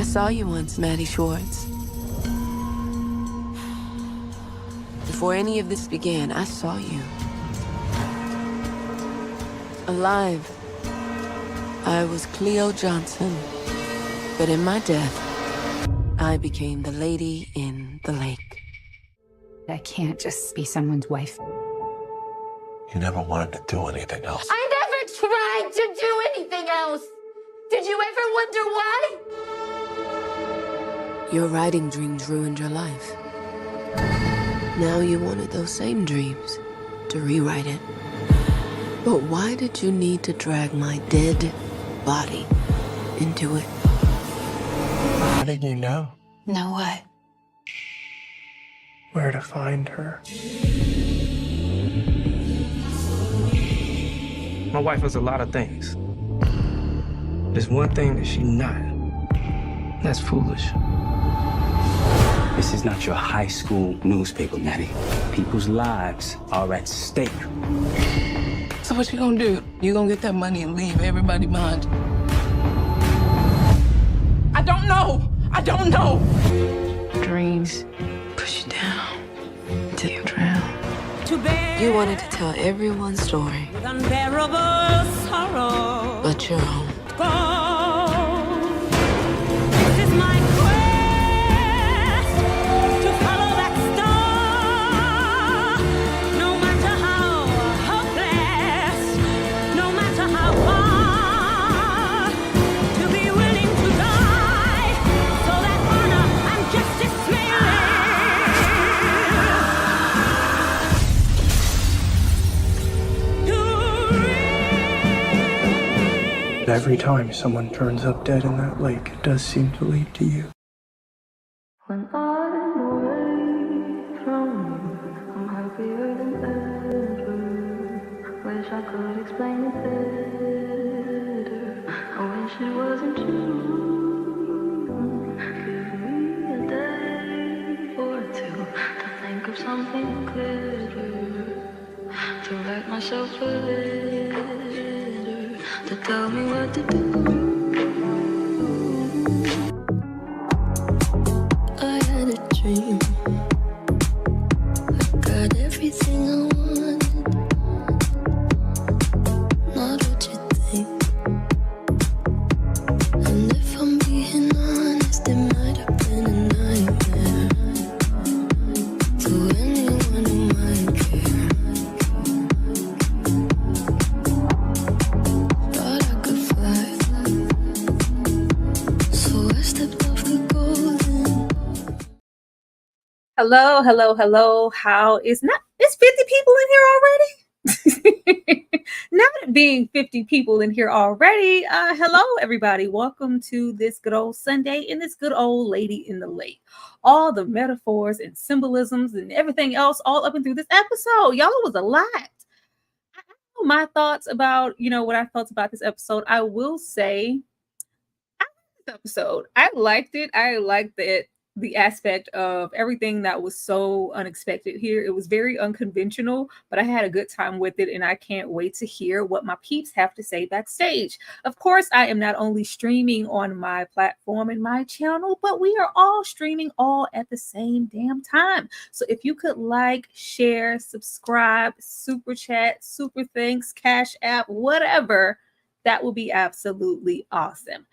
I saw you once, Maddie Schwartz. Before any of this began, I saw you. Alive. I was Cleo Johnson. But in my death, I became the lady in the lake. I can't just be someone's wife. You never wanted to do anything else. I never tried to do anything else. Did you ever wonder why? Your writing dreams ruined your life. Now you wanted those same dreams to rewrite it. But why did you need to drag my dead body into it? How did you know? Know what? Where to find her. My wife was a lot of things. There's one thing that she's not. That's foolish. This is not your high school newspaper, Maddie. People's lives are at stake. So what you gonna do? You gonna get that money and leave everybody behind you? I don't know. I don't know. Dreams push you down until you drown. You wanted to tell everyone's story, Unbearable sorrow. but your own. This is my quest to follow that star. No matter how hopeless, no matter how far, to be willing to die so that honor and justice may live. Every time someone turns up dead in that lake, it does seem to lead to you. When I'm away from you, I'm happier than ever. Wish I could explain it better. I wish it wasn't true. Give me a day or two to think of something clever, to write myself a letter, to tell me what to do. I had a dream. I got everything I wanted. Not what you think. And if I'm being honest, it might have been a nightmare to anyone who might care. Thought I could fly, so I stepped off the golden. Hello, hello, hello. How is not? It's 50 people in here already. Not it being 50 people in here already. Hello, everybody. Welcome to this good old Sunday and this good old lady in the lake. All the metaphors and symbolisms and everything else all up and through this episode. Y'all, it was a lot. I know my thoughts about, what I felt about this episode. I will say, I liked this episode. I liked it. I liked it. The aspect of everything that was so unexpected here. It was very unconventional, but I had a good time with it, and I can't wait to hear what my peeps have to say backstage. Of course, I am not only streaming on my platform and my channel, but we are all streaming all at the same damn time. So if you could like, share, subscribe, super chat, super thanks, Cash App, whatever, that would be absolutely awesome.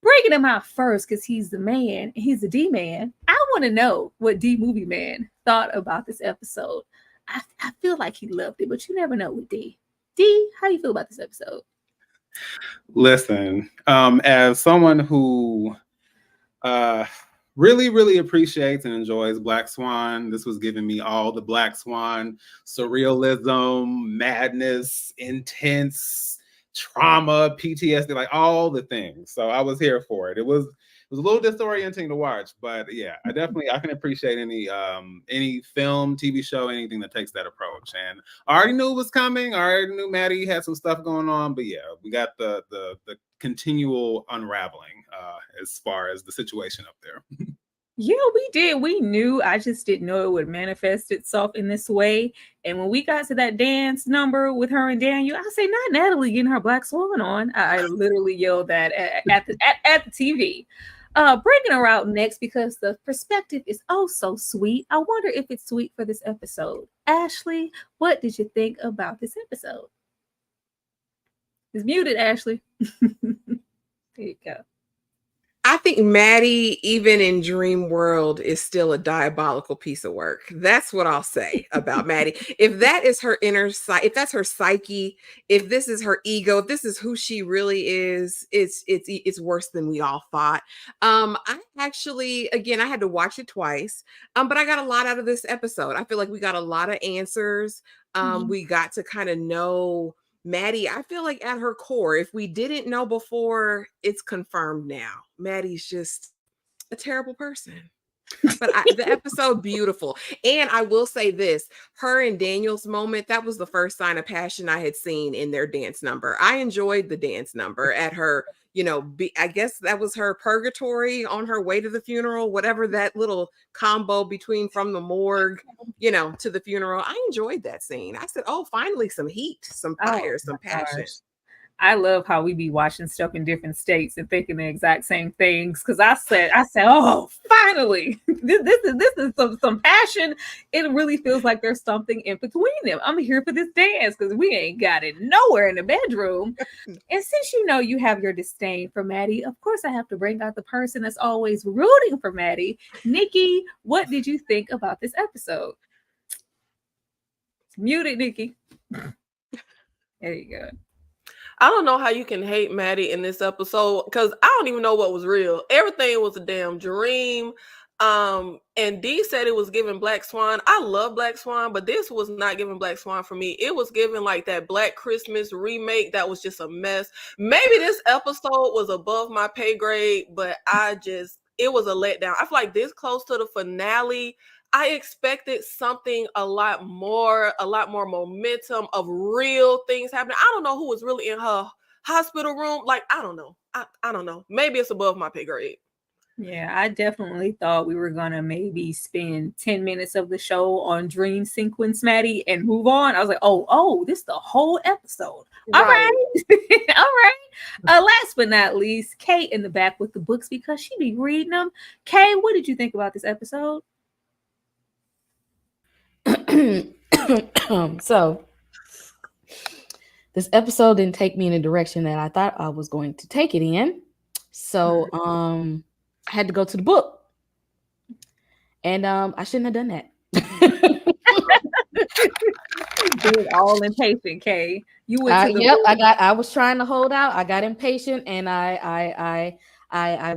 Breaking him out first because he's the man, he's the D man. I want to know what D Movie Man thought about this episode. I feel like he loved it, but you never know with D. D, how do you feel about this episode? Listen, as someone who really appreciates and enjoys Black Swan, this was giving me all the Black Swan surrealism, madness, intense trauma, PTSD, like all the things. So I was here for it. It was a little disorienting to watch, but yeah, I can appreciate any film, TV show, anything that takes that approach. And I already knew it was coming. I already knew Maddie had some stuff going on, but yeah, we got the continual unraveling as far as the situation up there. Yeah, we did. We knew. I just didn't know it would manifest itself in this way. And when we got to that dance number with her and Daniel, I say, not Natalie getting her Black Swan on. I literally yelled that at the TV. Bringing her out next because the perspective is oh so sweet. I wonder if it's sweet for this episode. Ashley, what did you think about this episode? It's muted, Ashley. There you go. I think Maddie, even in Dream World, is still a diabolical piece of work. That's what I'll say about Maddie. If that is her inner if that's her psyche, if this is her ego, if this is who she really is, it's worse than we all thought. I actually, again, I had to watch it twice, but I got a lot out of this episode. I feel like we got a lot of answers. We got to kind of know Maddie. I feel like at her core, if we didn't know before, it's confirmed now. Maddie's just a terrible person. But the episode, beautiful. And I will say this, her and Daniel's moment, that was the first sign of passion I had seen in their dance number. I enjoyed the dance number at her, I guess that was her purgatory on her way to the funeral, whatever that little combo between from the morgue, to the funeral. I enjoyed that scene. I said, oh, finally some heat, some fire, some passion. Gosh. I love how we be watching stuff in different states and thinking the exact same things. Because I said, oh, finally, this is some passion. It really feels like there's something in between them. I'm here for this dance because we ain't got it nowhere in the bedroom. And since you have your disdain for Maddie, of course I have to bring out the person that's always rooting for Maddie. Nikki, what did you think about this episode? It's muted, Nikki. There you go. I don't know how you can hate Maddie in this episode because I don't even know what was real. Everything was a damn dream. And Dee said it was giving Black Swan. I love Black Swan, but this was not giving Black Swan for me. It was giving like that Black Christmas remake that was just a mess. Maybe this episode was above my pay grade, but it was a letdown. I feel like this close to the finale, I expected something a lot more momentum of real things happening. I don't know who was really in her hospital room. Like, I don't know. I don't know. Maybe it's above my pay grade. Yeah, I definitely thought we were going to maybe spend 10 minutes of the show on dream sequence, Maddie, and move on. I was like, oh, this is the whole episode. All right. All right. Last but not least, Kay in the back with the books because she be reading them. Kay, what did you think about this episode? So this episode didn't take me in a direction that I thought I was going to take it in. So I had to go to the book. And I shouldn't have done that. Being all impatient, Kay. You went to the book. I was trying to hold out. I got impatient and I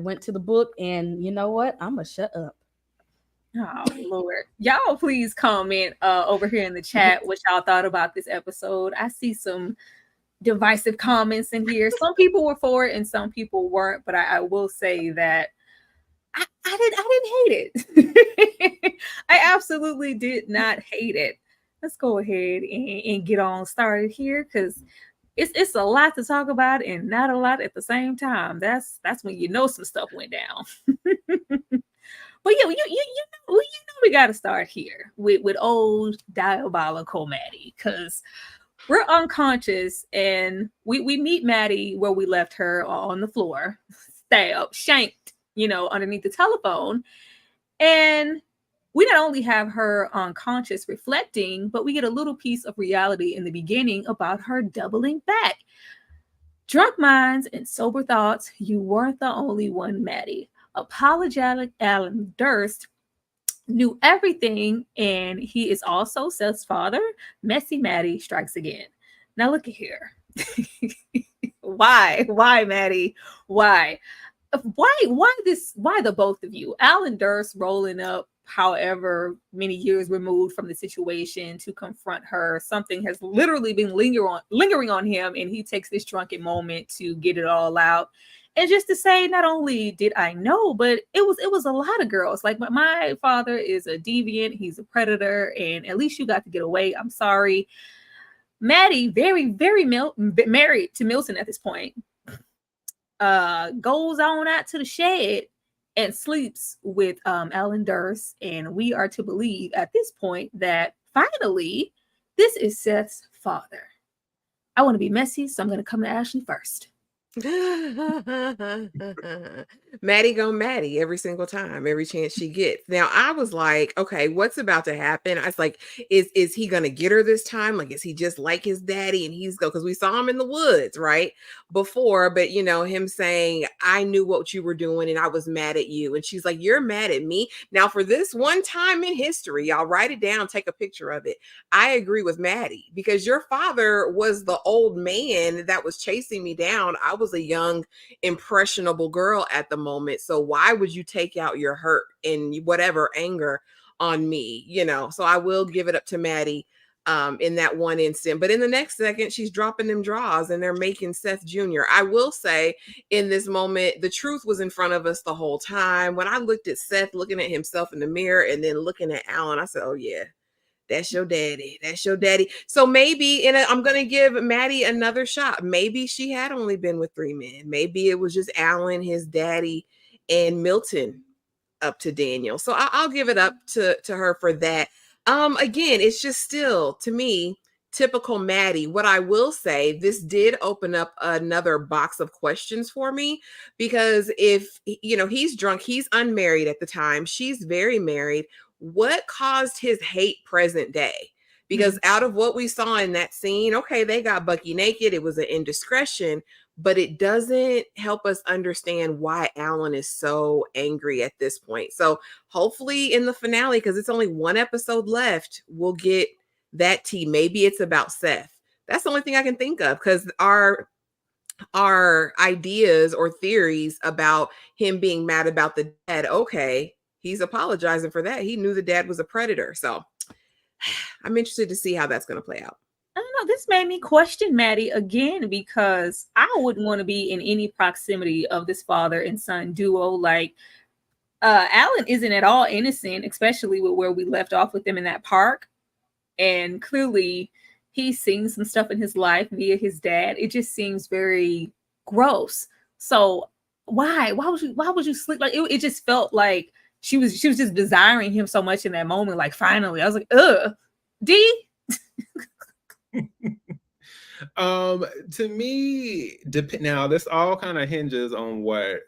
went to the book, and you know what? I'm gonna shut up. Oh Lord, y'all please comment over here in the chat what y'all thought about this episode. I see some divisive comments in here. Some people were for it and some people weren't, but I will say that I didn't hate it. I absolutely did not hate it. Let's go ahead and get on started here because it's a lot to talk about and not a lot at the same time. That's when you know some stuff went down. But yeah, you know we got to start here with old diabolical Maddie because we're unconscious and we meet Maddie where we left her on the floor, stabbed, shanked, underneath the telephone. And we not only have her unconscious reflecting, but we get a little piece of reality in the beginning about her doubling back. Drunk minds and sober thoughts, you weren't the only one, Maddie. Apologetic Alan Durst knew everything, and he is also Seth's father. Messy Maddie strikes again. Now look at here. Why, Maddie? Why the both of you? Alan Durst rolling up however many years removed from the situation to confront her. Something has literally been lingering on him, and he takes this drunken moment to get it all out. And just to say, not only did I know, but it was a lot of girls. Like my father is a deviant, he's a predator, and at least you got to get away. I'm sorry. Maddie, very, very married to Milton at this point, goes on out to the shed and sleeps with Alan Durst. And we are to believe at this point that finally this is Seth's father. I want to be messy, so I'm going to come to Ashley first. Maddie go Maddie every single time, every chance she gets. Now I was like, okay, what's about to happen? I was like, is he gonna get her this time? Like, is he just like his daddy? And he's go because we saw him in the woods, right? Before, but you know, him saying, I knew what you were doing and I was mad at you. And she's like, you're mad at me. Now, for this one time in history, y'all write it down, take a picture of it. I agree with Maddie because your father was the old man that was chasing me down. I was a young, impressionable girl at the moment. So why would you take out your hurt and whatever anger on me? You know, so I will give it up to Maddie in that one instant. But in the next second, she's dropping them draws and they're making Seth Jr. I will say in this moment, the truth was in front of us the whole time. When I looked at Seth looking at himself in the mirror and then looking at Alan, I said, oh yeah, that's your daddy. That's your daddy. So maybe I'm going to give Maddie another shot. Maybe she had only been with 3 men. Maybe it was just Alan, his daddy, and Milton up to Daniel. So I'll give it up to her for that. Again, it's just still to me typical Maddie. What I will say, this did open up another box of questions for me because if you know he's drunk, he's unmarried at the time, she's very married. What caused his hate present day? Because out of what we saw in that scene, okay, they got Bucky naked. It was an indiscretion, but it doesn't help us understand why Alan is so angry at this point. So hopefully in the finale, because it's only one episode left, we'll get that tea. Maybe it's about Seth. That's the only thing I can think of because our ideas or theories about him being mad about the dad, okay, he's apologizing for that. He knew the dad was a predator. So I'm interested to see how that's going to play out. I don't know. This made me question Maddie again because I wouldn't want to be in any proximity of this father and son duo. Like, Alan isn't at all innocent, especially with where we left off with them in that park. And clearly, he's seen some stuff in his life via his dad. It just seems very gross. So why would you sleep? Like it just felt like she was just desiring him so much in that moment. Like finally, I was like, D. To me, now this all kind of hinges on what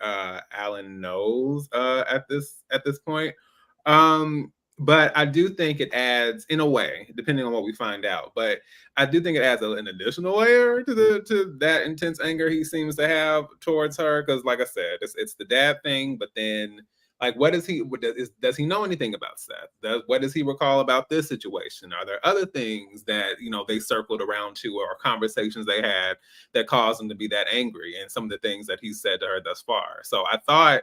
Alan knows at this point. But I do think it adds, in a way, depending on what we find out. But I do think it adds an additional layer to that intense anger he seems to have towards her. Because, like I said, it's the dad thing. But then, like, does he know anything about Seth? What does he recall about this situation? Are there other things that they circled around to, or conversations they had that caused him to be that angry? And some of the things that he said to her thus far. So I thought.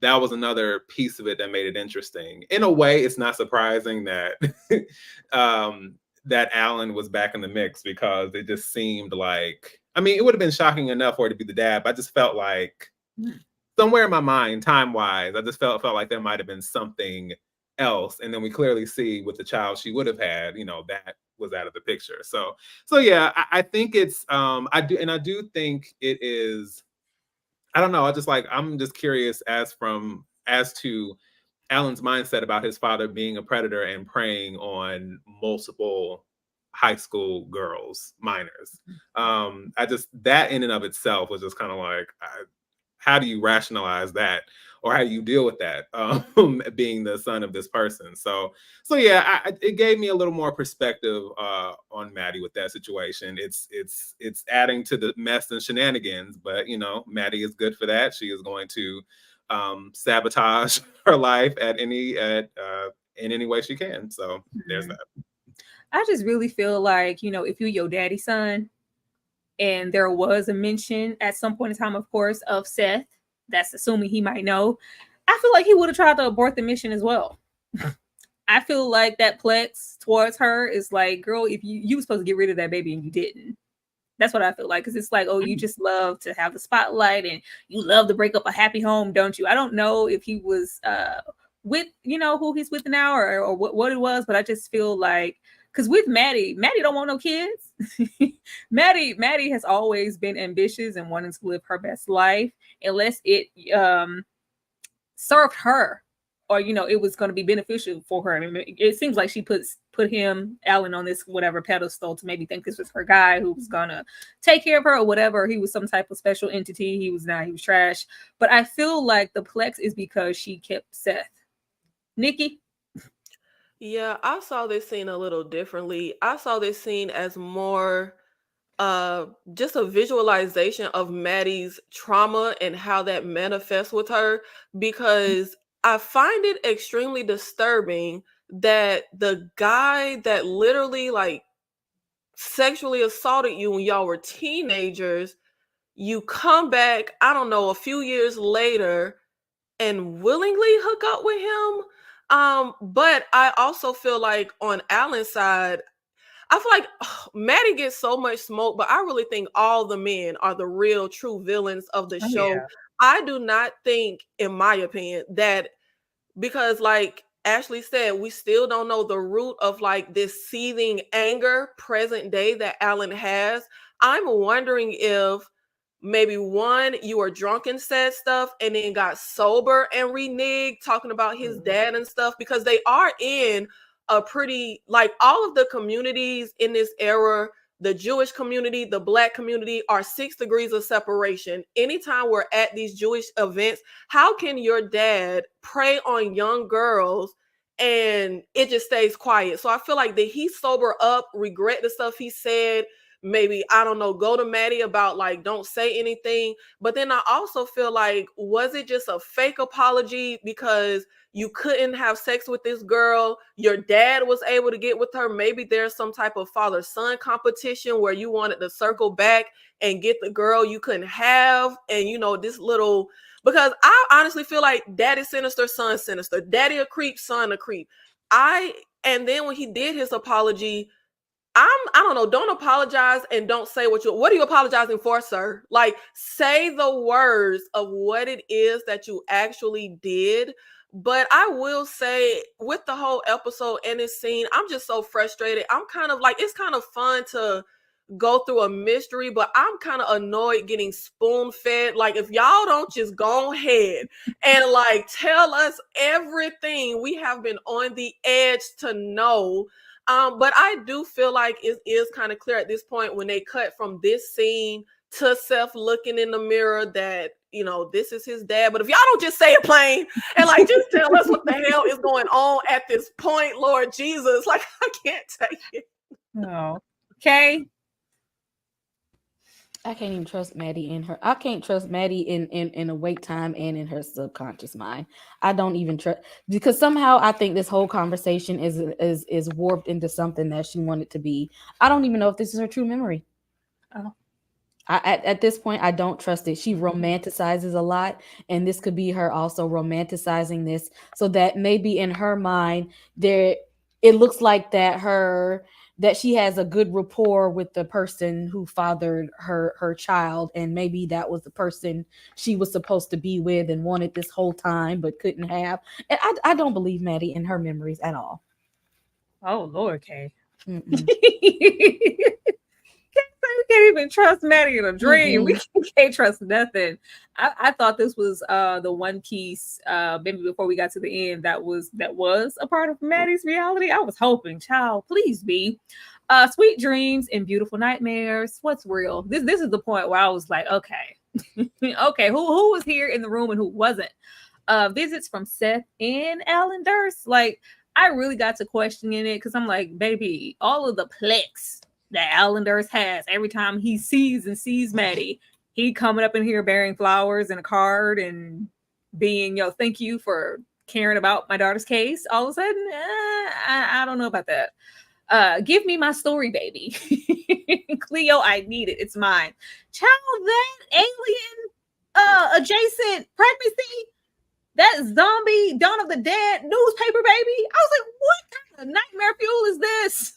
That was another piece of it that made it interesting. In a way, it's not surprising that that Alan was back in the mix because it just seemed like, I mean, it would have been shocking enough for it to be the dad, but I just felt like somewhere in my mind, time-wise, I just felt like there might have been something else. And then we clearly see with the child she would have had, that was out of the picture. So yeah, I think it's I do think it is. I don't know. I'm just curious as to Alan's mindset about his father being a predator and preying on multiple high school girls, minors. That in and of itself was just kind of like, how do you rationalize that? Or how do you deal with that, being the son of this person? So yeah, it gave me a little more perspective on Maddie with that situation. It's adding to the mess and shenanigans, but Maddie is good for that. She is going to sabotage her life in any way she can. So there's that. I just really feel like if you're your daddy's son, and there was a mention at some point in time, of course, of Seth. That's assuming he might know. I feel like he would have tried to abort the mission as well. I feel like that plex towards her is like, girl, if you were supposed to get rid of that baby and you didn't. That's what I feel like. Because it's like, oh, you just love to have the spotlight and you love to break up a happy home, don't you? I don't know if he was with, who he's with now or what it was, but I just feel like, because with Maddie don't want no kids. Maddie has always been ambitious and wanting to live her best life, unless it served her or it was going to be beneficial for her. I mean, it seems like she put put Alan, on this whatever pedestal to maybe think this was her guy who was gonna take care of her or whatever. He was some type of special entity. He was not. He was trash. But I feel like the plex is because she kept Seth. Nikki? Yeah, I saw this scene a little differently. I saw this scene as more just a visualization of Maddie's trauma and how that manifests with her, because I find it extremely disturbing that the guy that literally like sexually assaulted you when y'all were teenagers, you come back, I don't know, a few years later and willingly hook up with him. But I also feel like on Alan's side, I feel like Maddie gets so much smoke, but I really think all the men are the real true villains of the show. Yeah. I do not think, in my opinion, that because like Ashley said, we still don't know the root of like this seething anger present day that Alan has. I'm wondering if maybe one, you were drunk and said stuff and then got sober and reneged talking about his dad and stuff, because they are in a pretty, like all of the communities in this era, the Jewish community, the Black community are 6 degrees of separation. Anytime we're at these Jewish events, how can your dad prey on young girls and it just stays quiet? So I feel like, did he sober up, regret the stuff he said? Maybe, I don't know, go to Maddie about like, don't say anything. But then I also feel like, was it just a fake apology because you couldn't have sex with this girl? Your dad was able to get with her. Maybe there's some type of father-son competition where you wanted to circle back and get the girl you couldn't have. And you know, this little, because I honestly feel like daddy sinister, son sinister, daddy a creep, son a creep. And then when he did his apology, I don't know, don't apologize and don't say what are you apologizing for, sir? Like, say the words of what it is that you actually did. But I will say, with the whole episode and this scene, I'm just so frustrated. I'm kind of like, it's kind of fun to go through a mystery, but I'm kind of annoyed getting spoon fed. Like, if y'all don't just go ahead and like tell us everything we have been on the edge to know. But I do feel like it is kind of clear at this point when they cut from this scene to Seth looking in the mirror that, you know, this is his dad. But if y'all don't just say it plain and like just tell us what the hell is going on at this point, Lord Jesus, like I can't take it. No. Okay. I can't even trust Maddie in her. I can't trust Maddie in awake time and in her subconscious mind. I don't even trust, because somehow I think this whole conversation is warped into something that she wanted to be. I don't even know if this is her true memory. Oh. At this point, I don't trust it. She romanticizes a lot, and this could be her also romanticizing this, so that maybe in her mind, it looks like that she has a good rapport with the person who fathered her child, and maybe that was the person she was supposed to be with and wanted this whole time but couldn't have. And I don't believe Maddie in her memories at all. Oh, Lord, Kay. We can't even trust Maddie in a dream. We can't trust nothing. I thought this was the one piece, maybe before we got to the end, that was a part of Maddie's reality. I was hoping, child, please be. Sweet dreams and beautiful nightmares. What's real? This is the point where I was like, okay, okay, who was here in the room and who wasn't? Visits from Seth and Alan Durst. Like, I really got to questioning it, because I'm like, baby, all of the plex that Alan Durst has every time he sees Maddie, he coming up in here bearing flowers and a card and being, thank you for caring about my daughter's case. All of a sudden, I don't know about that. Give me my story, baby. Cleo, I need it. It's mine. Child, that alien adjacent pregnancy, that zombie Dawn of the Dead newspaper baby. I was like, what kind of nightmare fuel is this?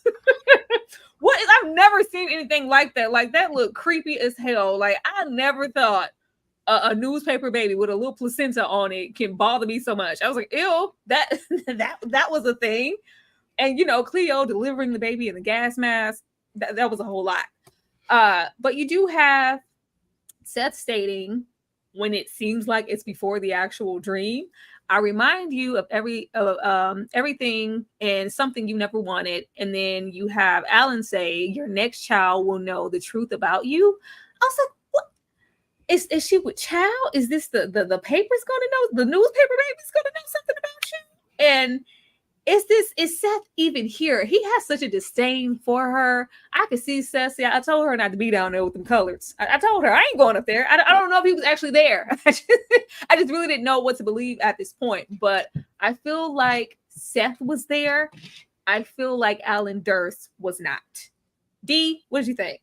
I've never seen anything like that. Like, that looked creepy as hell. Like, I never thought a newspaper baby with a little placenta on it can bother me so much. I was like, ew, that was a thing. And Cleo delivering the baby in the gas mask, that was a whole lot. But you do have Seth stating, when it seems like it's before the actual dream, I remind you of everything and something you never wanted. And then you have Alan say, your next child will know the truth about you. I was like, what? Is she with child? Is this the paper's gonna know? The newspaper baby's gonna know something about you? And is Seth even here? He has such a disdain for her. I could see Seth. See, I told her not to be down there with them colors. I told her I ain't going up there. I don't know if he was actually there. I just really didn't know what to believe at this point. But I feel like Seth was there. I feel like Alan Durst was not. D, what did you think?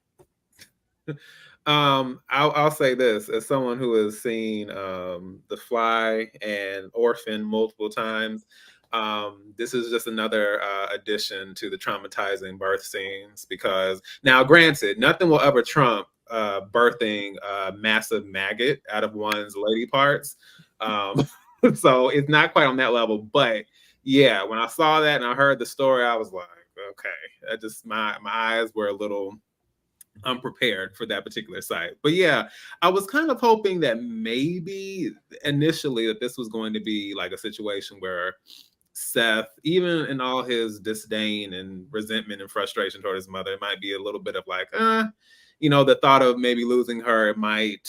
I'll say this as someone who has seen The Fly and Orphan multiple times. This is just another addition to the traumatizing birth scenes, because now, granted, nothing will ever trump birthing a massive maggot out of one's lady parts. So it's not quite on that level, but yeah, when I saw that and I heard the story, I was like, okay, my eyes were a little unprepared for that particular site. But yeah, I was kind of hoping that maybe initially that this was going to be like a situation where Seth, even in all his disdain and resentment and frustration toward his mother, it might be a little bit of like, the thought of maybe losing her might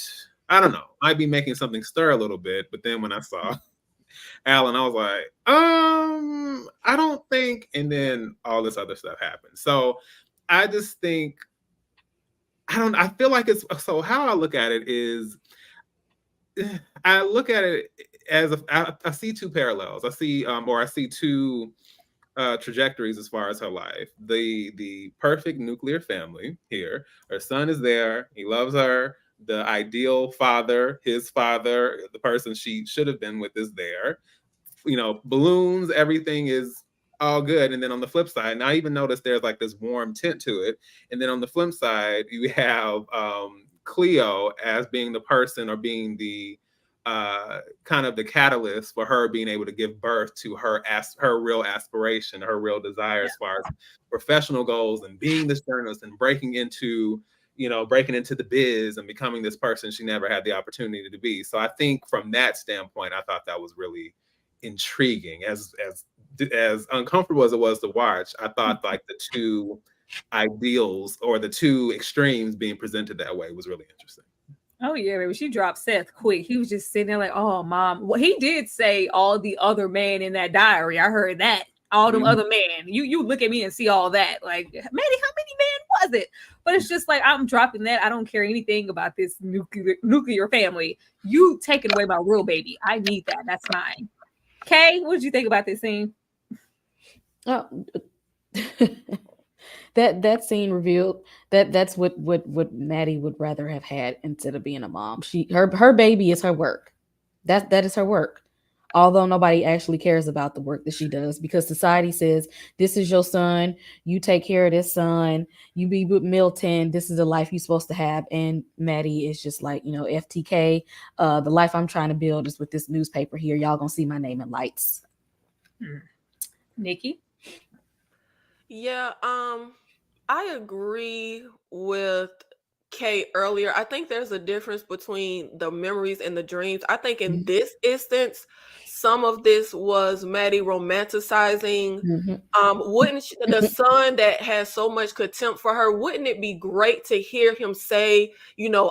be making something stir a little bit. But then when I saw Alan, I was like, I don't think, and then all this other stuff happened. So I just think, I feel like it's, so how I look at it is, I look at it as I see two parallels. I see two trajectories as far as her life. The perfect nuclear family here. Her son is there. He loves her. The ideal father, his father, the person she should have been with, is there. Balloons, everything is all good. And then on the flip side, and I even noticed there's like this warm tint to it. And then on the flip side, you have Cleo as being the person, or being the kind of the catalyst for her being able to give birth to her real aspiration, her real desire as far as professional goals, and being this journalist and breaking into the biz and becoming this person she never had the opportunity to be. So I think from that standpoint, I thought that was really intriguing. As uncomfortable as it was to watch, I thought like the two ideals, or the two extremes being presented that way, was really interesting. Oh yeah, baby. She dropped Seth quick. He was just sitting there like, oh, mom. Well, he did say all the other men in that diary. I heard that. All them other men. You look at me and see all that. Like, Maddie, how many men was it? But it's just like, I'm dropping that. I don't care anything about this nuclear family. You taking away my real baby. I need that. That's mine. Kay, what did you think about this scene? Oh, that scene revealed that's what Maddie would rather have had instead of being a mom. Her baby is her work. That is her work. Although nobody actually cares about the work that she does, because society says, this is your son, you take care of this son, you be with Milton, this is the life you're supposed to have. And Maddie is just like, FTK, the life I'm trying to build is with this newspaper here. Y'all gonna see my name in lights. Nikki? Yeah, I agree with Kay earlier. I think there's a difference between the memories and the dreams. I think in this instance, some of this was Maddie romanticizing. Wouldn't the son that has so much contempt for her, wouldn't it be great to hear him say,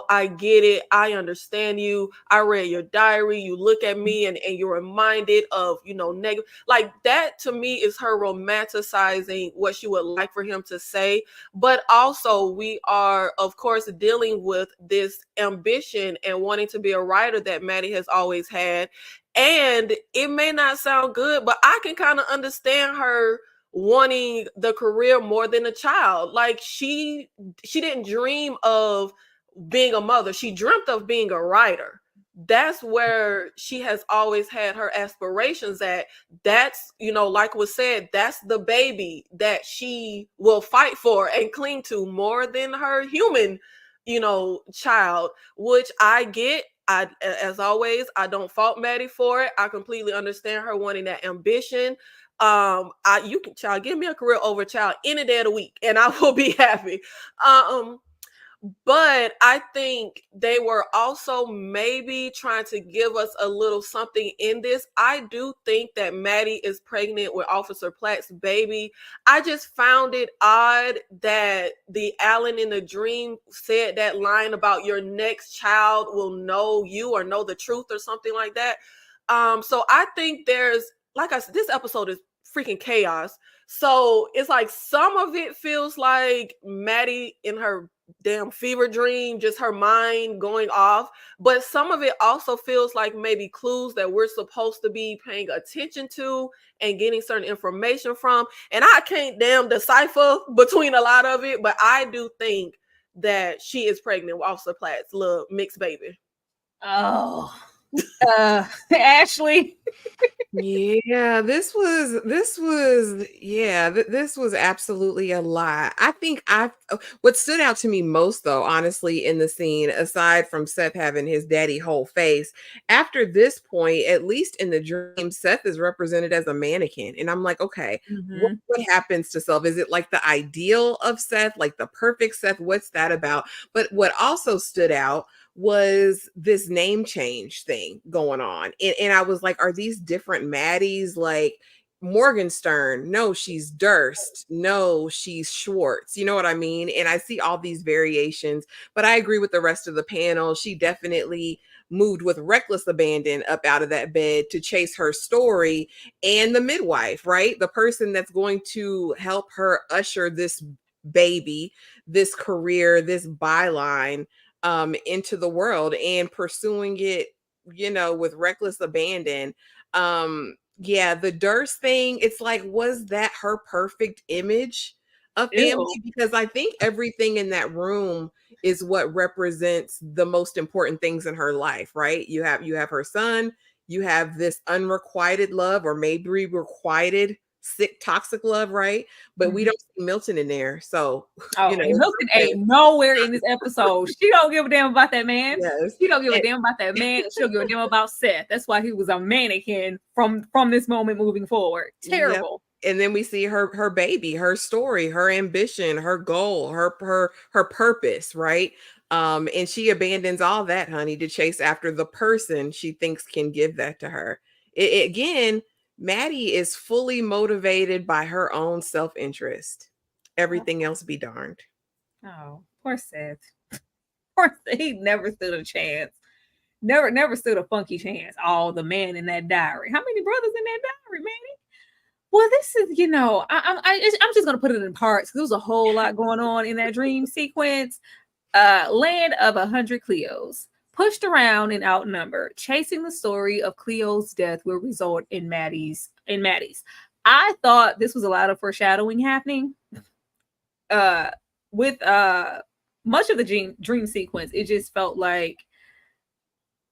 I get it, I understand you, I read your diary, you look at me and you're reminded of, negative. Like, that to me is her romanticizing what she would like for him to say. But also, we are, of course, dealing with this ambition and wanting to be a writer that Maddie has always had. And it may not sound good, but I can kind of understand her wanting the career more than a child. Like, she didn't dream of being a mother. She dreamt of being a writer. That's where she has always had her aspirations at. That's, like was said, that's the baby that she will fight for and cling to more than her human, child, which I get. As always, I don't fault Maddie for it. I completely understand her wanting that ambition. You can, child, give me a career over child any day of the week, and I will be happy. But I think they were also maybe trying to give us a little something in this. I do think that Maddie is pregnant with Officer Platt's baby. I just found it odd that the Alan in the dream said that line about your next child will know you or know the truth or something like that. So I think there's, like I said, this episode is freaking chaos. So it's like some of it feels like Maddie in her damn fever dream, just her mind going off. But some of it also feels like maybe clues that we're supposed to be paying attention to and getting certain information from. And I can't damn decipher between a lot of it, but I do think that she is pregnant with Officer Platt's little mixed baby. Oh, Ashley. Yeah, this was this was absolutely a lie. I think what stood out to me most though, honestly, in the scene, aside from Seth having his daddy whole face, after this point, at least in the dream, Seth is represented as a mannequin. And I'm like, okay, what happens to Seth? Is it like the ideal of Seth, like the perfect Seth? What's that about? But what also stood out was this name change thing going on. And I was like, are these different Maddies? Like Morgenstern, no, she's Durst, no, she's Schwartz. You know what I mean? And I see all these variations, but I agree with the rest of the panel. She definitely moved with reckless abandon up out of that bed to chase her story and the midwife, right? The person that's going to help her usher this baby, this career, this byline into the world and pursuing it, with reckless abandon. Yeah, the Durst thing, it's like, was that her perfect image of family? Ew. Because I think everything in that room is what represents the most important things in her life, right? You have her son, you have this unrequited love, or maybe requited sick toxic love, right? But we don't see Milton in there. So and Milton ain't nowhere in this episode. She don't give a damn about that man. Yes. She don't give a damn about that man. She'll give a damn about Seth. That's why he was a mannequin from this moment moving forward. Terrible. Yep. And then we see her baby, her story, her ambition, her goal, her purpose, right? And she abandons all that, honey, to chase after the person she thinks can give that to her. Again, Maddie is fully motivated by her own self-interest. Everything else be darned. Oh, poor Seth. Poor Seth. He never stood a chance. Never stood a funky chance. Oh, the man in that diary. How many brothers in that diary, Maddie? Well, this is, I'm just gonna put it in parts. There was a whole lot going on in that dream sequence. Land of 100 Cleos. Pushed around and outnumbered, chasing the story of Cleo's death will result in Maddie's. I thought this was a lot of foreshadowing happening. With much of the dream sequence, it just felt like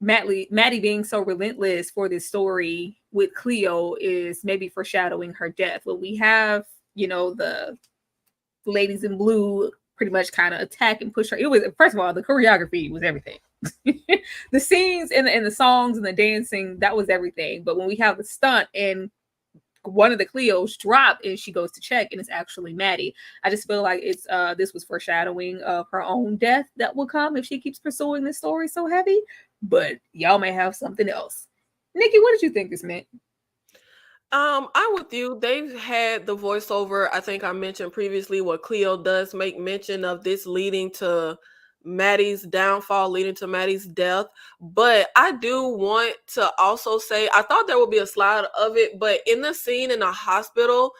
Maddie being so relentless for this story with Cleo is maybe foreshadowing her death. But we have, the ladies in blue pretty much kind of attack and push her. It was, first of all, the choreography was everything. The scenes and the songs and the dancing, that was everything. But when we have the stunt and one of the Cleos drop and she goes to check and it's actually Maddie, I just feel like it's this was foreshadowing of her own death that will come if she keeps pursuing this story so heavy. But y'all may have something else. Nikki, what did you think this meant? I'm with you. They've had the voiceover. I think I mentioned previously what Cleo does make mention of this leading to Maddie's downfall, leading to Maddie's death. But I do want to also say, I thought there would be a slide of it, but in the scene in the hospital,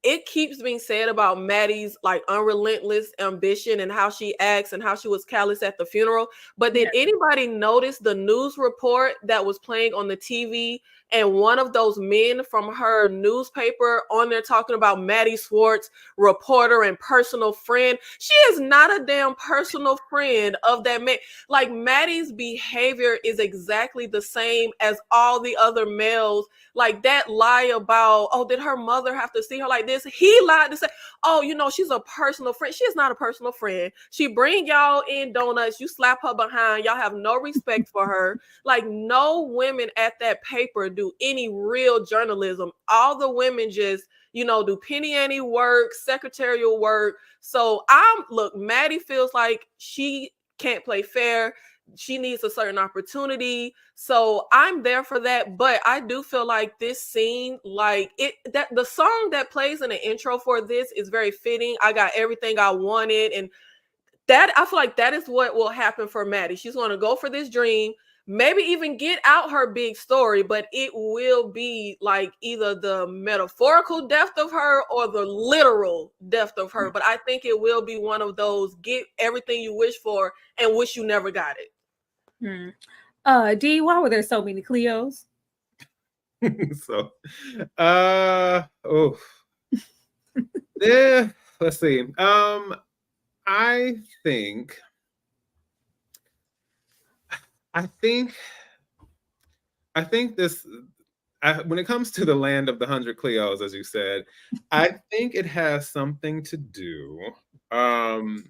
it keeps being said about Maddie's like unrelentless ambition and how she acts and how she was callous at the funeral. But did anybody notice the news report that was playing on the TV? And one of those men from her newspaper on there talking about Maddie Schwartz, reporter and personal friend. She is not a damn personal friend of that man. Like Maddie's behavior is exactly the same as all the other males. Like that lie about, oh, did her mother have to see her like this? He lied to say, oh, she's a personal friend. She is not a personal friend. She bring y'all in donuts. You slap her behind. Y'all have no respect for her. Like no women at that paper do do any real journalism. All the women just, do penny ante work, secretarial work. So look, Maddie feels like she can't play fair. She needs a certain opportunity. So I'm there for that. But I do feel like this scene, that the song that plays in the intro for this is very fitting. I got everything I wanted. And that, I feel like that is what will happen for Maddie. She's going to go for this dream, maybe even get out her big story, but it will be like either the metaphorical death of her or the literal death of her. But I think it will be one of those get everything you wish for and wish you never got it. D, why were there so many Cleos? Yeah, let's see. I think this, when it comes to the land of the 100 Cleos, as you said, I think it has something to do, and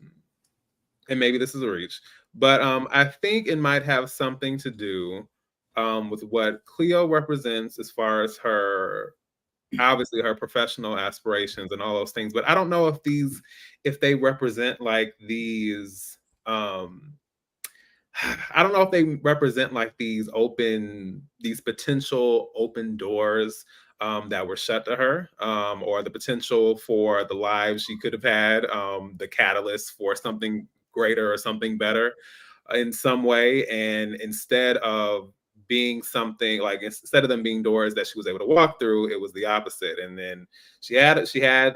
maybe this is a reach, but I think it might have something to do with what Cleo represents as far as obviously her professional aspirations and all those things. But I don't know if they represent like these, I don't know if they represent like these potential open doors that were shut to her, or the potential for the lives she could have had, the catalyst for something greater or something better in some way. And instead of them being doors that she was able to walk through, it was the opposite. And then she had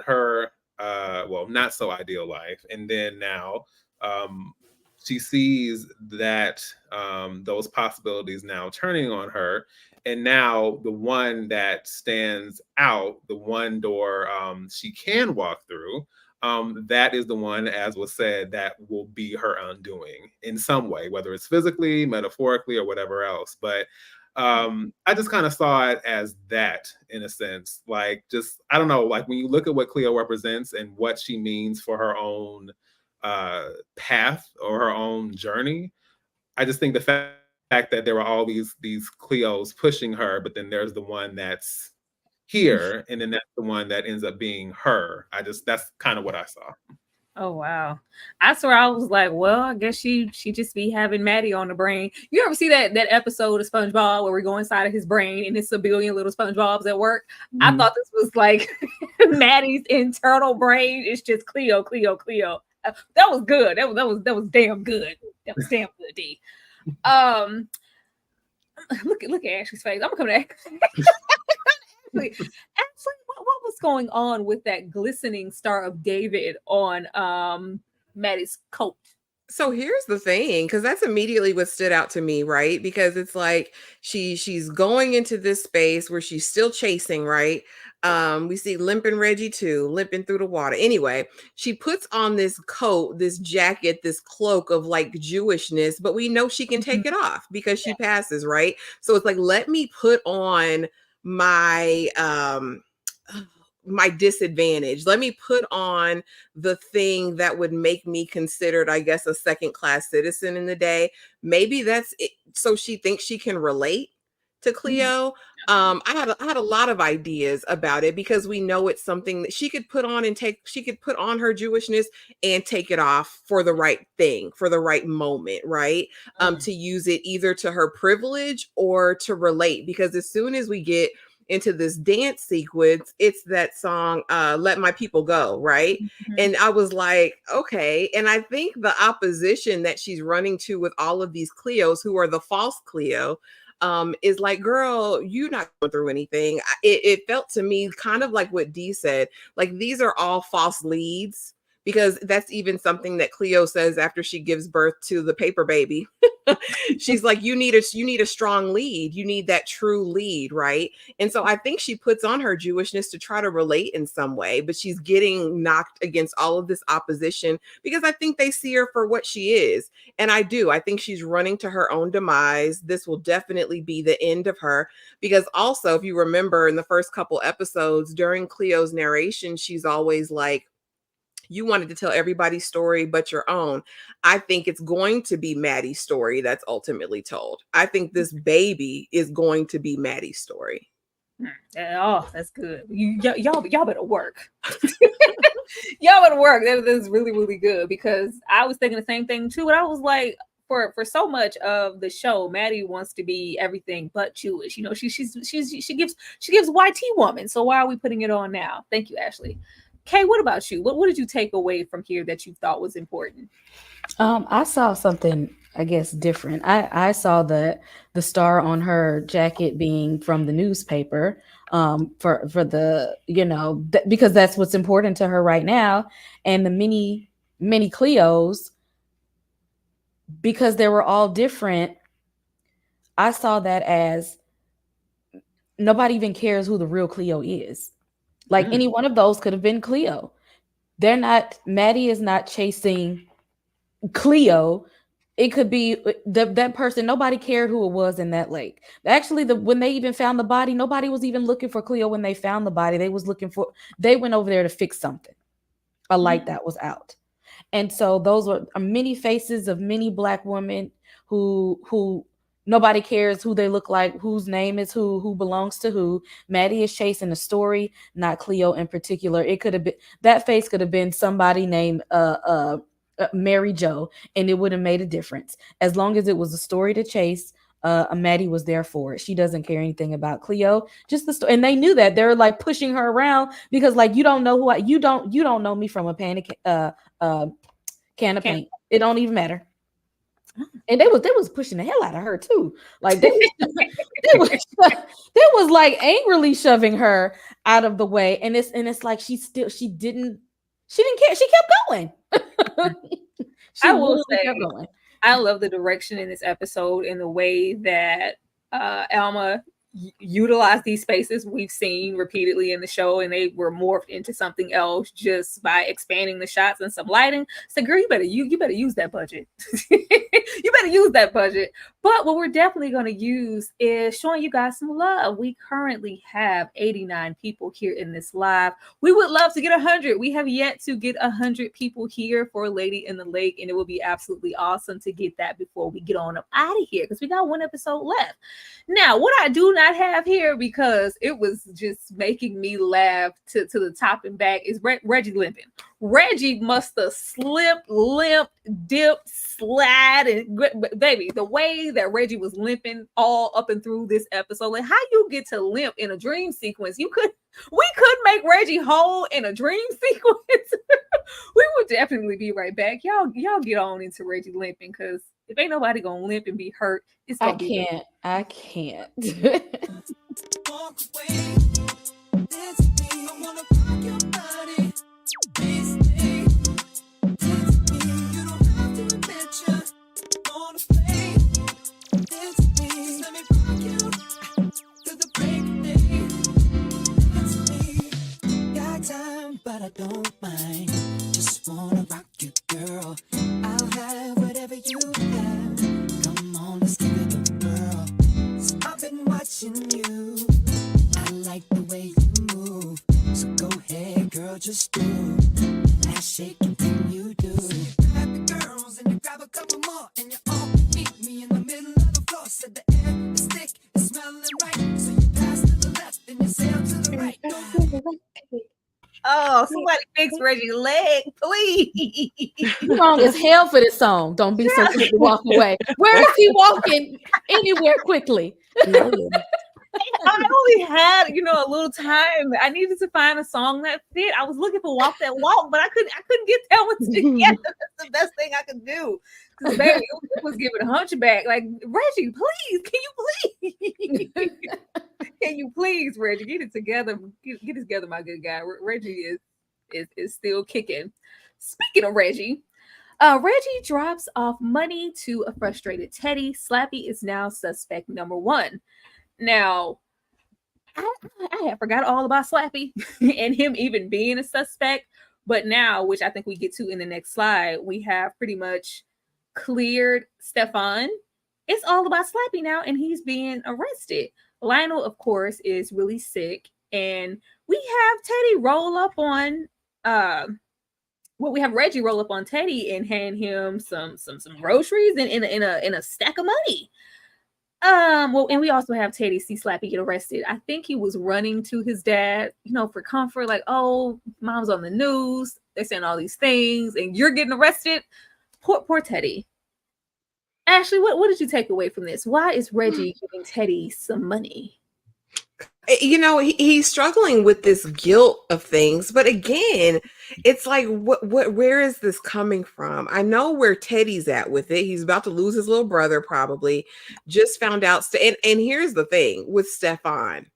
her not so ideal life, and then now she sees that those possibilities now turning on her, and now the one that stands out, the one door she can walk through, that is the one, as was said, that will be her undoing in some way, whether it's physically, metaphorically, or whatever else. But I just kind of saw it as that, in a sense. Like, just, I don't know, like when you look at what Cleo represents and what she means for her own path or her own journey, I just think the fact that there were all these Cleos pushing her, but then there's the one that's here, and then that's the one that ends up being her. That's kind of what I saw. Oh wow. I swear I was like, well, I guess she just be having Maddie on the brain. You ever see that episode of SpongeBob where we go inside of his brain and it's a billion little SpongeBobs at work? Mm-hmm. I thought this was like Maddie's internal brain. It's just Cleo. That was good. That was damn good. That was damn good, D. Look at Ashley's face. I'm gonna come to Ashley, what was going on with that glistening Star of David on Maddie's coat? So here's the thing, because that's immediately what stood out to me, right? Because it's like she's going into this space where she's still chasing, right? We see Limping Reggie too, limping through the water. Anyway, she puts on this coat, this jacket, this cloak of like Jewishness, but we know she can take it off because she passes, right? So it's like, let me put on my disadvantage. Let me put on the thing that would make me considered, I guess, a second-class citizen in the day. Maybe that's it. So she thinks she can relate to Cleo. I had a lot of ideas about it because we know it's something that she could put on she could put on her Jewishness and take it off for the right thing, for the right moment, right? To use it either to her privilege or to relate, because as soon as we get into this dance sequence, it's that song, Let My People Go, right? Mm-hmm. And I was like, okay. And I think the opposition that she's running to with all of these Cleos, who are the false Cleo, is like, girl, you're not going through anything. It felt to me kind of like what Dee said, like these are all false leads, because that's even something that Cleo says after she gives birth to the paper baby. She's like, you need a strong lead. You need that true lead, right? And so I think she puts on her Jewishness to try to relate in some way, but she's getting knocked against all of this opposition because I think they see her for what she is. And I think she's running to her own demise. This will definitely be the end of her, because also, if you remember in the first couple episodes during Cleo's narration, she's always like, You wanted to tell everybody's story but your own. I think it's going to be Maddie's story that's ultimately told. I think this baby is going to be Maddie's story. Oh, that's good. Y'all better work. Y'all better work. That's really, really good, because I was thinking the same thing too. But I was like, for so much of the show, Maddie wants to be everything but Jewish. You know, she gives YT woman. So why are we putting it on now? Thank you, Ashley. Kay, what about you? What did you take away from here that you thought was important? I saw something, I guess, different. I saw the star on her jacket being from the newspaper, for the, you know, because that's what's important to her right now, and the mini Cleos, because they were all different. I saw that as nobody even cares who the real Cleo is. Like any one of those could have been Cleo. They're not, Maddie is not chasing Cleo. It could be that person. Nobody cared who it was in that lake. Actually, when they even found the body, nobody was even looking for Cleo when they found the body. They went over there to fix something, a light that was out. And so those were many faces of many Black women who nobody cares who they look like, whose name is who belongs to who. Maddie is chasing a story, not Cleo in particular. It could have been, that face could have been somebody named Mary Jo, and it would have made a difference. As long as it was a story to chase, Maddie was there for it. She doesn't care anything about Cleo, just the story. And they knew that. They're like pushing her around because, like, you don't know who you don't know me from a can of paint. It don't even matter. And they was pushing the hell out of her too. Like they was like angrily shoving her out of the way. And it's like she didn't care. She kept going. I will say, I love the direction in this episode and the way that Alma utilized these spaces we've seen repeatedly in the show, and they were morphed into something else just by expanding the shots and some lighting. So, girl, you better use that budget. You better use that budget. But what we're definitely going to use is showing you guys some love. We currently have 89 people here in this live. We would love to get 100. We have yet to get 100 people here for Lady in the Lake, and it would be absolutely awesome to get that before we get on up out of here, because we got one episode left. Now, what I do not have here, because it was just making me laugh to the top and back, is Reggie limping. Reggie must have slipped, limped, dipped, slide, and baby, the way that Reggie was limping all up and through this episode, like, how you get to limp in a dream sequence? We could make Reggie whole in a dream sequence. We will definitely be right back. Y'all get on into Reggie limping, because if ain't nobody gonna limp and be hurt, it's gonna be. I can't. Walk away. Dance with me. I wanna rock your body. Please stay. Dance with me. You don't have to admit you wanna play. Dance with me. Let me rock you to the break of day. Dance with me. Got time, but I don't mind. Just wanna rock you, girl. I'll have whatever you have. Come on, let's give it a whirl. So I've been watching you. I like the way you move. So go ahead, girl, just do that shaking thing you do. So you grab the girls and you grab a couple more, and you all meet me in the middle of the floor. Said the air is thick, it's smelling right. So you pass to the left and you sail to the right. Oh, somebody fix Reggie's leg, please. You wrong as hell for this song. Don't be so quick to walk away. Where is he walking? Anywhere quickly. I only had, a little time. I needed to find a song that fit. I was looking for Walk That Walk, but I couldn't get that one together. That's the best thing I could do. Because baby, it was giving Hunchback. Like, Reggie, please, can you please, Reggie, get it together. Get it together, my good guy. Reggie is still kicking. Speaking of Reggie, Reggie drops off money to a frustrated Teddy. Slappy is now suspect number 1. Now, I had forgot all about Slappy and him even being a suspect. But now, which I think we get to in the next slide, we have pretty much cleared Stefan. It's all about Slappy now, and he's being arrested. Lionel, of course, is really sick, and we have Teddy roll up on well, we have Reggie roll up on Teddy and hand him some groceries and in a stack of money. Well, and we also have Teddy see Slappy get arrested. I think he was running to his dad, for comfort, like, oh, mom's on the news, they're saying all these things, and you're getting arrested. Poor Teddy. Ashley, what did you take away from this? Why is Reggie giving Teddy some money? He's struggling with this guilt of things, but again, it's like, where is this coming from? I know where Teddy's at with it. He's about to lose his little brother, probably. Just found out, and here's the thing with Stefan.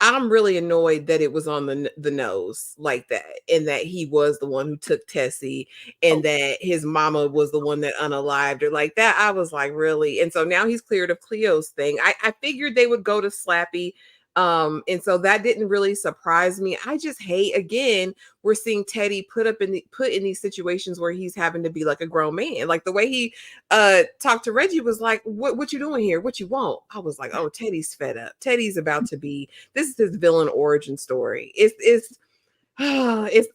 I'm really annoyed that it was on the nose like that, and that he was the one who took Tessie, and that his mama was the one that unalived her like that. I was like, really? And so now he's cleared of Cleo's thing. I figured they would go to Slappy. And so that didn't really surprise me. I just hate, again, we're seeing Teddy put in these situations where he's having to be like a grown man. Like the way he talked to Reggie was like, what you doing here? What you want? I was like, oh, Teddy's fed up. Teddy's about to be, this is his villain origin story. It's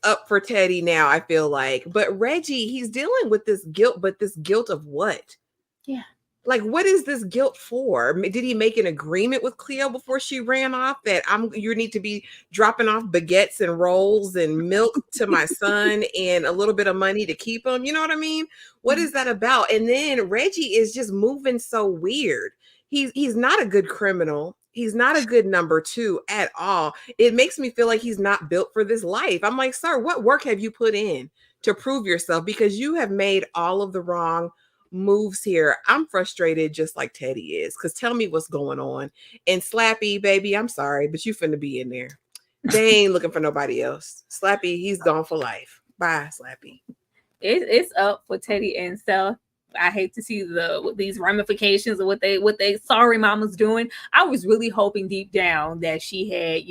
up for Teddy now, I feel like. But Reggie, he's dealing with this guilt, but this guilt of what? Yeah. Like, what is this guilt for? Did he make an agreement with Cleo before she ran off that you need to be dropping off baguettes and rolls and milk to my son and a little bit of money to keep him? You know what I mean? What is that about? And then Reggie is just moving so weird. He's not a good criminal. He's not a good number 2 at all. It makes me feel like he's not built for this life. I'm like, sir, what work have you put in to prove yourself? Because you have made all of the wrong moves here. I'm frustrated just like Teddy is, because tell me what's going on. And Slappy, baby, I'm sorry, but you finna be in there. They ain't looking for nobody else. Slappy, he's gone for life. Bye, Slappy. It's up for Teddy and Seth. I hate to see these ramifications of what they sorry mama's doing. I was really hoping deep down that she had,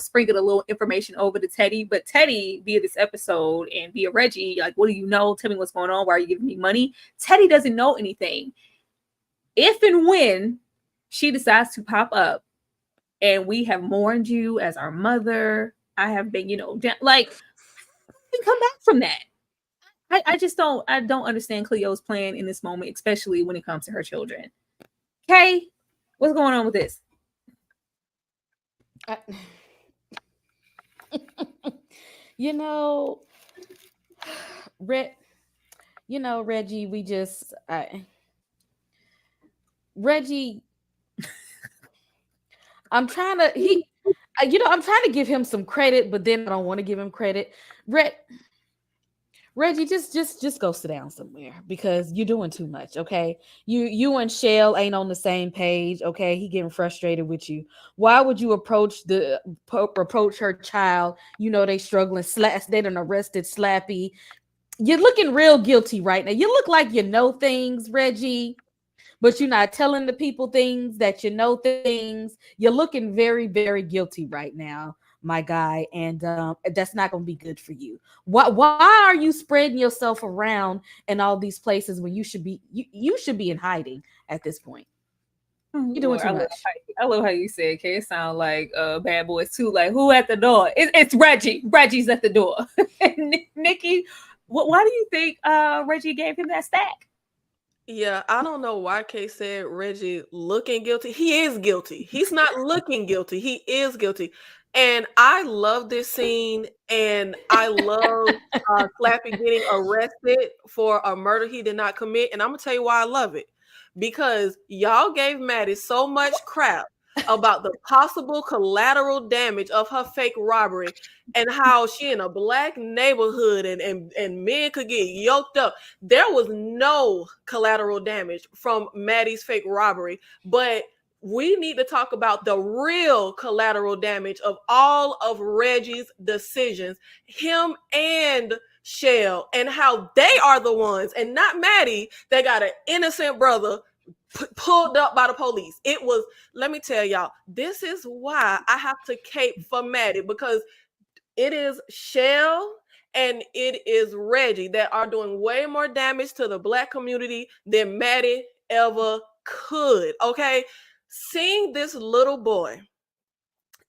sprinkled a little information over to Teddy, but Teddy, via this episode and via Reggie, like, what do you know? Tell me what's going on. Why are you giving me money? Teddy doesn't know anything. If and when she decides to pop up and we have mourned you as our mother, I have been, like, we come back from that. I just don't understand Cleo's plan in this moment, especially when it comes to her children. Kay, what's going on with this? Reggie, Reggie, I'm trying to give him some credit, but then I don't want to give him credit. Reggie, just go sit down somewhere, because you're doing too much, okay? You and Shell ain't on the same page, okay? He getting frustrated with you. Why would you approach her child? They struggling. They done arrested Slappy. You're looking real guilty right now. You look like you know things, Reggie, but you're not telling the people things that you know things. You're looking very, very guilty right now, my guy, and that's not going to be good for you. Why are you spreading yourself around in all these places when you should be in hiding at this point? You're doing too much. I love how you said, okay, it sounds like Bad Boys 2, like, who at the door? It's Reggie. Reggie's at the door. Nikki, why do you think Reggie gave him that stack? Yeah, I don't know why Kay said Reggie looking guilty. He is guilty. He's not looking guilty. He is guilty. And I love this scene, and I love Slappy getting arrested for a murder he did not commit. And I'm going to tell you why I love it. Because y'all gave Maddie so much crap about the possible collateral damage of her fake robbery and how she in a black neighborhood and men could get yoked up. There was no collateral damage from Maddie's fake robbery, but we need to talk about the real collateral damage of all of Reggie's decisions, him and Shell, and how they are the ones, and not Maddie, that got an innocent brother pulled up by the police. It was, let me tell y'all, this is why I have to cape for Maddie, because it is Shell and it is Reggie that are doing way more damage to the Black community than Maddie ever could. Okay, seeing this little boy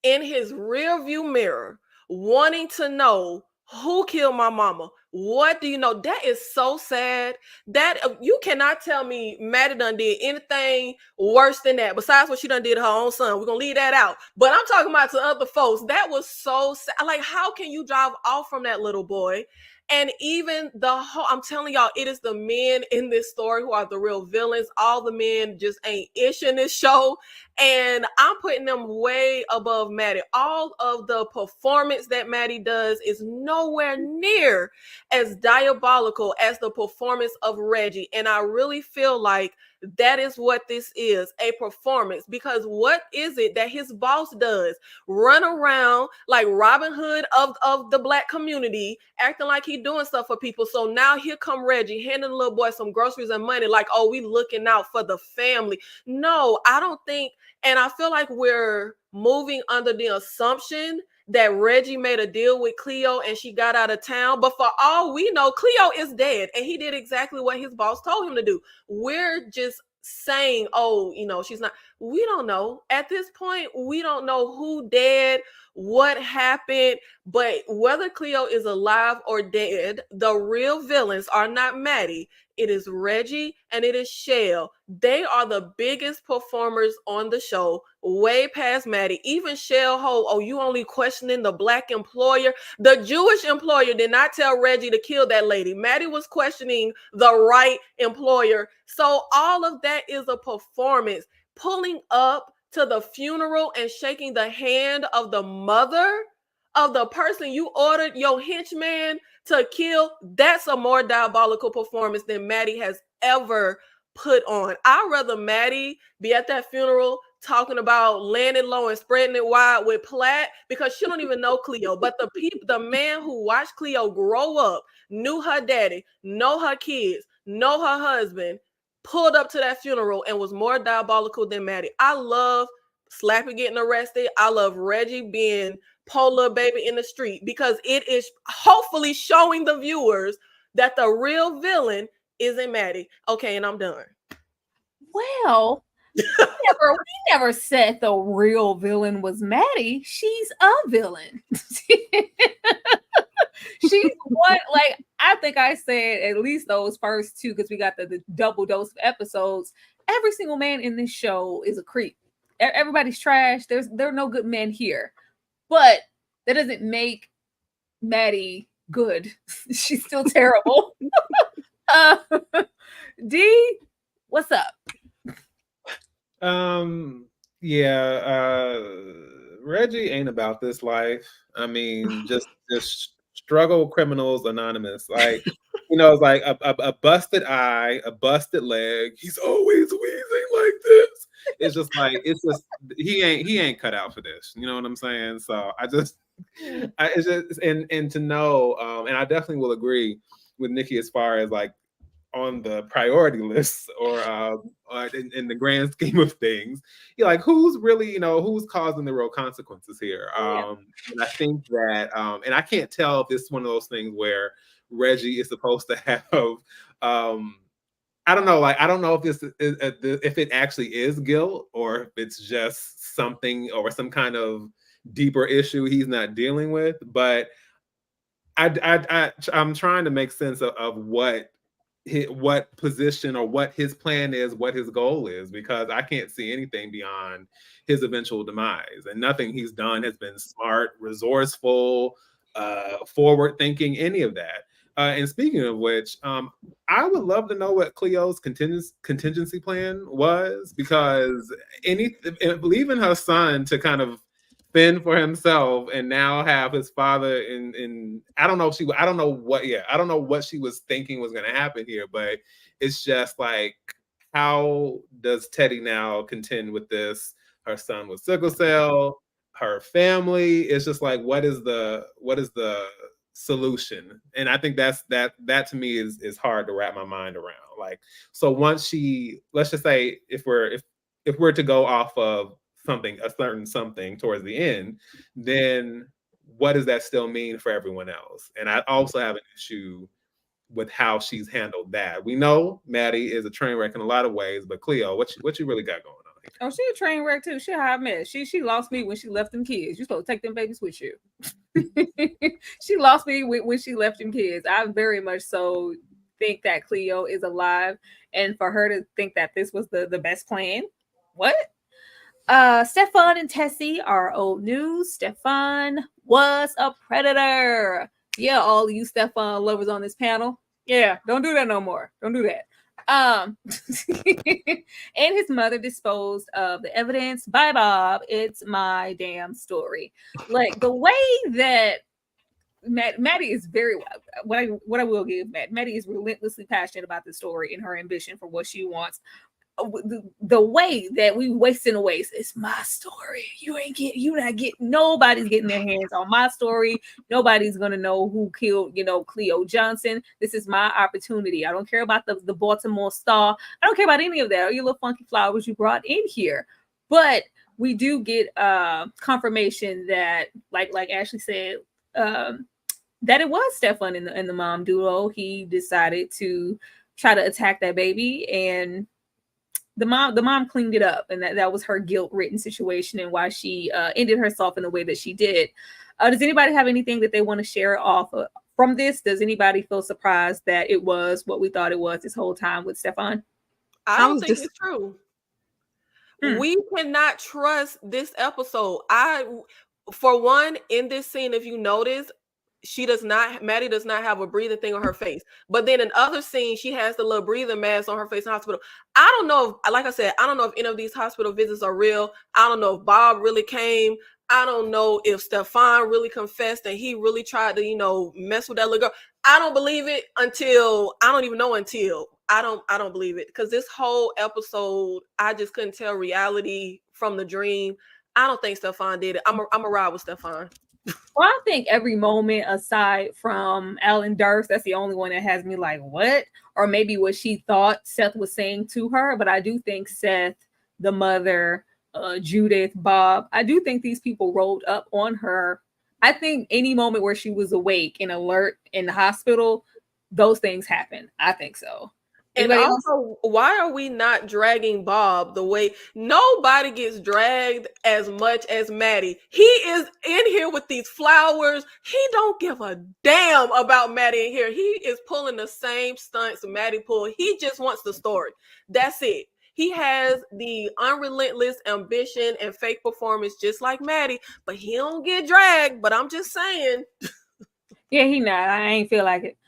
in his rear view mirror wanting to know who killed my mama, What do you know? That is so sad. That you cannot tell me Maddie done did anything worse than that. Besides what she done did to her own son, we're gonna leave that out. But I'm talking about to other folks. That was so sad. Like, how can you drive off from that little boy? And even the whole, I'm telling y'all, it is the men in this story who are the real villains. All the men just ain't ish in this show. And I'm putting them way above Maddie. All of the performance that Maddie does is nowhere near as diabolical as the performance of Reggie. And I really feel like that is what this is, a performance. Because what is it that his boss does? Run around like Robin Hood of the Black community, acting like he doing stuff for people. So now here come Reggie handing the little boy some groceries and money like, oh, we looking out for the family. No, I don't think, and I feel like we're moving under the assumption that Reggie made a deal with Cleo and she got out of town. But for all we know, Cleo is dead and he did exactly what his boss told him to do. We're just saying, oh, you know, she's not. We don't know. At this point, we don't know who dead, what happened, but whether Cleo is alive or dead, the real villains are not Maddie. It is Reggie and it is Shell. They are the biggest performers on the show, way past Maddie. Even Shell Ho, oh, you only questioning the Black employer. The Jewish employer did not tell Reggie to kill that lady. Maddie was questioning the right employer. So all of that is a performance. Pulling up to the funeral and shaking the hand of the mother of the person you ordered your henchman to kill, that's a more diabolical performance than Maddie has ever put on. I'd rather Maddie be at that funeral talking about laying it low and spreading it wide with Platt because she don't even know Cleo. But the man who watched Cleo grow up, knew her daddy, know her kids, know her husband, pulled up to that funeral and was more diabolical than Maddie. I love Slappy getting arrested. I love Reggie being polar baby in the street because it is hopefully showing the viewers that the real villain isn't Maddie. Okay, and I'm done. Well, we never said the real villain was Maddie. She's a villain. She's what, like, I think I said at least those first two because we got the double dose of episodes. Every single man in this show is a creep. Everybody's trash. There are no good men here. But that doesn't make Maddie good. She's still terrible. D, what's up? Reggie ain't about this life. I mean, just struggle criminals anonymous. Like, you know, it's like a busted eye, a busted leg. He's always wheezing like this. It's just like, he ain't cut out for this. You know what I'm saying? So it's just and to know, and I definitely will agree with Nikki as far as like on the priority list or in the grand scheme of things, you're like, who's really, you know, who's causing the real consequences here? And I think that, and I can't tell if it's one of those things where Reggie is supposed to have, I don't know, like, I don't know if this is, if it actually is guilt or if it's just something or some kind of deeper issue he's not dealing with. But I'm trying to make sense of what position or what his plan is, what his goal is, because I can't see anything beyond his eventual demise. And nothing he's done has been smart, resourceful, forward thinking, any of that. And speaking of which, I would love to know what Cleo's contingency plan was, because leaving her son to kind of fend for himself and now have his father in I don't know what she was thinking was going to happen here, but it's just like, how does Teddy now contend with this? Her son with sickle cell, her family. It's just like, what is the solution? And I think that to me is hard to wrap my mind around. Like, so once let's just say if we're to go off of a certain something towards the end, then what does that still mean for everyone else? And I also have an issue with how she's handled that. We know Maddie is a train wreck in a lot of ways, but Cleo, what you really got going on Oh, she a train wreck too. She a hot mess. She lost me when she left them kids. You supposed to take them babies with you. She lost me when she left them kids. I very much so think that Cleo is alive, and for her to think that this was the best plan. What? Stefan and Tessie are old news. Stefan was a predator. Yeah, all you Stefan lovers on this panel. Yeah, don't do that no more. Don't do that. And his mother disposed of the evidence. Bye, Bob. It's my damn story. Like the way that Maddie is very what I will give Maddie is relentlessly passionate about the story and her ambition for what she wants. The way that we wasting away it's my story. Nobody's getting their hands on my story. Nobody's gonna know who killed Cleo Johnson. This is my opportunity. I don't care about the Baltimore Star. I don't care about any of that or your little funky flowers you brought in here. But we do get confirmation that like Ashley said, that it was Stefan and the mom duo. He decided to try to attack that baby, and the mom cleaned it up, and that was her guilt-ridden situation and why she ended herself in the way that she did. Does anybody have anything that they want to share off from this? Does anybody feel surprised that it was what we thought it was this whole time with Stefan? I don't think it's true. We cannot trust this episode. For one, in this scene, if you notice, Maddie does not have a breathing thing on her face. But then in other scenes, she has the little breathing mask on her face in hospital. I don't know if, like I said, I don't know if any of these hospital visits are real. I don't know if Bob really came. I don't know if Stefan really confessed and he really tried to, mess with that little girl. I don't believe it until I don't believe it, because this whole episode, I just couldn't tell reality from the dream. I don't think Stefan did it. I'm a ride with Stefan. Well, I think every moment aside from Alan Durst, that's the only one that has me like, what? Or maybe what she thought Seth was saying to her. But I do think Seth, the mother, Judith, Bob, I do think these people rolled up on her. I think any moment where she was awake and alert in the hospital, those things happen. I think so. And also, why are we not dragging Bob the way nobody gets dragged as much as Maddie? He is in here with these flowers. He don't give a damn about Maddie in here. He is pulling the same stunts Maddie pulled. He just wants the story. That's it. He has the unrelentless ambition and fake performance just like Maddie, but he don't get dragged. But I'm just saying. Yeah, he not. I ain't feel like it.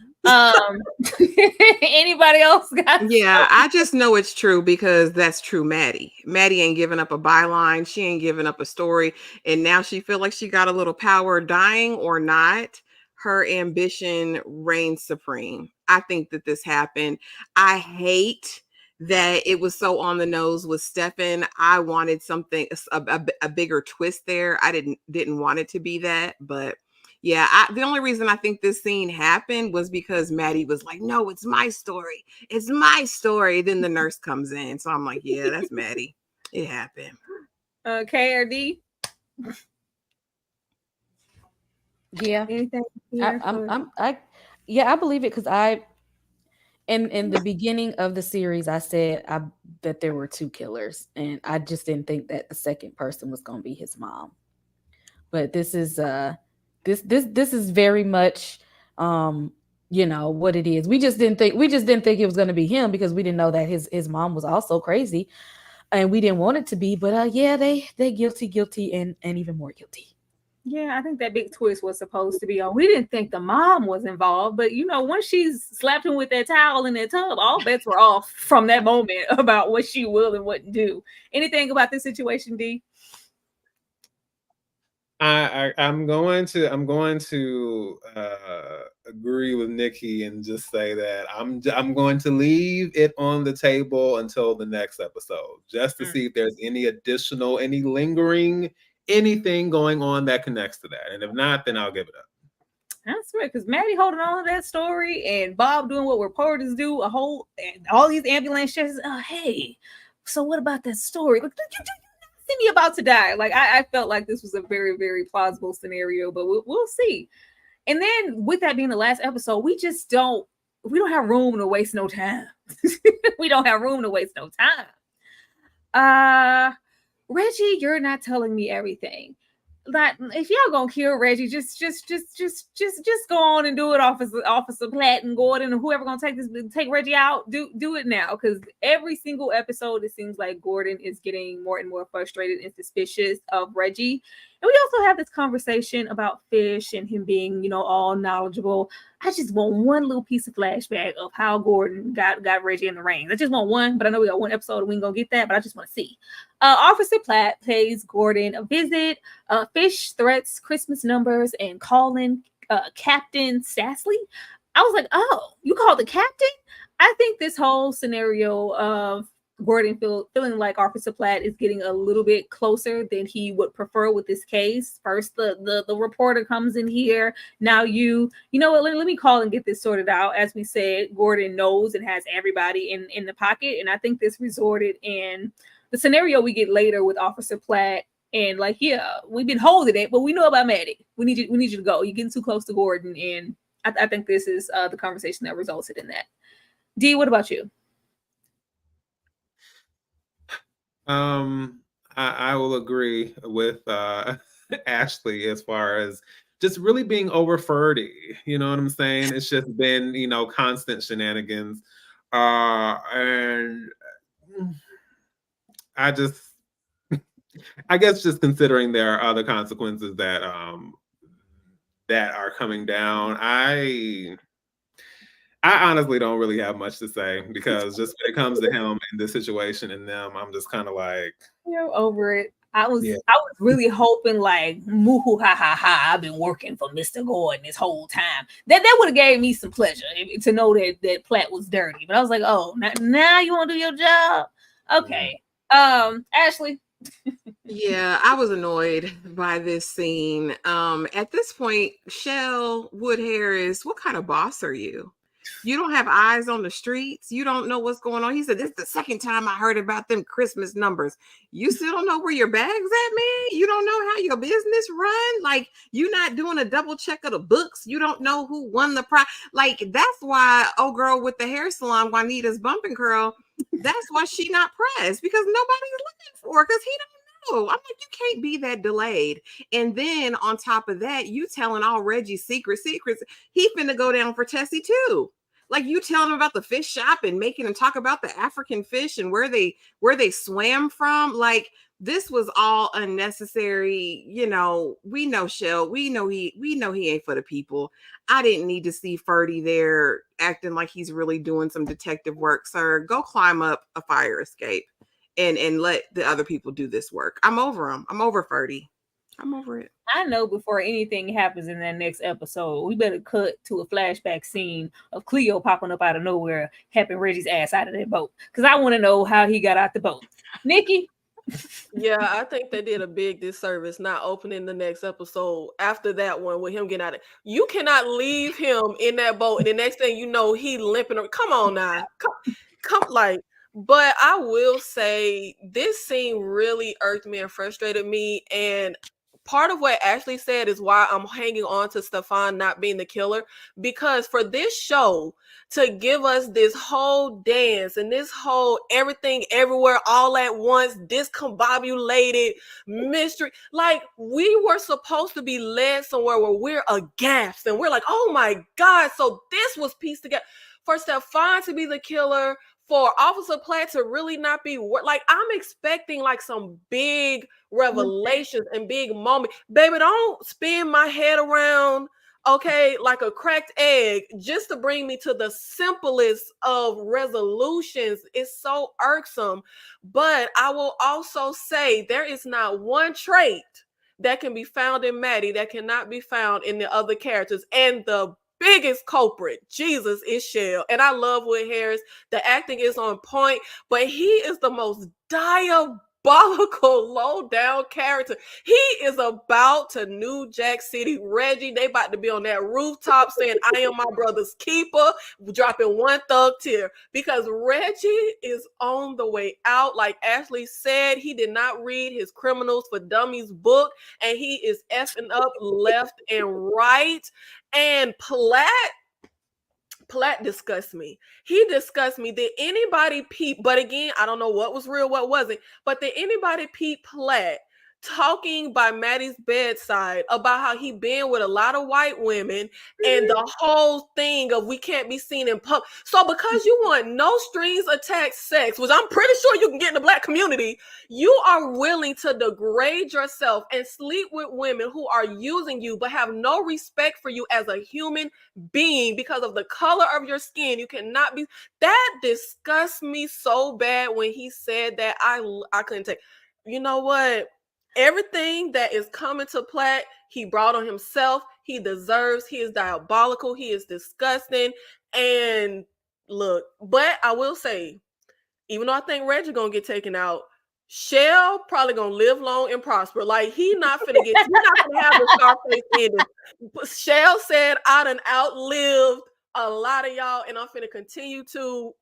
Anybody else got? Yeah, I just know it's true because that's true. Maddie ain't giving up a byline. She ain't giving up a story, and now she feel like she got a little power. Dying or not, her ambition reigns supreme. I think that this happened. I hate that it was so on the nose with Stefan. I wanted something a bigger twist there. I didn't want it to be that, but. Yeah, the only reason I think this scene happened was because Maddie was like, no, it's my story. It's my story. Then the nurse comes in. So I'm like, yeah, that's Maddie. It happened. KRD? Yeah. I believe it because in the beginning of the series, I said that there were two killers. And I just didn't think that the second person was going to be his mom. But this is... This is very much what it is. We just didn't think it was going to be him because we didn't know that his mom was also crazy, and we didn't want it to be. But they guilty and even more guilty. Yeah, I think that big twist was supposed to be on. We didn't think the mom was involved, but once she slapped him with that towel in that tub, all bets were off from that moment about what she will and wouldn't do. Anything about this situation, D? I'm going to agree with Nikki and just say that I'm going to leave it on the table until the next episode, just to see if there's any lingering anything going on that connects to that, and if not, then I'll give it up. That's right, because Maddie holding on to that story and Bob doing what reporters do, all these ambulance chases. Hey, so what about that story? Look, see me about to die. Like I felt like this was a very, very plausible scenario, but we'll see. And then with that being the last episode, we don't have room to waste no time. We don't have room to waste no time. Reggie, you're not telling me everything. Like, if y'all gonna kill Reggie, just go on and do it, Officer Platt and Gordon, and whoever gonna take Reggie out. Do it now, because every single episode it seems like Gordon is getting more and more frustrated and suspicious of Reggie. And we also have this conversation about Fish and him being, all knowledgeable. I just want one little piece of flashback of how Gordon got Reggie in the reins. I just want one, but I know we got one episode and we ain't gonna get that, but I just want to see. Officer Platt pays Gordon a visit. Fish threats Christmas numbers and calling Captain Sassley. I was like, oh, you called the captain? I think this whole scenario of Gordon feeling like Officer Platt is getting a little bit closer than he would prefer with this case. First, the reporter comes in here. Now you know what? Let me call and get this sorted out. As we said, Gordon knows and has everybody in the pocket, and I think this resulted in the scenario we get later with Officer Platt. And like, yeah, we've been holding it, but we know about Maddie. We need you to go. You're getting too close to Gordon, and I think this is the conversation that resulted in that. Dee, what about you? I will agree with Ashley as far as just really being over 30. You know what I'm saying? It's just been, constant shenanigans. And I guess just considering there are other consequences that are coming down, I honestly don't really have much to say, because just when it comes to him and this situation and them, I'm just kind of like, you're over it. I was really hoping like, moo ha ha ha, I've been working for Mr. Gordon this whole time. That would have gave me some pleasure to know that Platt was dirty. But I was like, oh, now you want to do your job? Okay. Ashley. Yeah, I was annoyed by this scene. At this point, Shell Wood Harris, what kind of boss are you? You don't have eyes on the streets. You don't know what's going on. He said, this is the second time I heard about them Christmas numbers. You still don't know where your bag's at, man? You don't know how your business run? Like, you're not doing a double check of the books. You don't know who won the prize. Like, that's why, oh, girl with the hair salon, Juanita's bumping curl, that's why she not pressed, because nobody's looking for her, because he don't know. I'm like, you can't be that delayed. And then on top of that, you telling all Reggie's secrets. He finna go down for Tessie too. Like, you telling him about the fish shop and making him talk about the African fish and where they swam from. Like, this was all unnecessary. We know Shell. We know he ain't for the people. I didn't need to see Ferdy there acting like he's really doing some detective work. Sir, go climb up a fire escape and let the other people do this work. I'm over him. I'm over Ferdy. I'm over it. I know before anything happens in that next episode, we better cut to a flashback scene of Cleo popping up out of nowhere, helping Reggie's ass out of that boat. Because I want to know how he got out the boat. Nikki? Yeah, I think they did a big disservice not opening the next episode after that one with him getting out of it. You cannot leave him in that boat, and the next thing you know, he limping. Come on now. Come like. But I will say this scene really irked me and frustrated me. And part of what Ashley said is why I'm hanging on to Stefan not being the killer, because for this show to give us this whole dance and this whole everything everywhere all at once, discombobulated mystery, like we were supposed to be led somewhere where we're aghast and we're like, oh my God, so this was pieced together. For Stefan to be the killer, for Officer Platt to really not be like, I'm expecting like some big revelations and big moment. Baby, don't spin my head around, okay, like a cracked egg just to bring me to the simplest of resolutions. It's so irksome. But I will also say there is not one trait that can be found in Maddie that cannot be found in the other characters. And the biggest culprit, Jesus, is Shell. And I love Wood Harris. The acting is on point, but he is the most diabolical, low down character. He is about to New Jack City Reggie. They about to be on that rooftop saying, I am my brother's keeper, dropping one thug tear, because Reggie is on the way out. Like Ashley said, he did not read his Criminals for Dummies book, and he is effing up left and right. And Platt Platt disgusts me. He disgusts me. Did anybody peep? But again, I don't know what was real, what wasn't. But did anybody peep Platt talking by Maddie's bedside about how he been with a lot of white women and the whole thing of we can't be seen in public? So because you want no strings attached sex, which I'm pretty sure you can get in the Black community, you are willing to degrade yourself and sleep with women who are using you but have no respect for you as a human being because of the color of your skin. You cannot be. That disgusts me so bad when he said that. I couldn't take. You know what? Everything that is coming to Platt, he brought on himself. He deserves. He is diabolical. He is disgusting. And look, but I will say, even though I think Reggie gonna get taken out, Shell probably gonna live long and prosper. Like he's not gonna have the Scarface ending. But Shell said, "I done outlived a lot of y'all, and I'm finna continue to."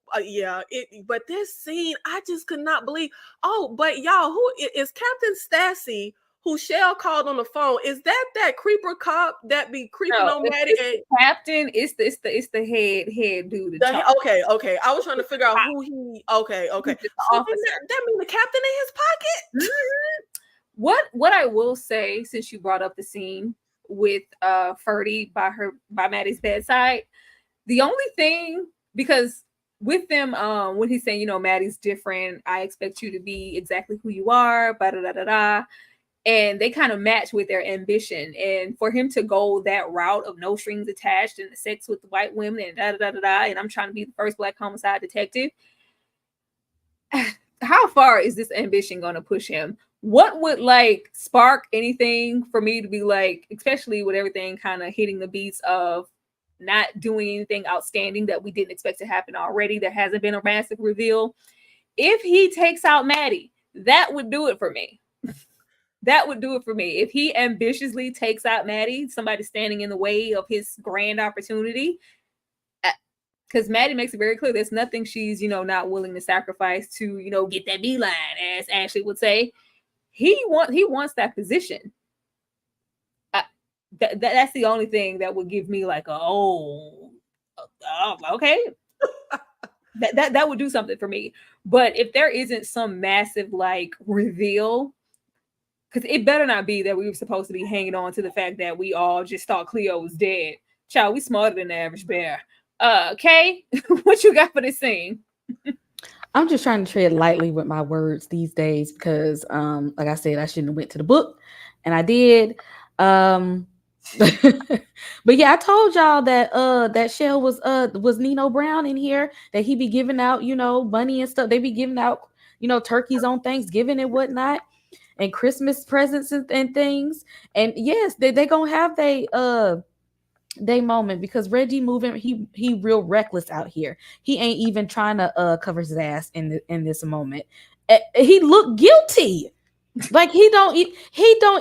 But this scene, I just could not believe. Oh, but y'all, who is Captain Stassi? Who Shell called on the phone? Is that creeper cop that be creeping on Maddie? And Captain, it's the head dude. Okay. I was trying to figure out who he. Okay. So that means the captain in his pocket. Mm-hmm. What I will say, since you brought up the scene with Ferdy by Maddie's bedside, the only thing, because with them, when he's saying, Maddie's different, I expect you to be exactly who you are, and they kind of match with their ambition. And for him to go that route of no strings attached and the sex with the white women and and I'm trying to be the first Black homicide detective. How far is this ambition going to push him? What would spark anything for me to be like, especially with everything kind of hitting the beats of not doing anything outstanding that we didn't expect to happen already? There hasn't been a massive reveal. If he takes out Maddie, that would do it for me. That would do it for me. If he ambitiously takes out Maddie, somebody standing in the way of his grand opportunity, because Maddie makes it very clear there's nothing she's, not willing to sacrifice to, get that beeline, as Ashley would say. He wants that position. That's the only thing that would give me okay. that would do something for me. But if there isn't some massive reveal, because it better not be that we were supposed to be hanging on to the fact that we all just thought Cleo was dead. Child, we smarter than the average bear. Kay, what you got for this scene? I'm just trying to tread lightly with my words these days because, like I said, I shouldn't have went to the book, and I did. But yeah, I told y'all that that Shell was Nino Brown in here, that he be giving out, money and stuff. They be giving out, turkeys on Thanksgiving and whatnot, and Christmas presents and things. And yes, they gonna have they moment, because Reggie moving, he real reckless out here. He ain't even trying to cover his ass in this moment. He looked guilty. Like he don't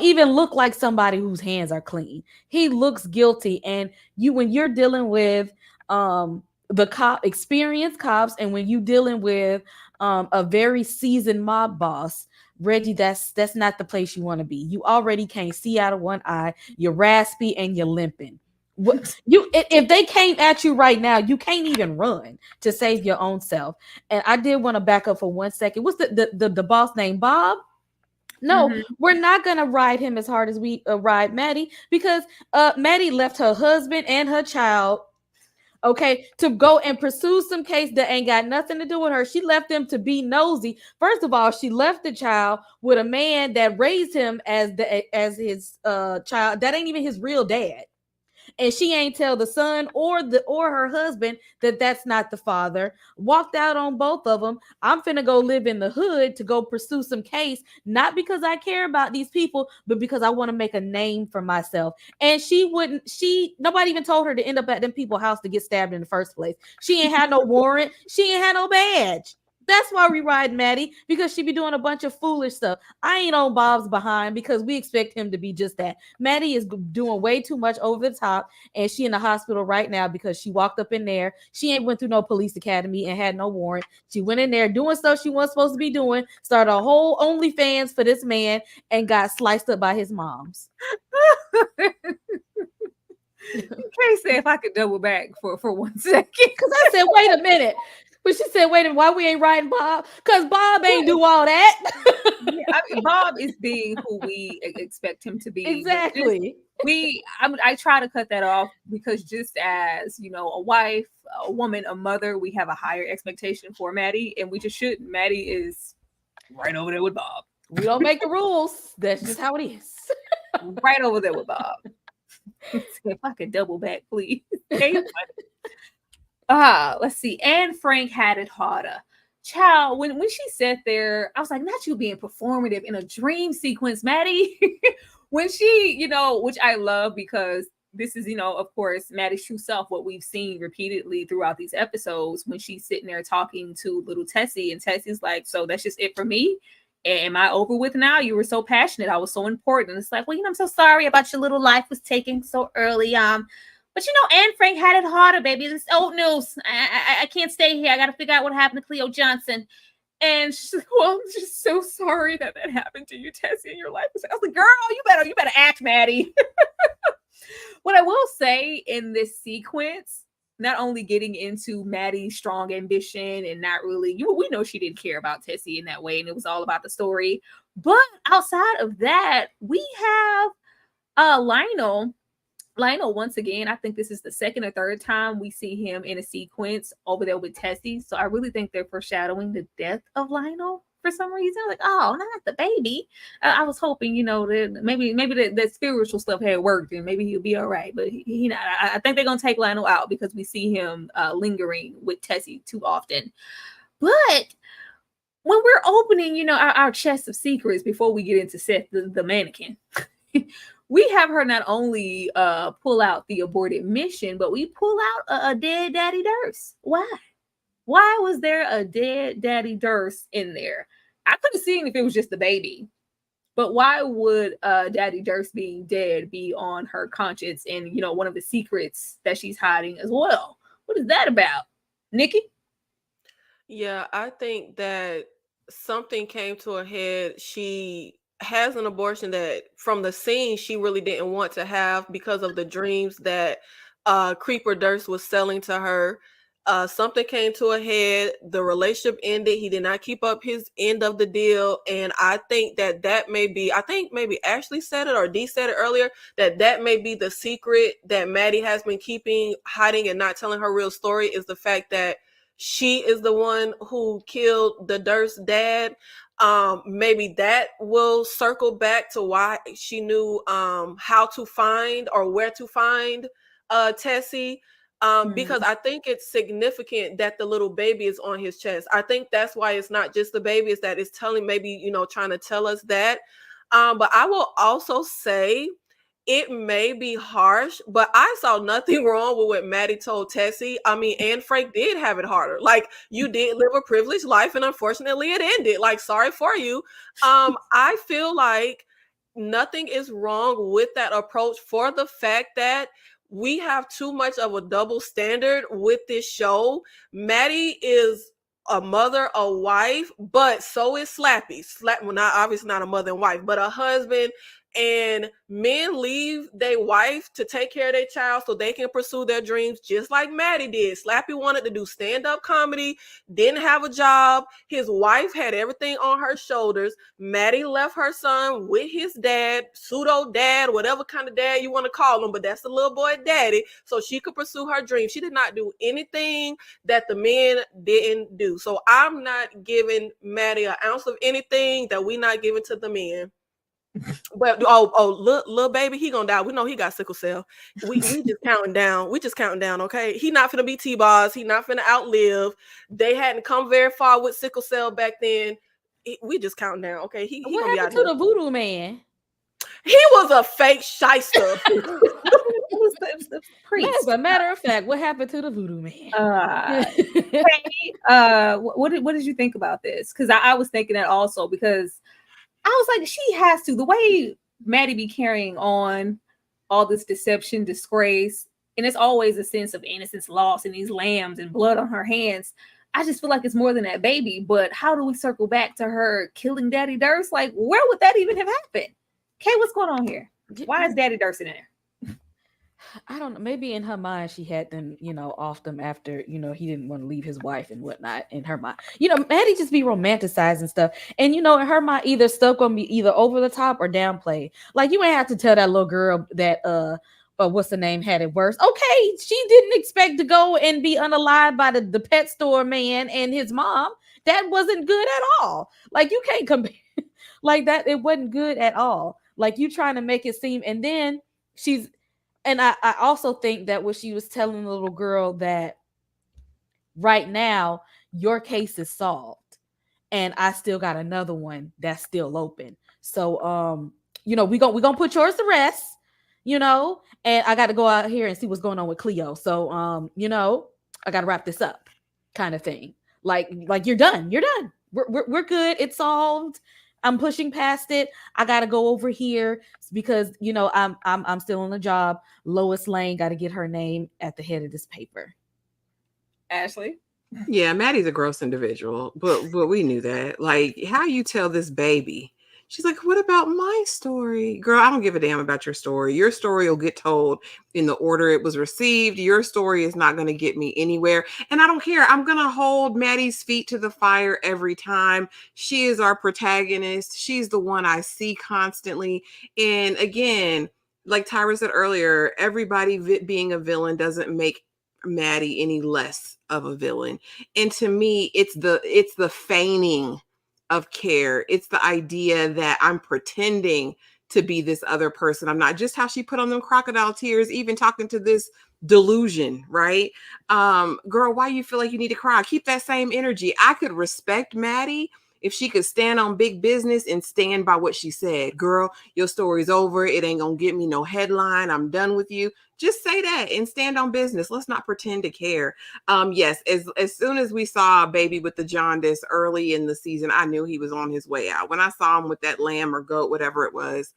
even look like somebody whose hands are clean. He looks guilty. And when you're dealing with the experienced cops, and when you dealing with a very seasoned mob boss, Reggie, that's not the place you want to be. You already can't see out of one eye. You're raspy and you're limping. If they came at you right now, you can't even run to save your own self. And I did want to back up for 1 second. What's the boss name? Bob? No, we're not gonna ride him as hard as we ride Maddie, because Maddie left her husband and her child, okay, to go and pursue some case that ain't got nothing to do with her. She left them to be nosy. First of all, she left the child with a man that raised him as his child that ain't even his real dad. And she ain't tell the son or her husband that that's not the father. Walked out on both of them. I'm finna go live in the hood to go pursue some case, not because I care about these people, but because I want to make a name for myself. And nobody even told her to end up at them people's house to get stabbed in the first place. She ain't had no warrant. She ain't had no badge. That's why we ride Maddie, because she be doing a bunch of foolish stuff. I ain't on Bob's behind, because we expect him to be just that. Maddie is doing way too much over the top, and she in the hospital right now because she walked up in there. She ain't went through no police academy and had no warrant. She went in there doing stuff she wasn't supposed to be doing, started a whole OnlyFans for this man, and got sliced up by his moms. Kay said if I could double back for 1 second. Because I said, wait a minute. But she said, wait a minute, why we ain't riding Bob? Because Bob ain't do all that. Yeah, I mean, Bob is being who we expect him to be. Exactly. I try to cut that off because just as, you know, a wife, a woman, a mother, we have a higher expectation for Maddie, and we just shouldn't. Maddie is right over there with Bob. We don't make the rules. That's just how it is. Right over there with Bob. If I could double back, please. Let's see. Anne Frank had it harder. Child, when she sat there, I was like, not you being performative in a dream sequence, Maddie. When she, you know, which I love because this is, you know, of course, Maddie's true self, what we've seen repeatedly throughout these episodes when she's sitting there talking to little Tessie, and Tessie's like, so that's just it for me? Am I over with now? You were so passionate. I was so important. And it's like, well, you know, I'm so sorry about your little life was taken so early. But you know, Anne Frank had it harder, baby. It's old news. I can't stay here. I got to figure out what happened to Cleo Johnson. And she's like, well, I'm just so sorry that happened to you, Tessie, in your life. I was like, girl, you better act, Maddie. What I will say in this sequence, not only getting into Maddie's strong ambition and not really, we know she didn't care about Tessie in that way, and it was all about the story. But outside of that, we have Lionel. Lionel, once again, I think this is the second or third time we see him in a sequence over there with Tessie. So I really think they're foreshadowing the death of Lionel for some reason. Like, oh, not the baby. I was hoping, you know, that maybe that spiritual stuff had worked and maybe he'll be all right. But he not. I think they're gonna take Lionel out because we see him lingering with Tessie too often. But when we're opening, you know, our chest of secrets before we get into Seth the mannequin. We have her not only pull out the aborted mission, but we pull out a dead Daddy Durst. Why? Why was there a dead Daddy Durst in there? I could have seen if it was just the baby, but why would Daddy Durst being dead be on her conscience and, you know, one of the secrets that she's hiding as well? What is that about? Nikki? Yeah, I think that something came to a head. She has an abortion that from the scene she really didn't want to have because of the dreams that Creeper Durst was selling to her. Something came to a head. The relationship ended. He did not keep up his end of the deal. And I think that may be, I think maybe Ashley said it or Dee said it earlier, that may be the secret that Maddie has been keeping, hiding and not telling her real story, is the fact that she is the one who killed the Durst dad. Maybe that will circle back to why she knew how to find or where to find Tessie. Because I think it's significant that the little baby is on his chest. I think that's why it's not just the baby, it's that it's telling, maybe, you know, trying to tell us that. But I will also say it may be harsh, but I saw nothing wrong with what Maddie told Tessie. I mean, Anne Frank did have it harder. Like, you did live a privileged life, and unfortunately it ended. Like, sorry for you. I feel like nothing is wrong with that approach for the fact that we have too much of a double standard with this show. Maddie is a mother, a wife, but so is Slappy. Well, not obviously not a mother and wife, but a husband. And men leave their wife to take care of their child so they can pursue their dreams, just like Maddie did. Slappy wanted to do stand-up comedy, didn't have a job. His wife had everything on her shoulders. Maddie left her son with his dad, pseudo dad, whatever kind of dad you want to call him, but that's the little boy daddy, so she could pursue her dream. She did not do anything that the men didn't do. So I'm not giving Maddie an ounce of anything that we not giving to the men. But little baby, he gonna die. We know he got sickle cell. We just counting down. We just counting down. Okay, he not finna be T-Boz. He not finna outlive. They hadn't come very far with sickle cell back then. We just counting down. Okay, he what gonna be out happened to the voodoo man? He was a fake shyster. It was the priest. As a matter of fact, what happened to the voodoo man? What did you think about this? Because I was thinking that also, because I was like, she has to. The way Maddie be carrying on all this deception, disgrace, and it's always a sense of innocence lost and these lambs and blood on her hands. I just feel like it's more than that baby. But how do we circle back to her killing Daddy Durst? Like, where would that even have happened? Kay, what's going on here? Why is Daddy Durst in there? I don't know. Maybe in her mind, she had them, off them after, he didn't want to leave his wife and whatnot. In her mind, Maddie just be romanticizing stuff, and in her mind, either stuff gonna be either over the top or downplayed. Like you ain't have to tell that little girl that what's the name had it worse. Okay, she didn't expect to go and be unalived by the pet store man and his mom. That wasn't good at all. Like you can't compare like that. It wasn't good at all. Like you trying to make it seem, and then she's. And I also think that what she was telling the little girl that right now your case is solved and I still got another one that's still open. So we gonna put yours to rest, and I got to go out here and see what's going on with Cleo. So I got to wrap this up, kind of thing. Like you're done. We're good. It's solved. I'm pushing past it. I gotta go over here because I'm still on the job. Lois Lane got to get her name at the head of this paper. Ashley. Yeah, Maddie's a gross individual, but we knew that. Like, how you tell this baby? She's like, what about my story? Girl, I don't give a damn about your story. Your story will get told in the order it was received. Your story is not going to get me anywhere. And I don't care. I'm going to hold Maddie's feet to the fire every time. She is our protagonist. She's the one I see constantly. And again, like Tyra said earlier, everybody being a villain doesn't make Maddie any less of a villain. And to me, it's the feigning of care. It's the idea that I'm pretending to be this other person. I'm not. Just how she put on them crocodile tears, even talking to this delusion, right? Girl, why you feel like you need to cry? Keep that same energy. I could respect Maddie if she could stand on big business and stand by what she said. Girl, your story's over. It ain't gonna get me no headline. I'm done with you. Just say that and stand on business. Let's not pretend to care. Yes, as soon as we saw Baby with the jaundice early in the season, I knew he was on his way out. When I saw him with that lamb or goat, whatever it was,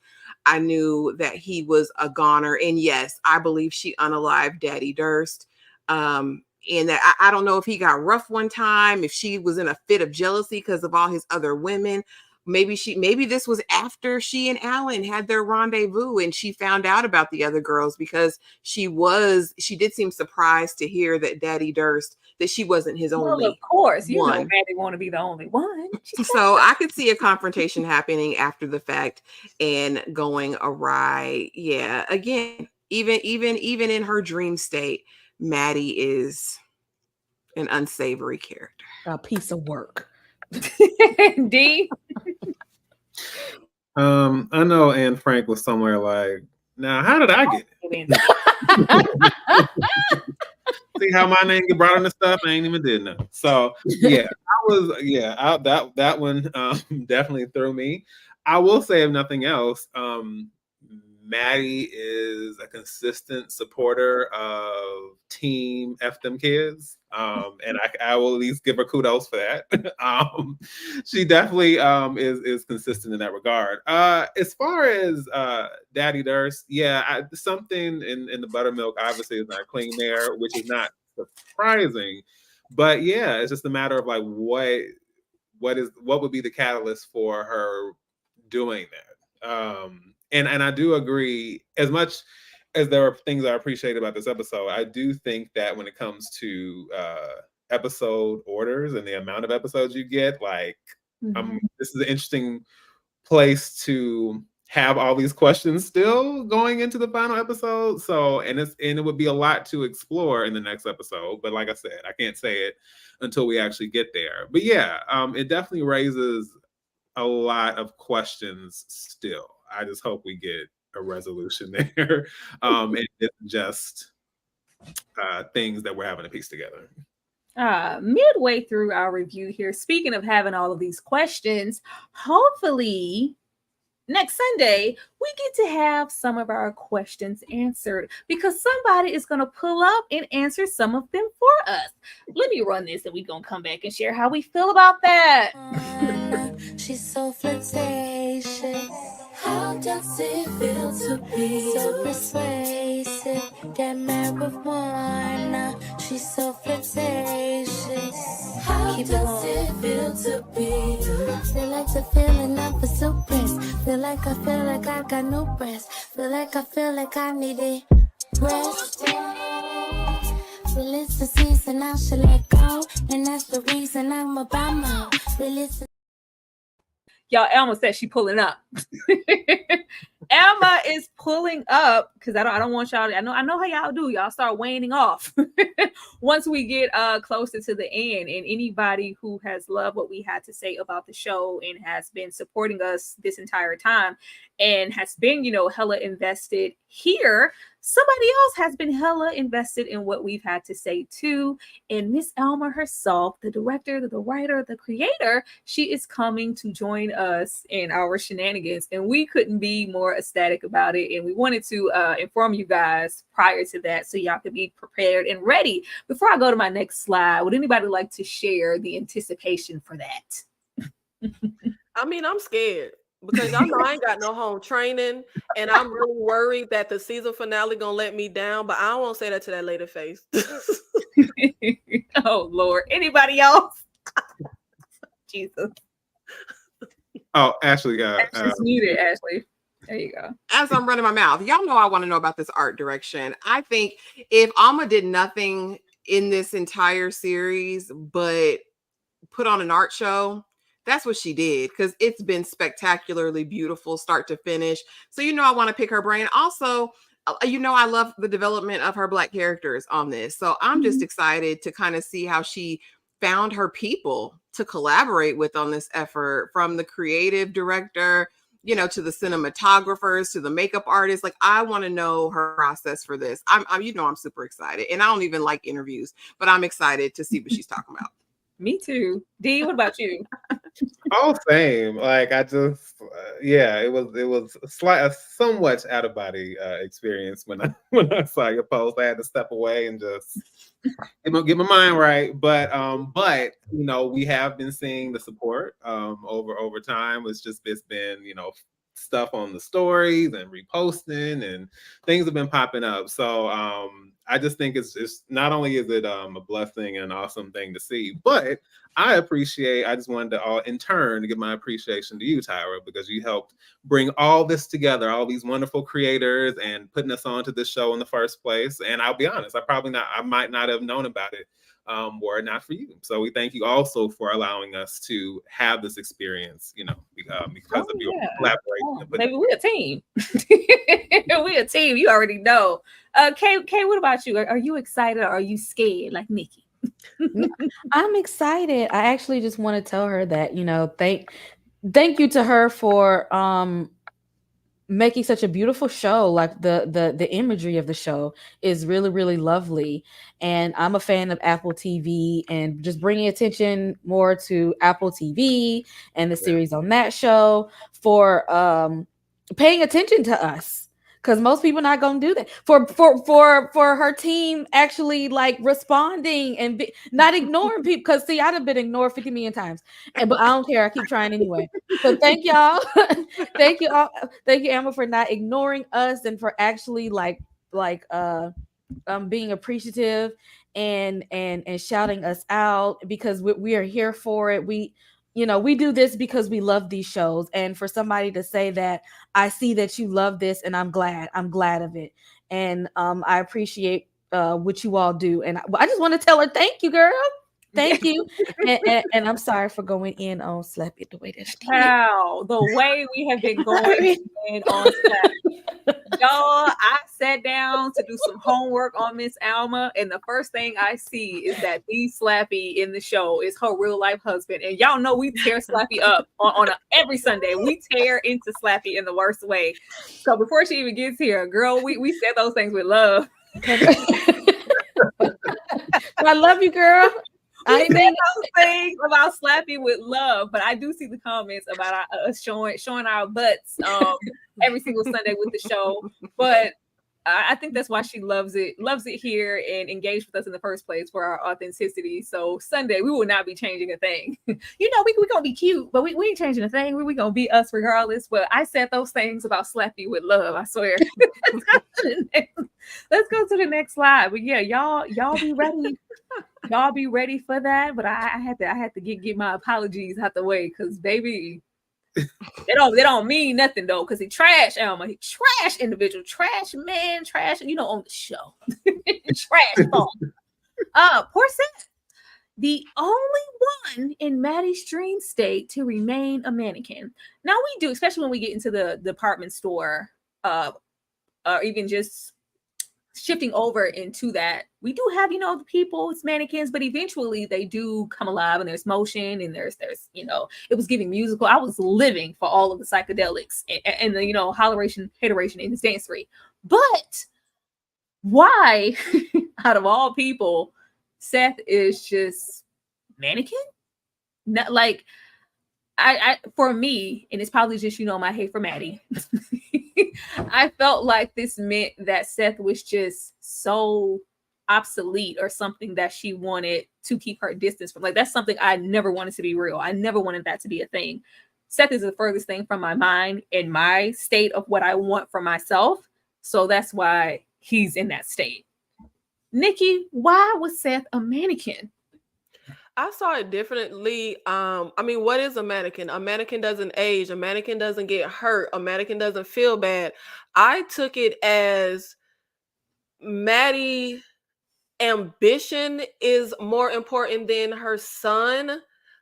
I knew that he was a goner. And yes, I believe she unalived Daddy Durst. And that I don't know if he got rough one time, if she was in a fit of jealousy because of all his other women. Maybe this was after she and Alan had their rendezvous and she found out about the other girls, because she did seem surprised to hear that Daddy Durst, that she wasn't his only one. Well, of course, you know Maddie want to be the only one. So I could see a confrontation happening after the fact and going awry. Yeah, again, even in her dream state, Maddie is an unsavory character. A piece of work. D. I know Anne Frank was somewhere like, now how did I get it? See how my name get brought into stuff? I ain't even did nothing. So that one definitely threw me. I will say, if nothing else, Maddie is a consistent supporter of Team F Them Kids. And I will at least give her kudos for that. She definitely is consistent in that regard. As far as Daddy Durst, something in the buttermilk obviously is not clean there, which is not surprising. But yeah, it's just a matter of like what would be the catalyst for her doing that. And I do agree, as much as there are things I appreciate about this episode, I do think that when it comes to episode orders and the amount of episodes you get, this is an interesting place to have all these questions still going into the final episode. So, and it would be a lot to explore in the next episode. But like I said, I can't say it until we actually get there. But yeah, it definitely raises a lot of questions still. I just hope we get a resolution there. And it's just things that we're having to piece together. Midway through our review here, speaking of having all of these questions, hopefully next Sunday we get to have some of our questions answered, because somebody is going to pull up and answer some of them for us. Let me run this and we're going to come back and share how we feel about that. She's so flirtatious. How does it feel to be so persuasive? That marijuana, she's so flirtatious. How does it feel to be? Feel like the feeling of a suppress. Feel like I got no breath. Feel like I need it. rest. Well, it's the season I should let go, and that's the reason I'm about my release. Y'all, Elma said she pulling up. Elma is pulling up because I don't want y'all. I know how y'all do. Y'all start waning off once we get closer to the end. And anybody who has loved what we had to say about the show and has been supporting us this entire time and has been, hella invested here. Somebody else has been hella invested in what we've had to say too. And Miss Elma herself, the director, the writer, the creator, she is coming to join us in our shenanigans. And we couldn't be more ecstatic about it. And we wanted to inform you guys prior to that so y'all could be prepared and ready. Before I go to my next slide, would anybody like to share the anticipation for that? I mean, I'm scared. Because y'all know I ain't got no home training, and I'm really worried that the season finale gonna let me down. But I don't want to say that to that lady face. Oh Lord! Anybody else? Jesus. Oh, Ashley. Ashley's muted. Ashley. There you go. As I'm running my mouth, y'all know I want to know about this art direction. I think if Alma did nothing in this entire series but put on an art show, that's what she did, because it's been spectacularly beautiful start to finish. So, I want to pick her brain. Also, I love the development of her Black characters on this. So I'm just excited to kind of see how she found her people to collaborate with on this effort, from the creative director, to the cinematographers, to the makeup artists. Like, I want to know her process for this. I'm super excited, and I don't even like interviews, but I'm excited to see what she's talking about. Me too. D, what about you? Oh, same. Like, I just, it was a somewhat out of body experience when I saw your post. I had to step away and just get my mind right. But we have been seeing the support over time. It's been stuff on the stories and reposting, and things have been popping up. So I just think it's not only is it a blessing and an awesome thing to see, but I just wanted to in turn to give my appreciation to you, Tyra, because you helped bring all this together, all these wonderful creators, and putting us onto this show in the first place. And I'll be honest, I might not have known about it were it not for you. So we thank you also for allowing us to have this experience, because of your collaboration. Maybe we're a team. We're a team. You already know. Kay, what about you? Are you excited or are you scared like Nikki? I'm excited. I actually just want to tell her that, thank you to her for making such a beautiful show. Like the imagery of the show is really, really lovely. And I'm a fan of Apple TV, and just bringing attention more to Apple TV and the series on that show, for paying attention to us. Because most people not gonna do that. For her team actually like responding and not ignoring people. Because see, I'd have been ignored 50 million times, but I don't care. I keep trying anyway. So thank y'all, thank you all, thank you, Emma, for not ignoring us and for actually being appreciative and shouting us out, because we are here for it. We do this because we love these shows, and for somebody to say that, I see that you love this, and I'm glad of it. And I appreciate what you all do. And I just want to tell her, thank you, girl. Thank you. And I'm sorry for going in on Slappy the way that she did. Wow, the way we have been going in on Slappy. Y'all, I sat down to do some homework on Miss Alma, and the first thing I see is that the Slappy in the show is her real life husband. And y'all know we tear Slappy up on every Sunday. We tear into Slappy in the worst way. So before she even gets here, girl, we said those things with love. I love you, girl. I said those things about Slappy with love, but I do see the comments about us showing our butts every single Sunday with the show. But I think that's why she loves it here and engaged with us in the first place, for our authenticity. So Sunday, we will not be changing a thing. We're gonna be cute, but we ain't changing a thing. We're gonna be us regardless. But I said those things about Slappy with love, I swear. Let's go to the next slide. But yeah, y'all be ready. Y'all be ready for that. But I had to get my apologies out the way, because baby, They don't mean nothing though, because he trash Elma. He trash individual, trash man, trash, on the show. Trash phone. Poor Seth. The only one in Maddie's dream state to remain a mannequin. Now we do, especially when we get into the department store, or even just shifting over into that, we do have, the people, it's mannequins, but eventually they do come alive and there's motion and there's it was giving musical. I was living for all of the psychedelics and the holleration, hateration in this dancery. But why, out of all people, Seth is just mannequin? Not like I for me, and it's probably just my hate for Maddie. I felt like this meant that Seth was just so obsolete or something that she wanted to keep her distance from. Like, that's something I never wanted to be real. I never wanted that to be a thing. Seth is the furthest thing from my mind and my state of what I want for myself. So that's why he's in that state. Nikki, why was Seth a mannequin? I saw it differently. What is a mannequin? A mannequin doesn't age. A mannequin doesn't get hurt. A mannequin doesn't feel bad. I took it as Maddie ambition is more important than her son,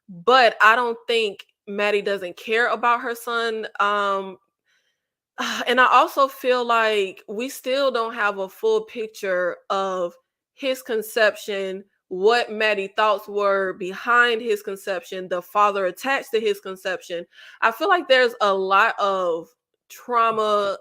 but I don't think Maddie doesn't care about her son. And I also feel like we still don't have a full picture of his conception, what Maddie thoughts were behind his conception, the father attached to his conception. I feel like there's a lot of trauma,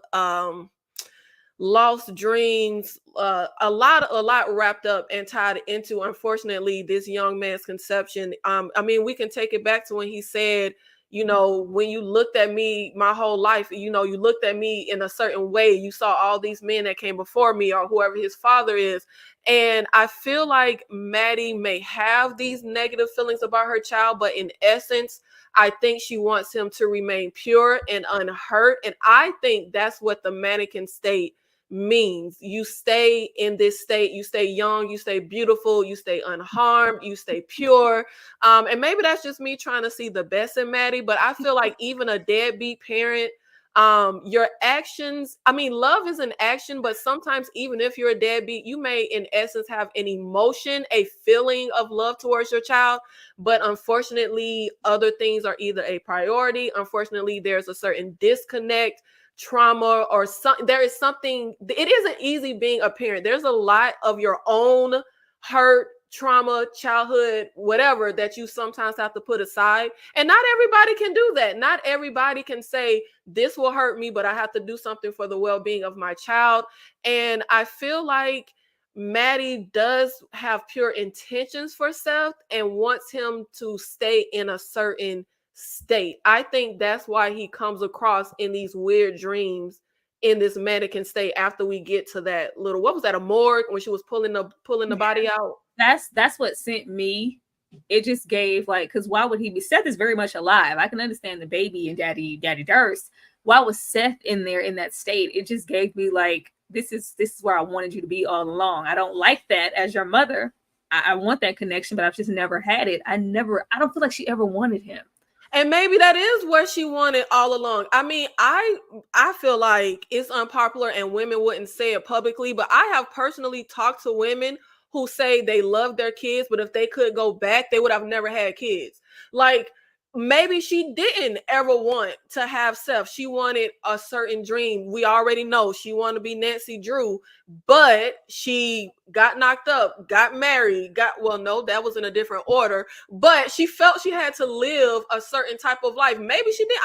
lost dreams, a lot wrapped up and tied into, unfortunately, this young man's conception. We can take it back to when he said, when you looked at me my whole life, you looked at me in a certain way. You saw all these men that came before me, or whoever his father is. And I feel like Maddie may have these negative feelings about her child, but in essence, I think she wants him to remain pure and unhurt. And I think that's what the mannequin state means. You stay in this state, you stay young, you stay beautiful, you stay unharmed, you stay pure. And maybe that's just me trying to see the best in Maddie, but I feel like even a deadbeat parent, your actions, love is an action, but sometimes even if you're a deadbeat, you may in essence have an emotion, a feeling of love towards your child, but unfortunately other things are either a priority. Unfortunately, there's a certain disconnect, trauma, or there is something. It isn't easy being a parent. There's a lot of your own hurt, trauma, childhood, whatever, that you sometimes have to put aside. And not everybody can do that. Not everybody can say, this will hurt me, but I have to do something for the well-being of my child. And I feel like Maddie does have pure intentions for Seth and wants him to stay in a certain state. I think that's why he comes across in these weird dreams in this mannequin state after we get to that little, what was that, a morgue, when she was pulling the body out. That's what sent me. It just gave, like, because why would he be? Seth is very much alive. I can understand the baby and daddy Durst. Why was Seth in there in that state? It just gave me like, this is where I wanted you to be all along. I don't like that as your mother. I want that connection, but I've just never had it. I don't feel like she ever wanted him. And maybe that is what she wanted all along. I feel like it's unpopular and women wouldn't say it publicly, but I have personally talked to women who say they love their kids, but if they could go back, they would have never had kids. Like, maybe she didn't ever want to have Seth. She wanted a certain dream. We already know she wanted to be Nancy Drew, but she got knocked up, got married, that was in a different order, but she felt she had to live a certain type of life. Maybe she did.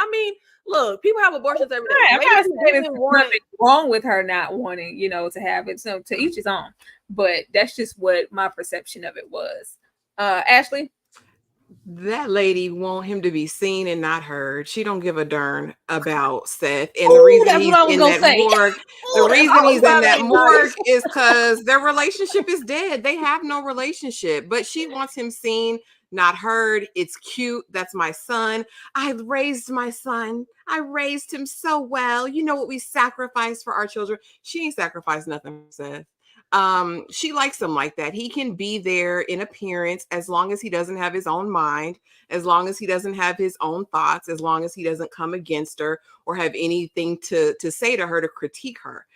Look, people have abortions every day. I'm not saying there's nothing wrong with her not wanting, to have it. So to each his own. But that's just what my perception of it was. Ashley? That lady want him to be seen and not heard. She don't give a darn about Seth. And the reason he's in that morgue, is because their relationship is dead. They have no relationship, but she wants him seen, not heard. It's cute. That's my son. I raised my son. I raised him so well. You know what we sacrificed for our children. She ain't sacrificed nothing for Seth. She likes him like that. He can be there in appearance as long as he doesn't have his own mind, as long as he doesn't have his own thoughts, as long as he doesn't come against her or have anything to say to her to critique her.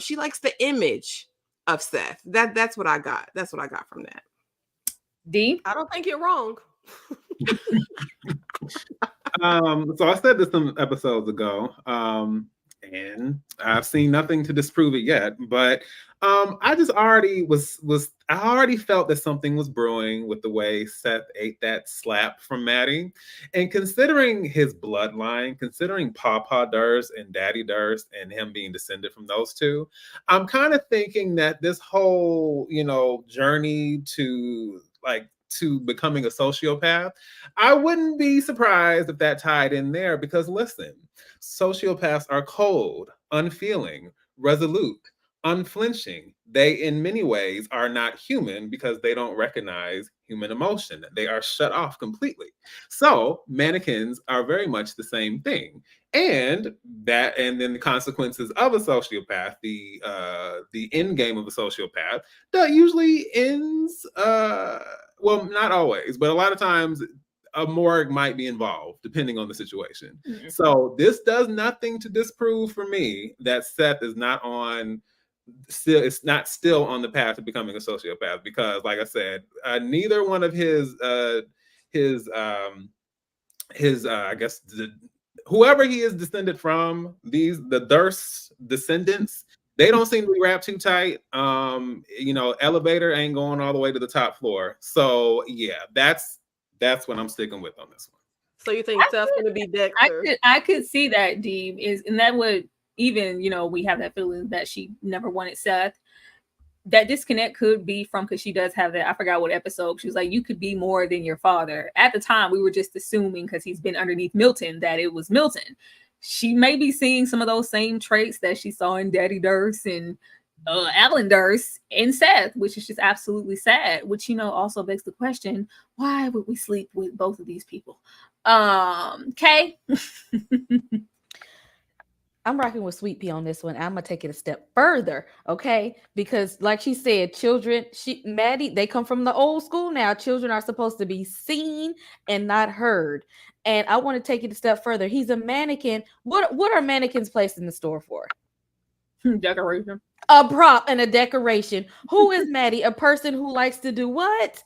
She likes the image of Seth. That's what I got. That's what I got from that. D? I don't think you're wrong. So I said this some episodes ago, and I've seen nothing to disprove it yet. But I just already I already felt that something was brewing with the way Seth ate that slap from Maddie, and considering his bloodline, considering Papa Durst and Daddy Durst, and him being descended from those two, I'm kind of thinking that this whole journey to becoming a sociopath, I wouldn't be surprised if that tied in there, because listen, sociopaths are cold, unfeeling, resolute, unflinching. They, in many ways, are not human because they don't recognize human emotion. They are shut off completely. So mannequins are very much the same thing. And then the consequences of a sociopath, the end game of a sociopath, that usually ends well, not always, but a lot of times a morgue might be involved depending on the situation. Mm-hmm. So this does nothing to disprove for me that Seth is not still on the path to becoming a sociopath, because like I said, neither one of his I guess whoever he is descended from, the Durst descendants, they don't seem to be wrapped too tight. Elevator ain't going all the way to the top floor. So yeah, that's what I'm sticking with on this one. So you think Seth's gonna be Dexter? I could see that, Dee, and that would even, we have that feeling that she never wanted Seth. That disconnect could be from, because she does have that, I forgot what episode, she was like, you could be more than your father. At the time, we were just assuming, because he's been underneath Milton, that it was Milton. She may be seeing some of those same traits that she saw in Daddy Durst and Alan Durst and Seth, which is just absolutely sad, which, also begs the question, why would we sleep with both of these people? Kay? I'm rocking with Sweet Pea on this one. I'm gonna take it a step further, okay? Because like she said, children, Maddie, they come from the old school now. Children are supposed to be seen and not heard. And I want to take it a step further. He's a mannequin. What are mannequins placed in the store for? Decoration. A prop and a decoration. Who is Maddie? A person who likes to do what?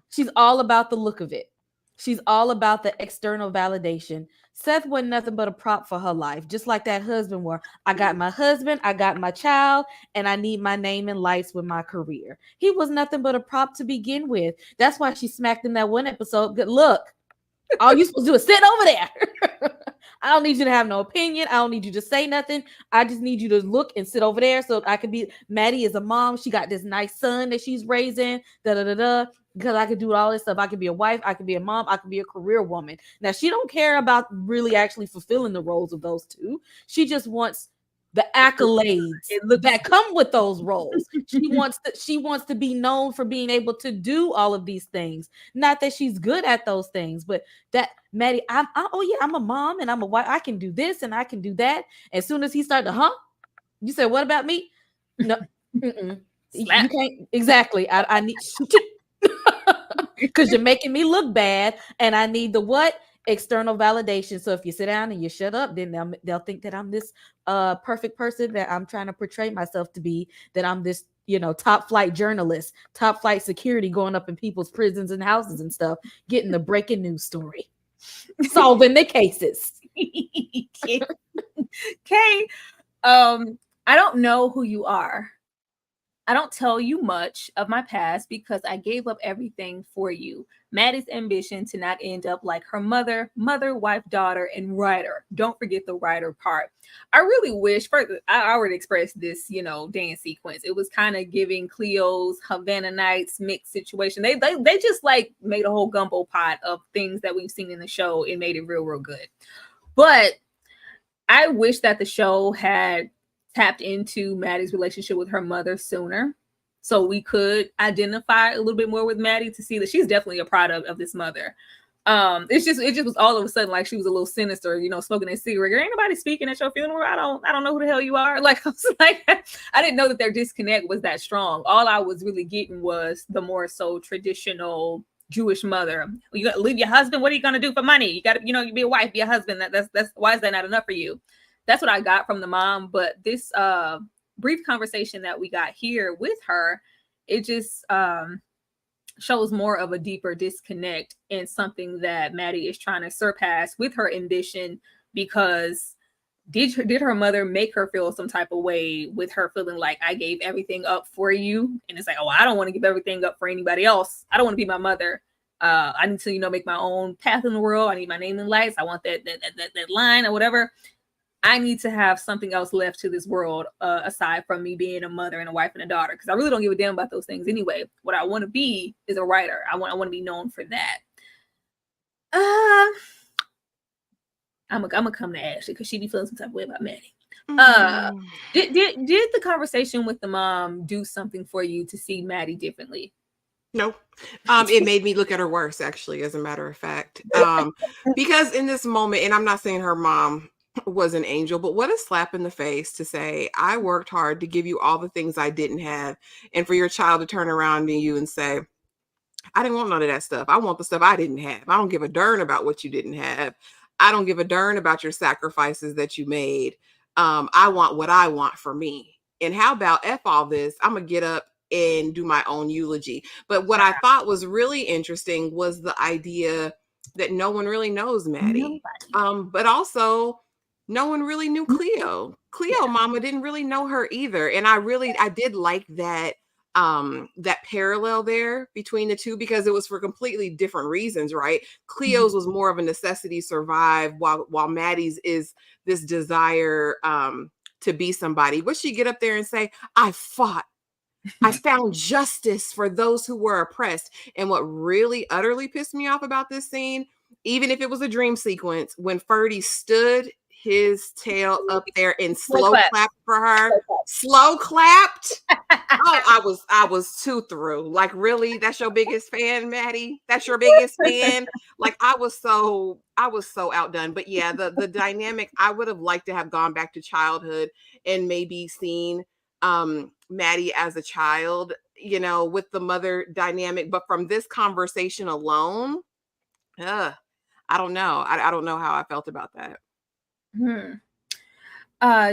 She's all about the look of it. She's all about the external validation. Seth wasn't nothing but a prop for her life, just like that husband were. I got my husband, I got my child, and I need my name in lights with my career. He was nothing but a prop to begin with. That's why she smacked him that one episode. Good look. All you supposed to do is sit over there. I don't need you to have no opinion. I don't need you to say nothing. I just need you to look and sit over there so I can be. Maddie is a mom. She got this nice son that she's raising. Because I could do all this stuff. I could be a wife. I could be a mom. I could be a career woman. Now, she don't care about really actually fulfilling the roles of those two. She just wants the accolades that come with those roles. She wants to be known for being able to do all of these things. Not that she's good at those things, but that Maddie, I'm a mom and I'm a wife. I can do this and I can do that. As soon as he started to, you said, what about me? No, you can't. Exactly. I need because you're making me look bad, and I need the what? External validation. So if you sit down and you shut up, then they'll think that I'm this perfect person that I'm trying to portray myself to be, that I'm this, top flight journalist, top flight security going up in people's prisons and houses and stuff, getting the breaking news story, solving the cases. Okay. I don't know who you are. I don't tell you much of my past because I gave up everything for you. Maddie's ambition to not end up like her mother, wife, daughter, and writer. Don't forget the writer part. I really wish, I already expressed this, dance sequence. It was kind of giving Cleo's Havana Nights mixed situation. They just like made a whole gumbo pot of things that we've seen in the show and made it real, real good. But I wish that the show had tapped into Maddie's relationship with her mother sooner, so we could identify a little bit more with Maddie to see that she's definitely a product of this mother. It just was all of a sudden like she was a little sinister, smoking a cigarette. Ain't nobody speaking at your funeral. I don't know who the hell you are. Like I was like, I didn't know that their disconnect was that strong. All I was really getting was the more so traditional Jewish mother. You got to leave your husband. What are you gonna do for money? You got to, you be a wife, be a husband. That's why is that not enough for you? That's what I got from the mom. But this brief conversation that we got here with her, it just shows more of a deeper disconnect and something that Maddie is trying to surpass with her ambition, because did her mother make her feel some type of way with her feeling like I gave everything up for you? And it's like, oh, I don't want to give everything up for anybody else. I don't want to be my mother. I need to, make my own path in the world. I need my name in lights. I want that line or whatever. I need to have something else left to this world aside from me being a mother and a wife and a daughter, because I really don't give a damn about those things anyway. What I want to be is a writer. I want to be known for that. I'm gonna come to Ashley because she be feeling some type of way about Maddie. Did the conversation with the mom do something for you to see Maddie differently? No. It made me look at her worse, actually, as a matter of fact. Because in this moment, and I'm not saying her mom was an angel, but what a slap in the face to say, I worked hard to give you all the things I didn't have, and for your child to turn around to you and say, I didn't want none of that stuff. I want the stuff I didn't have. I don't give a darn about what you didn't have. I don't give a darn about your sacrifices that you made. I want what I want for me. And how about F all this? I'm going to get up and do my own eulogy. But what I thought was really interesting was the idea that no one really knows Maddie. But also no one really knew Cleo. Cleo mama didn't really know her either. And I did like that that parallel there between the two, because it was for completely different reasons, right? Cleo's was more of a necessity survive, while Maddie's is this desire to be somebody. Would she get up there and say, I fought, I found justice for those who were oppressed? And what really utterly pissed me off about this scene, even if it was a dream sequence, when Ferdy stood his tail up there and slow clapped for her. Slow clapped. Oh, I was too through. Like, really? That's your biggest fan, Maddie? That's your biggest fan? Like, I was so outdone. But yeah, the dynamic, I would have liked to have gone back to childhood and maybe seen Maddie as a child, with the mother dynamic. But from this conversation alone, I don't know. I don't know how I felt about that.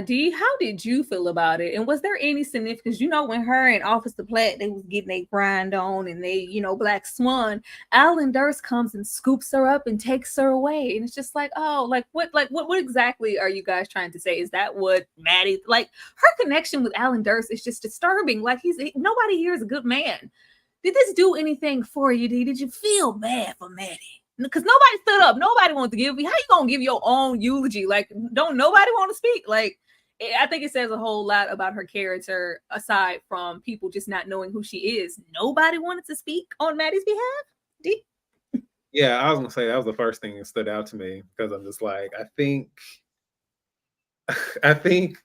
Dee, how did you feel about it? And was there any significance? When her and Officer Platt, they was getting their grind on, and they, Black Swan, Alan Durst comes and scoops her up and takes her away. And it's just like, oh, what exactly are you guys trying to say? Is that what Maddie, her connection with Alan Durst is just disturbing. Like, nobody here is a good man. Did this do anything for you, Dee? Did you feel bad for Maddie? Because nobody stood up. Nobody wants to give you. How you gonna give your own eulogy? Like, don't nobody want to speak? Like, I think it says a whole lot about her character, aside from people just not knowing who she is. Nobody wanted to speak on Maddie's behalf. Yeah, I was gonna say that was the first thing that stood out to me, because I'm just like, I think.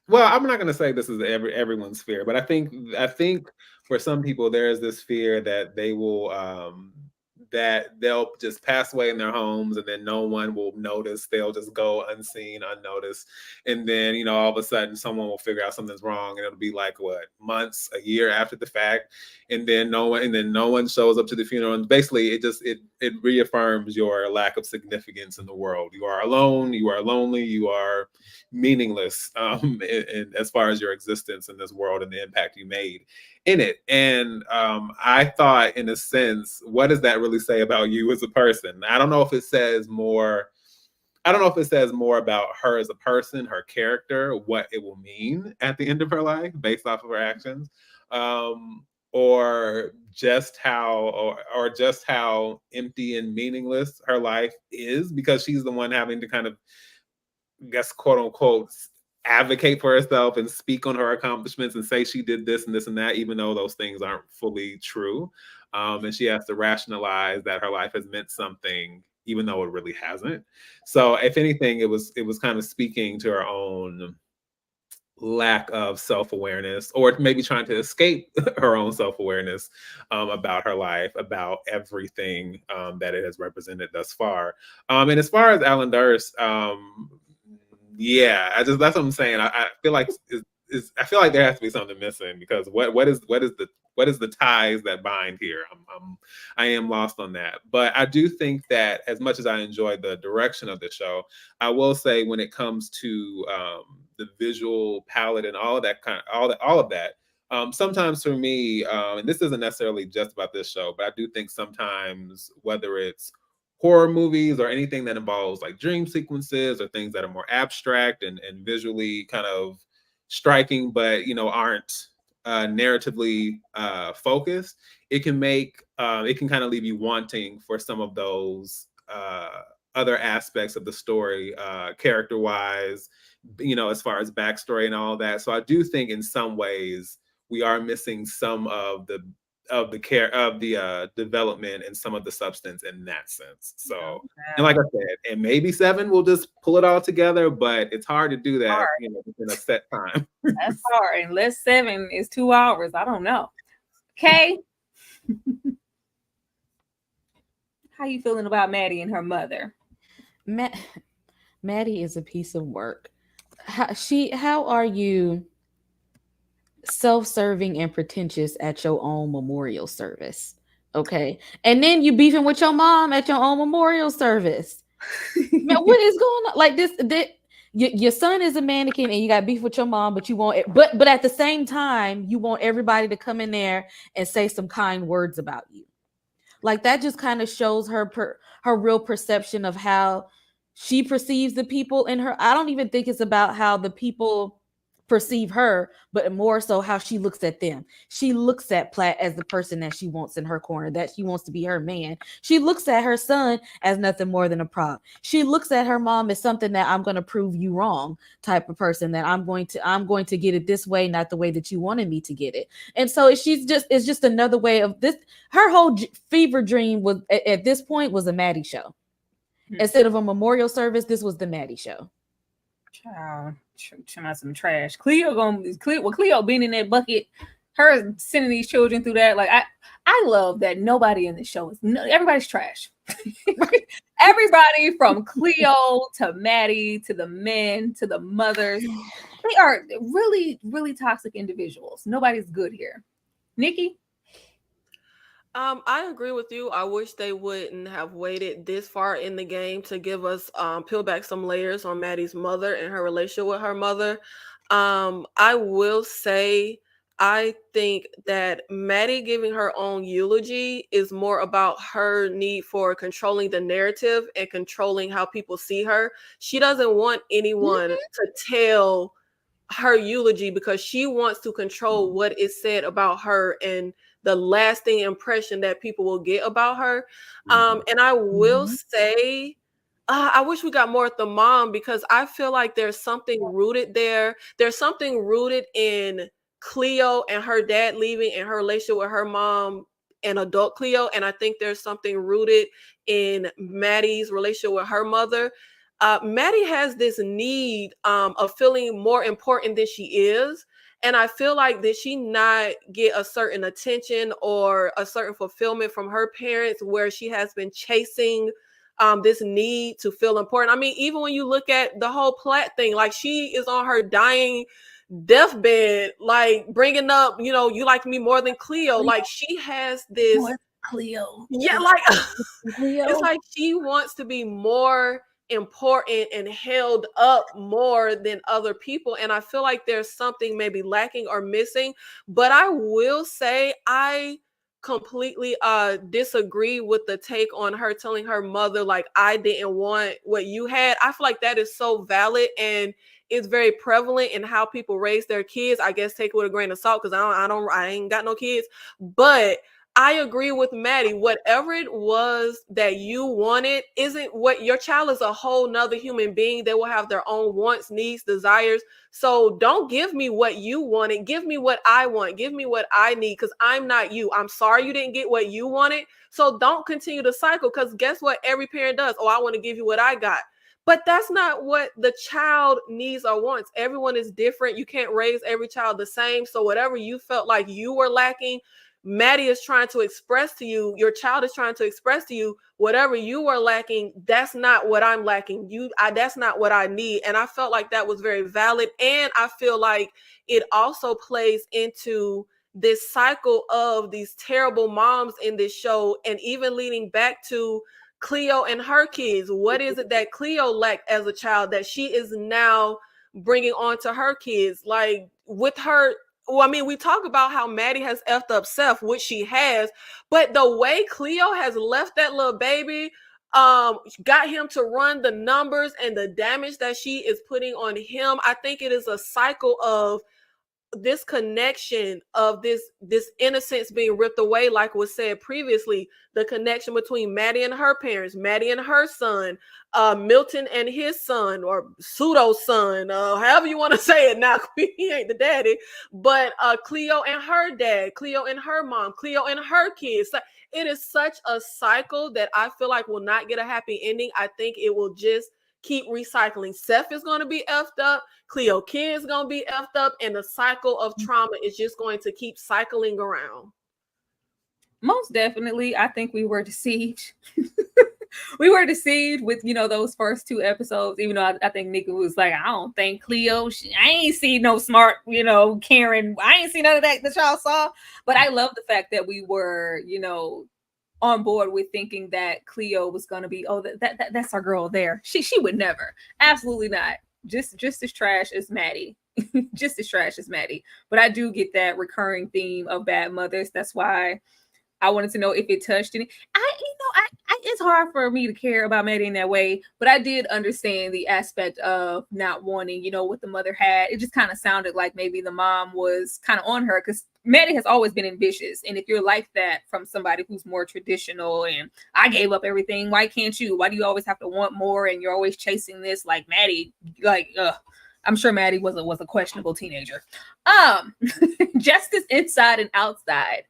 Well, I'm not gonna say this is everyone's fear, but I think for some people there is this fear that they will. That they'll just pass away in their homes and then no one will notice. They'll just go unseen, unnoticed. And then, all of a sudden someone will figure out something's wrong, and it'll be like months, a year after the fact. And then no one shows up to the funeral. And basically it reaffirms your lack of significance in the world. You are alone, you are lonely, you are meaningless in as far as your existence in this world and the impact you made in it. And I thought, in a sense, what does that really say about you as a person? I don't know if it says more about her as a person, her character, what it will mean at the end of her life based off of her actions, or just how empty and meaningless her life is, because she's the one having to kind of, I guess, quote unquote, advocate for herself and speak on her accomplishments and say she did this and this and that, even though those things aren't fully true. And she has to rationalize that her life has meant something, even though it really hasn't. So if anything, it was kind of speaking to her own lack of self-awareness, or maybe trying to escape her own self-awareness about her life, about everything that it has represented thus far. And as far as Alan Durst, yeah, that's what I'm saying. I feel like I feel like there has to be something missing, because what is the ties that bind here? I am lost on that. But I do think that as much as I enjoy the direction of the show, I will say when it comes to the visual palette and all of that all of that, sometimes for me, and this isn't necessarily just about this show, but I do think sometimes, whether it's horror movies or anything that involves like dream sequences or things that are more abstract and visually kind of striking, but aren't narratively focused, it can kind of leave you wanting for some of those other aspects of the story, character wise, as far as backstory and all that. So I do think in some ways we are missing some of the development and some of the substance in that sense. So, and like I said, and maybe 7 will just pull it all together, but it's hard to do that, within a set time. That's hard. Unless 7 is 2 hours. I don't know. Okay. How you feeling about Maddie and her mother? Maddie is a piece of work. How are you self-serving and pretentious at your own memorial service? Okay. And then you beefing with your mom at your own memorial service. Man, what is going on? Like this your son is a mannequin and you got beef with your mom, but you want it, but at the same time, you want everybody to come in there and say some kind words about you. Like that just kind of shows her real perception of how she perceives the people in her. I don't even think it's about how the people perceive her, but more so how she looks at them. She looks at Platt as the person that she wants in her corner, that she wants to be her man. She looks at her son as nothing more than a prop. She looks at her mom as something that I'm going to prove you wrong type of person, that I'm going to get it this way, not the way that you wanted me to get it. And so it's just another way of this. Her whole fever dream was at this point was a Maddie show. Instead of a memorial service, this was the Maddie show. Child, out some trash. Cleo being in that bucket, her sending these children through that. Like I love that nobody in the show everybody's trash. Everybody from Cleo to Maddie to the men to the mothers, they are really, really toxic individuals. Nobody's good here. Nikki? I agree with you. I wish they wouldn't have waited this far in the game to give us peel back some layers on Maddie's mother and her relationship with her mother. I will say I think that Maddie giving her own eulogy is more about her need for controlling the narrative and controlling how people see her. She doesn't want anyone to tell her eulogy because she wants to control what is said about her and the lasting impression that people will get about her. And I will say, I wish we got more at the mom, because I feel like there's something rooted there. There's something rooted in Cleo and her dad leaving and her relationship with her mom and adult Cleo. And I think there's something rooted in Maddie's relationship with her mother. Maddie has this need of feeling more important than she is. And I feel like did she not get a certain attention or a certain fulfillment from her parents, where she has been chasing this need to feel important? I mean, even when you look at the whole Platt thing, like she is on her dying deathbed, like bringing up, you like me more than Cleo. Like she has this Cleo. Yeah, like it's like she wants to be more important and held up more than other people, and I feel like there's something maybe lacking or missing. But I will say I completely disagree with the take on her telling her mother, like, I didn't want what you had. I feel like that is so valid, and it's very prevalent in how people raise their kids. I guess take it with a grain of salt, because I ain't got no kids, but I agree with Maddie. Whatever it was that you wanted isn't what your child is. A whole nother human being. They will have their own wants, needs, desires. So don't give me what you wanted. Give me what I want. Give me what I need, because I'm not you. I'm sorry you didn't get what you wanted. So don't continue the cycle, because guess what every parent does? Oh, I want to give you what I got. But that's not what the child needs or wants. Everyone is different. You can't raise every child the same. So whatever you felt like you were lacking, Maddie is trying to express to you, your child is trying to express to you, whatever you were lacking, that's not what I'm lacking. That's not what I need. And I felt like that was very valid. And I feel like it also plays into this cycle of these terrible moms in this show, and even leading back to Cleo and her kids. What is it that Cleo lacked as a child that she is now bringing on to her kids? Like with her, well, I mean, we talk about how Maddie has effed up Seth, which she has, but the way Cleo has left that little baby, got him to run the numbers and the damage that she is putting on him, I think it is a cycle of this connection of this innocence being ripped away, like was said previously, the connection between Maddie and her parents, Maddie and her son, Milton and his son, or pseudo son, however you want to say it now. He ain't the daddy, but Cleo and her dad, Cleo and her mom, Cleo and her kids. It is such a cycle that I feel like will not get a happy ending. I think it will just keep recycling. Seth is going to be effed up. Cleo kids going to be effed up. And the cycle of trauma is just going to keep cycling around. Most definitely. I think we were deceived. We were deceived with, those first 2 episodes, even though I think Nika was like, I don't think Cleo, I ain't see no smart, Karen. I ain't see none of that y'all saw. But I love the fact that we were, on board with thinking that Cleo was going to be, that's our girl there. She would never. Absolutely not. Just as trash as Maddie. Just as trash as Maddie. But I do get that recurring theme of bad mothers. That's why I wanted to know if it touched any. It's hard for me to care about Maddie in that way, but I did understand the aspect of not wanting, what the mother had. It just kind of sounded like maybe the mom was kind of on her, because Maddie has always been ambitious. And if you're like that from somebody who's more traditional and I gave up everything, why can't you? Why do you always have to want more? And you're always chasing this, like Maddie, I'm sure Maddie was a questionable teenager. Justice inside and outside.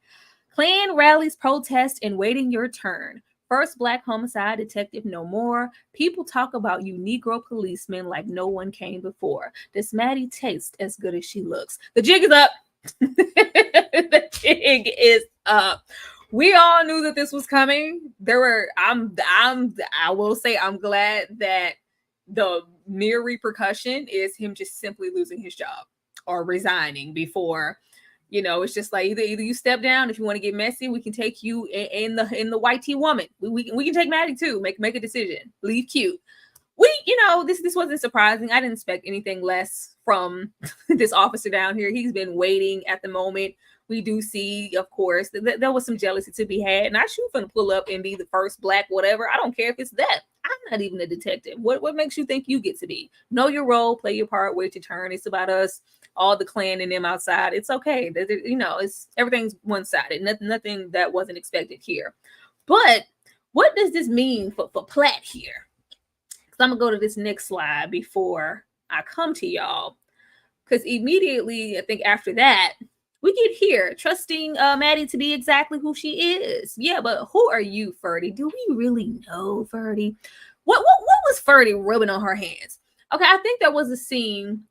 Klan rallies, protest, and waiting your turn. First Black homicide detective no more. People talk about you Negro policemen like no one came before. Does Maddie taste as good as she looks? The jig is up. The jig is up. We all knew that this was coming. I will say I'm glad that the near repercussion is him just simply losing his job or resigning before. It's just like either you step down. If you want to get messy, we can take you in the white tea woman. We can take Maddie too. Make a decision. Leave cute. This wasn't surprising. I didn't expect anything less from this officer down here. He's been waiting at the moment. We do see, of course, that there was some jealousy to be had. And I shoot finna pull up and be the first Black whatever. I don't care if it's that. I'm not even a detective. What makes you think you get to be? Know your role, play your part, wait your turn. It's about us, all the Klan and them outside. It's okay. It's everything's one-sided. Nothing that wasn't expected here. But what does this mean for Platt here? Because I'm gonna go to this next slide before I come to y'all. Because immediately, I think after that, we get here, trusting Maddie to be exactly who she is. Yeah, but who are you, Ferdy? Do we really know Ferdy? What was Ferdy rubbing on her hands? Okay, I think there was a scene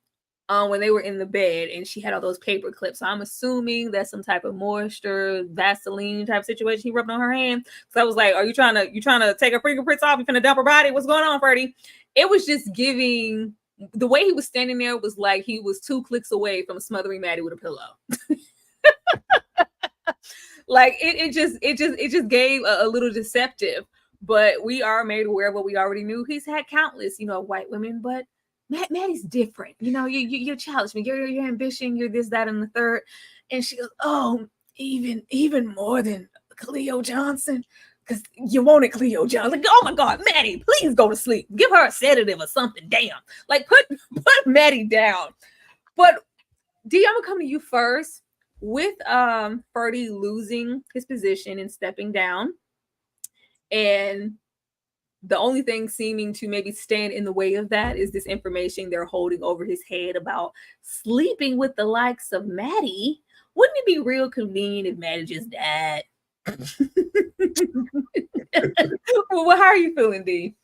when they were in the bed and she had all those paper clips. So I'm assuming that's some type of moisture, Vaseline type situation he rubbed on her hand. So I was like, are you trying to take her fingerprints off? You finna dump her body? What's going on, Ferdy? It was just giving. The way he was standing there was like he was 2 clicks away from smothering Maddie with a pillow. Like it just gave a little deceptive, but we are made aware of what we already knew. He's had countless, white women, but Maddie's different. You're childish, your ambition, you're this, that, and the third. And she goes, oh, even more than Cleo Johnson. Because you wanted Cleo Johnson. Like, oh my God, Maddie, please go to sleep. Give her a sedative or something. Damn. Like, put Maddie down. But D, I'm gonna come to you first. With Ferdy losing his position and stepping down, and the only thing seeming to maybe stand in the way of that is this information they're holding over his head about sleeping with the likes of Maddie. Wouldn't it be real convenient if Maddie just died? Well, how are you feeling, D?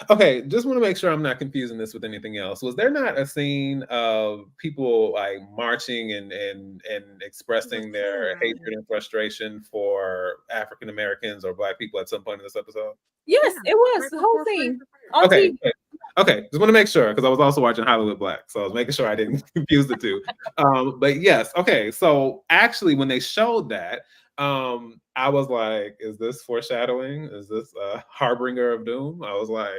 Okay, just want to make sure I'm not confusing this with anything else. Was there not a scene of people like marching and expressing their hatred and frustration for African Americans or Black people at some point in this episode? Yes, it was the whole thing on Okay, TV. good. Okay, just want to make sure because I was also watching Hollywood Black, so I was making sure I didn't confuse the two. But yes, okay. So actually, when they showed that, I was like, "Is this foreshadowing? Is this a harbinger of doom?" I was like,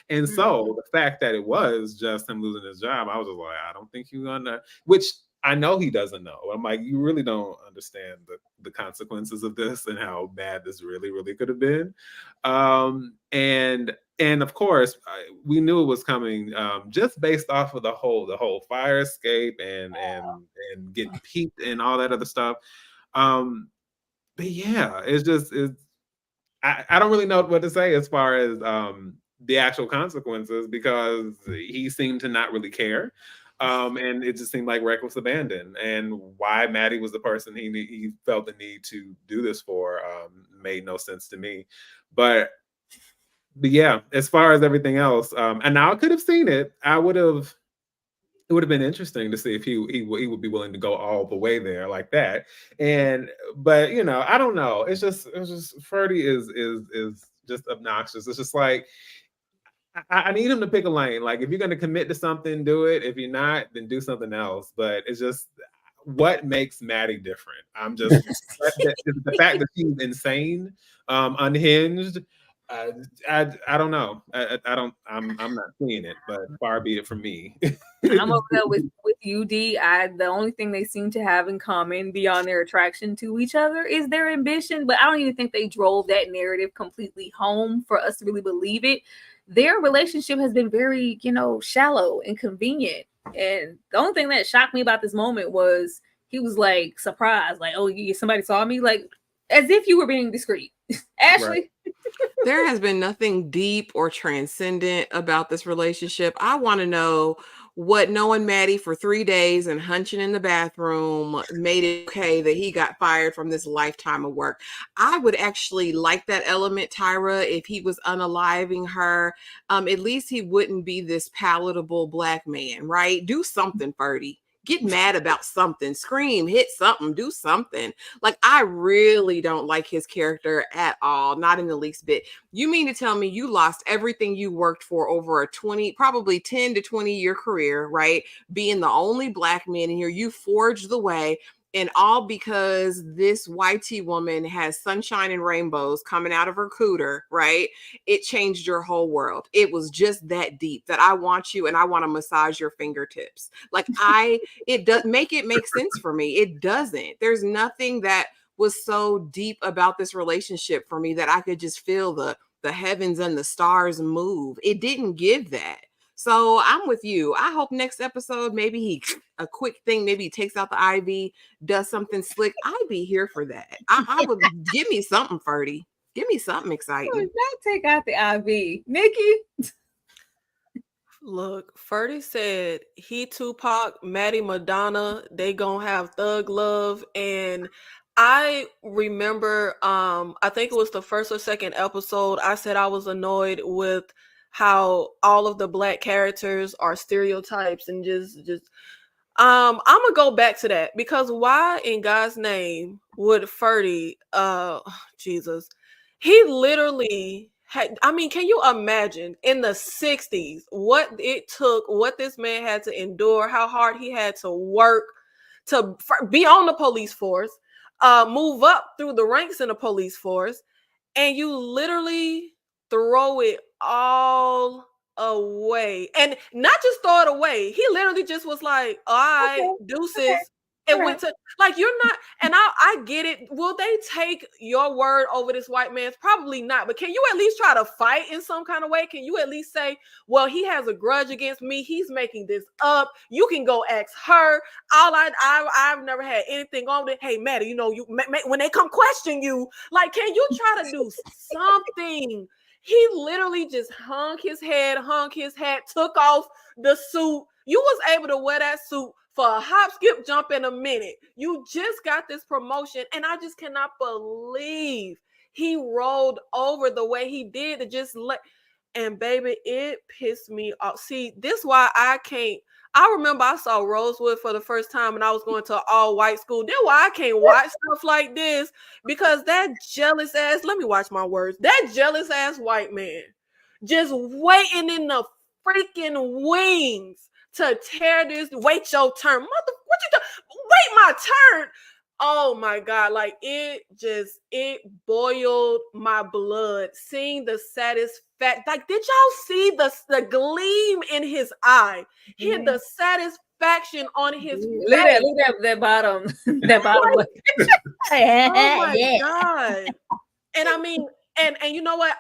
and so the fact that it was just him losing his job, I was just like, "I don't think you're gonna," which I know he doesn't know. I'm like, you really don't understand the consequences of this and how bad this really, really could have been. And of course, we knew it was coming just based off of the whole fire escape and getting peaked and all that other stuff. But yeah, I don't really know what to say as far as the actual consequences because he seemed to not really care. And it just seemed like reckless abandon. And why Maddie was the person he felt the need to do this for made no sense to me. But yeah, as far as everything else, and now I could have seen it. It would have been interesting to see if he would be willing to go all the way there like that. But I don't know. It's just Ferdy is just obnoxious. It's just like I need him to pick a lane. Like if you're going to commit to something, do it. If you're not, then do something else. But it's just what makes Maddie different. I'm just the fact that she's insane, unhinged. I don't know. I don't. I'm not seeing it. But far be it from me. I'm over there with UD. The only thing they seem to have in common beyond their attraction to each other is their ambition. But I don't even think they drove that narrative completely home for us to really believe it. Their relationship has been very, shallow and convenient. And the only thing that shocked me about this moment was he was like surprised, like, "Oh, somebody saw me," like as if you were being discreet. Ashley. Right. There has been nothing deep or transcendent about this relationship. I want to know what knowing Maddie for 3 days and hunching in the bathroom made it okay that he got fired from this lifetime of work. I would actually like that element, Tyra, if he was unaliving her. At least he wouldn't be this palatable Black man, right? Do something, Ferdy. Get mad about something, scream, hit something, do something. Like, I really don't like his character at all, not in the least bit. You mean to tell me you lost everything you worked for over a 20, probably 10 to 20 year career, right? Being the only Black man in here, you forged the way. And all because this YT woman has sunshine and rainbows coming out of her cooter, right? It changed your whole world. It was just that deep that I want you and I want to massage your fingertips. Like it does make sense for me. It doesn't. There's nothing that was so deep about this relationship for me that I could just feel the heavens and the stars move. It didn't give that. So I'm with you. I hope next episode, maybe a quick thing, maybe he takes out the IV, does something slick. I'd be here for that. I would give me something, Ferdy. Give me something exciting. Not take out the IV. Nikki. Look, Ferdy said he Tupac, Maddie Madonna, they gonna have thug love. And I remember I think it was the first or second episode, I said I was annoyed with how all of the Black characters are stereotypes and just I'm gonna go back to that because why in God's name would Ferdy Jesus, he literally had, I mean, can you imagine in the 60s what it took, what this man had to endure, how hard he had to work to be on the police force, move up through the ranks in the police force, and you literally throw it all away. And not just throw it away. He literally just was like, all right, deuces. And went to, like, you're not, and I get it. Will they take your word over this white man's? Probably not. But can you at least try to fight in some kind of way? Can you at least say, well, he has a grudge against me. He's making this up. You can go ask her. I've never had anything on it. Hey, Maddie, when they come question you, like, can you try to do something? He literally just hung his hat, took off the suit. You was able to wear that suit for a hop, skip, jump in a minute. You just got this promotion, and I just cannot believe he rolled over the way he did to just let. And baby, it pissed me off. See, this is why I can't. I remember I saw Rosewood for the first time and I was going to an all-white school. That's why I can't watch stuff like this, because that jealous ass, let me watch my words, that jealous ass white man just waiting in the freaking wings to tear this, wait your turn. What you wait my turn. Oh my God, like it boiled my blood seeing the satisfaction. Like, did y'all see the gleam in his eye? He had the satisfaction on his face. Look at that bottom. That bottom. Oh my God. And I mean, and you know what?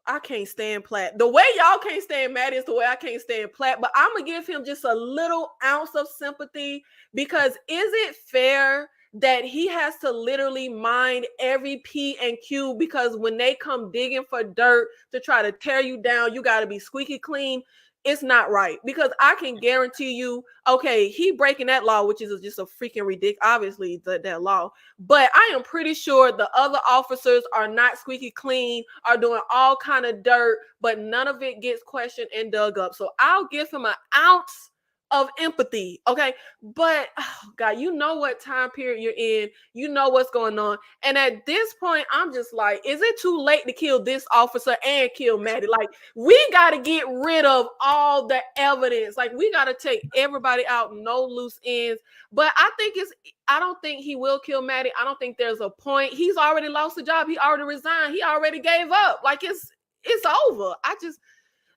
I can't stand Platt. The way y'all can't stand Maddie is the way I can't stand Platt, but I'm gonna give him just a little ounce of sympathy, because is it fair that he has to literally mind every P and Q, because when they come digging for dirt to try to tear you down, you got to be squeaky clean? It's not right, because I can guarantee you, okay, he breaking that law, which is just a freaking ridiculous, obviously that law, but I am pretty sure the other officers are not squeaky clean, are doing all kind of dirt, but none of it gets questioned and dug up. So I'll give him an ounce of empathy, okay? But oh God, you know what time period you're in, you know what's going on, and at this point I'm just like, is it too late to kill this officer and kill Maddie? Like, we got to get rid of all the evidence, like we got to take everybody out, no loose ends. But I don't think he will kill Maddie. I don't think there's a point. He's already lost the job, he already resigned, he already gave up. Like, it's over.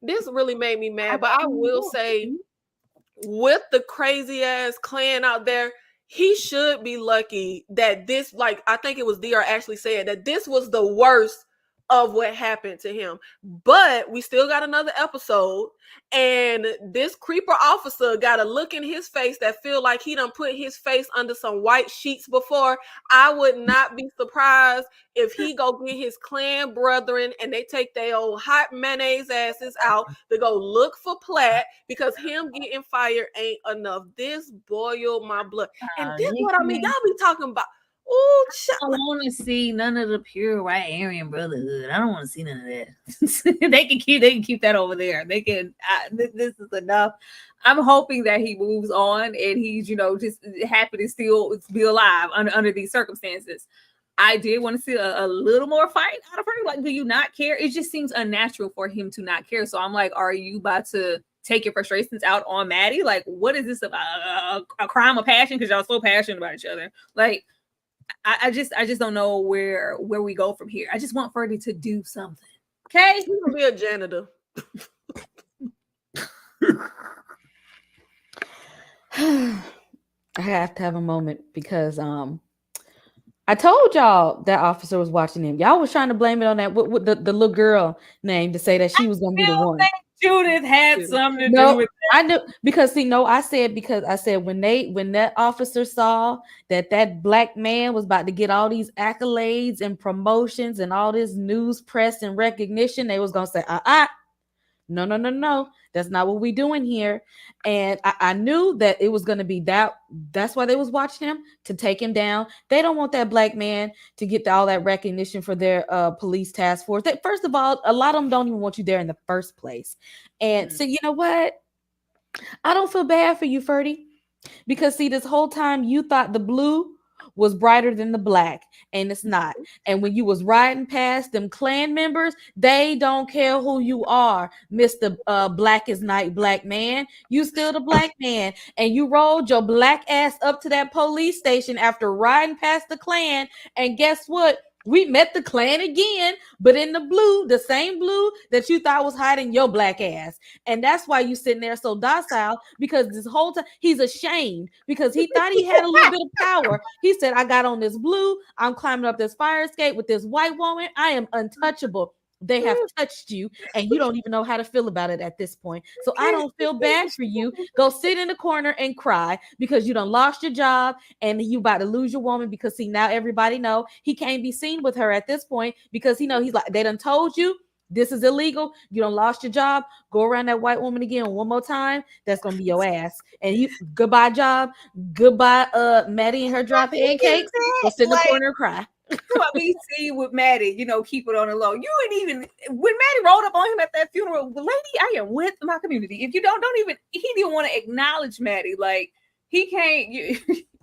This really made me mad. But I will say, with the crazy ass Klan out there, he should be lucky that this, like, I think it was DR actually said that this was the worst of what happened to him. But we still got another episode, and this creeper officer got a look in his face that feel like he done put his face under some white sheets before. I would not be surprised if he go get his Klan brethren and they take their old hot mayonnaise asses out to go look for Platt, because him getting fired ain't enough. This boiled my blood. And this is what I mean. Y'all be talking about, oh, I don't want to see none of the pure white Aryan brotherhood. I don't want to see none of that. They can keep that over there. They can. This is enough. I'm hoping that he moves on and he's, just happy to still be alive under these circumstances. I did want to see a little more fight out of her. Like, do you not care? It just seems unnatural for him to not care. So I'm like, are you about to take your frustrations out on Maddie? Like, what is this about? A crime of passion? Because y'all so passionate about each other. Like, I just don't know where we go from here. I just want Ferdy to do something. Okay, he's gonna be a janitor. I have to have a moment, because I told y'all that officer was watching him. Y'all was trying to blame it on that what the little girl name to say that she was gonna be the one. Judith had something to do with that. I knew, because I said when that officer saw that black man was about to get all these accolades and promotions and all this news, press, and recognition, they was gonna say, no, that's not what we doing here. And I knew that it was going to be that. That's why they was watching him, to take him down. They don't want that black man to get all that recognition for their police task force. First of all, a lot of them don't even want you there in the first place. And so, you know what? I don't feel bad for you, Ferdy, because see, this whole time you thought the blue was brighter than the black, and it's not. And when you was riding past them Klan members, they don't care who you are, Mr. Black as Night black man. You still the black man, and you rolled your black ass up to that police station after riding past the Klan, and guess what? We met the Klan again, but in the blue, the same blue that you thought was hiding your black ass. And that's why you sitting there so docile, because this whole time he's ashamed, because he thought he had a little bit of power. He said, I got on this blue, I'm climbing up this fire escape with this white woman, I am untouchable. They have touched you, and you don't even know how to feel about it at this point. So I don't feel bad for you. Go sit in the corner and cry, because you done lost your job and you about to lose your woman, because see, now everybody know he can't be seen with her at this point, because he's like, they done told you this is illegal. You done lost your job. Go around that white woman again one more time. That's gonna be your ass. And you, goodbye job. Goodbye, Maddie and her dry pancakes. Go sit in the corner and cry. What we see with Maddie, you know, keep it on the low. You ain't even when Maddie rolled up on him at that funeral, lady, I am with my community. If you don't even he didn't want to acknowledge Maddie. Like he can't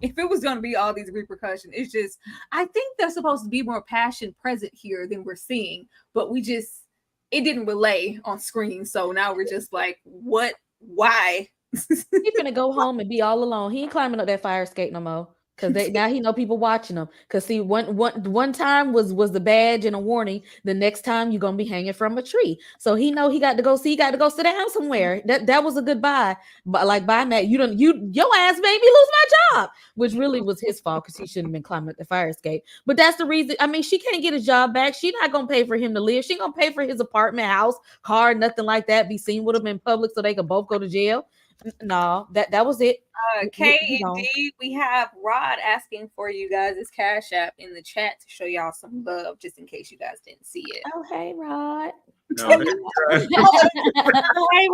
if it was gonna be all these repercussions, it's just I think there's supposed to be more passion present here than we're seeing, but it didn't relay on screen. So now we're just like, what? Why? He finna go home and be all alone. He ain't climbing up that fire escape no more. Cause now he know people watching him. Cause see, one time was the badge and a warning. The next time you're gonna be hanging from a tree. So he know he got to go see. He got to go sit down somewhere. That was a goodbye. But like bye, Matt, your ass made me lose my job, which really was his fault because he shouldn't have been climbing up the fire escape. But that's the reason. I mean, she can't get his job back. She not gonna pay for him to live. She gonna pay for his apartment, house, car, nothing like that. Be seen with him in public so they could both go to jail. No, that was it. Indeed, we have Rod asking for you guys' Cash App in the chat to show y'all some love, just in case you guys didn't see it. Oh, hey, Rod. Hey,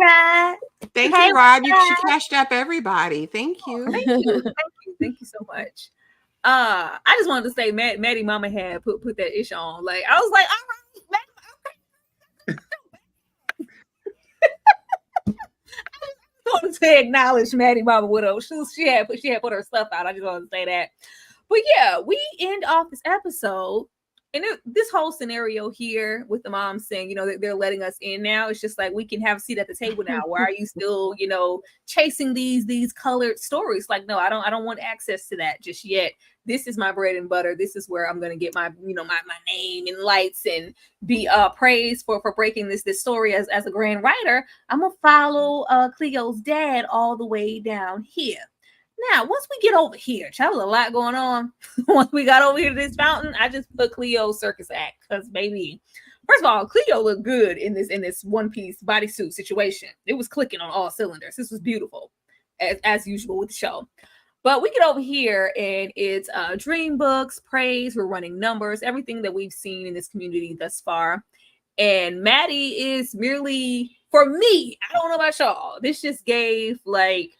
Rod. Thank you, Rod. She cashed up everybody. Thank you. Thank you so much. I just wanted to say, Maddie Mama had put that ish on. Like I was like, all right, Maddie, okay. I wanted to acknowledge Maddie Mama Widow. She had put her stuff out. I just wanted to say that. But yeah, we end off this episode. And this whole scenario here with the mom saying, you know, that they're letting us in now. It's just like, we can have a seat at the table now. Why are you still, you know, chasing these colored stories? Like, no, I don't want access to that just yet. This is my bread and butter. This is where I'm going to get my, you know, my name and lights and be praised for breaking this story as a grand writer. I'm going to follow Cleo's dad all the way down here. Now, once we get over here, child, a lot going on. Once we got over here to this fountain, I just put Cleo circus act because, baby, first of all, Cleo looked good in this one-piece bodysuit situation. It was clicking on all cylinders. This was beautiful, as usual with the show. But we get over here, and it's dream books, praise, we're running numbers, everything that we've seen in this community thus far. And Maddie is merely, for me, I don't know about y'all, this just gave, like,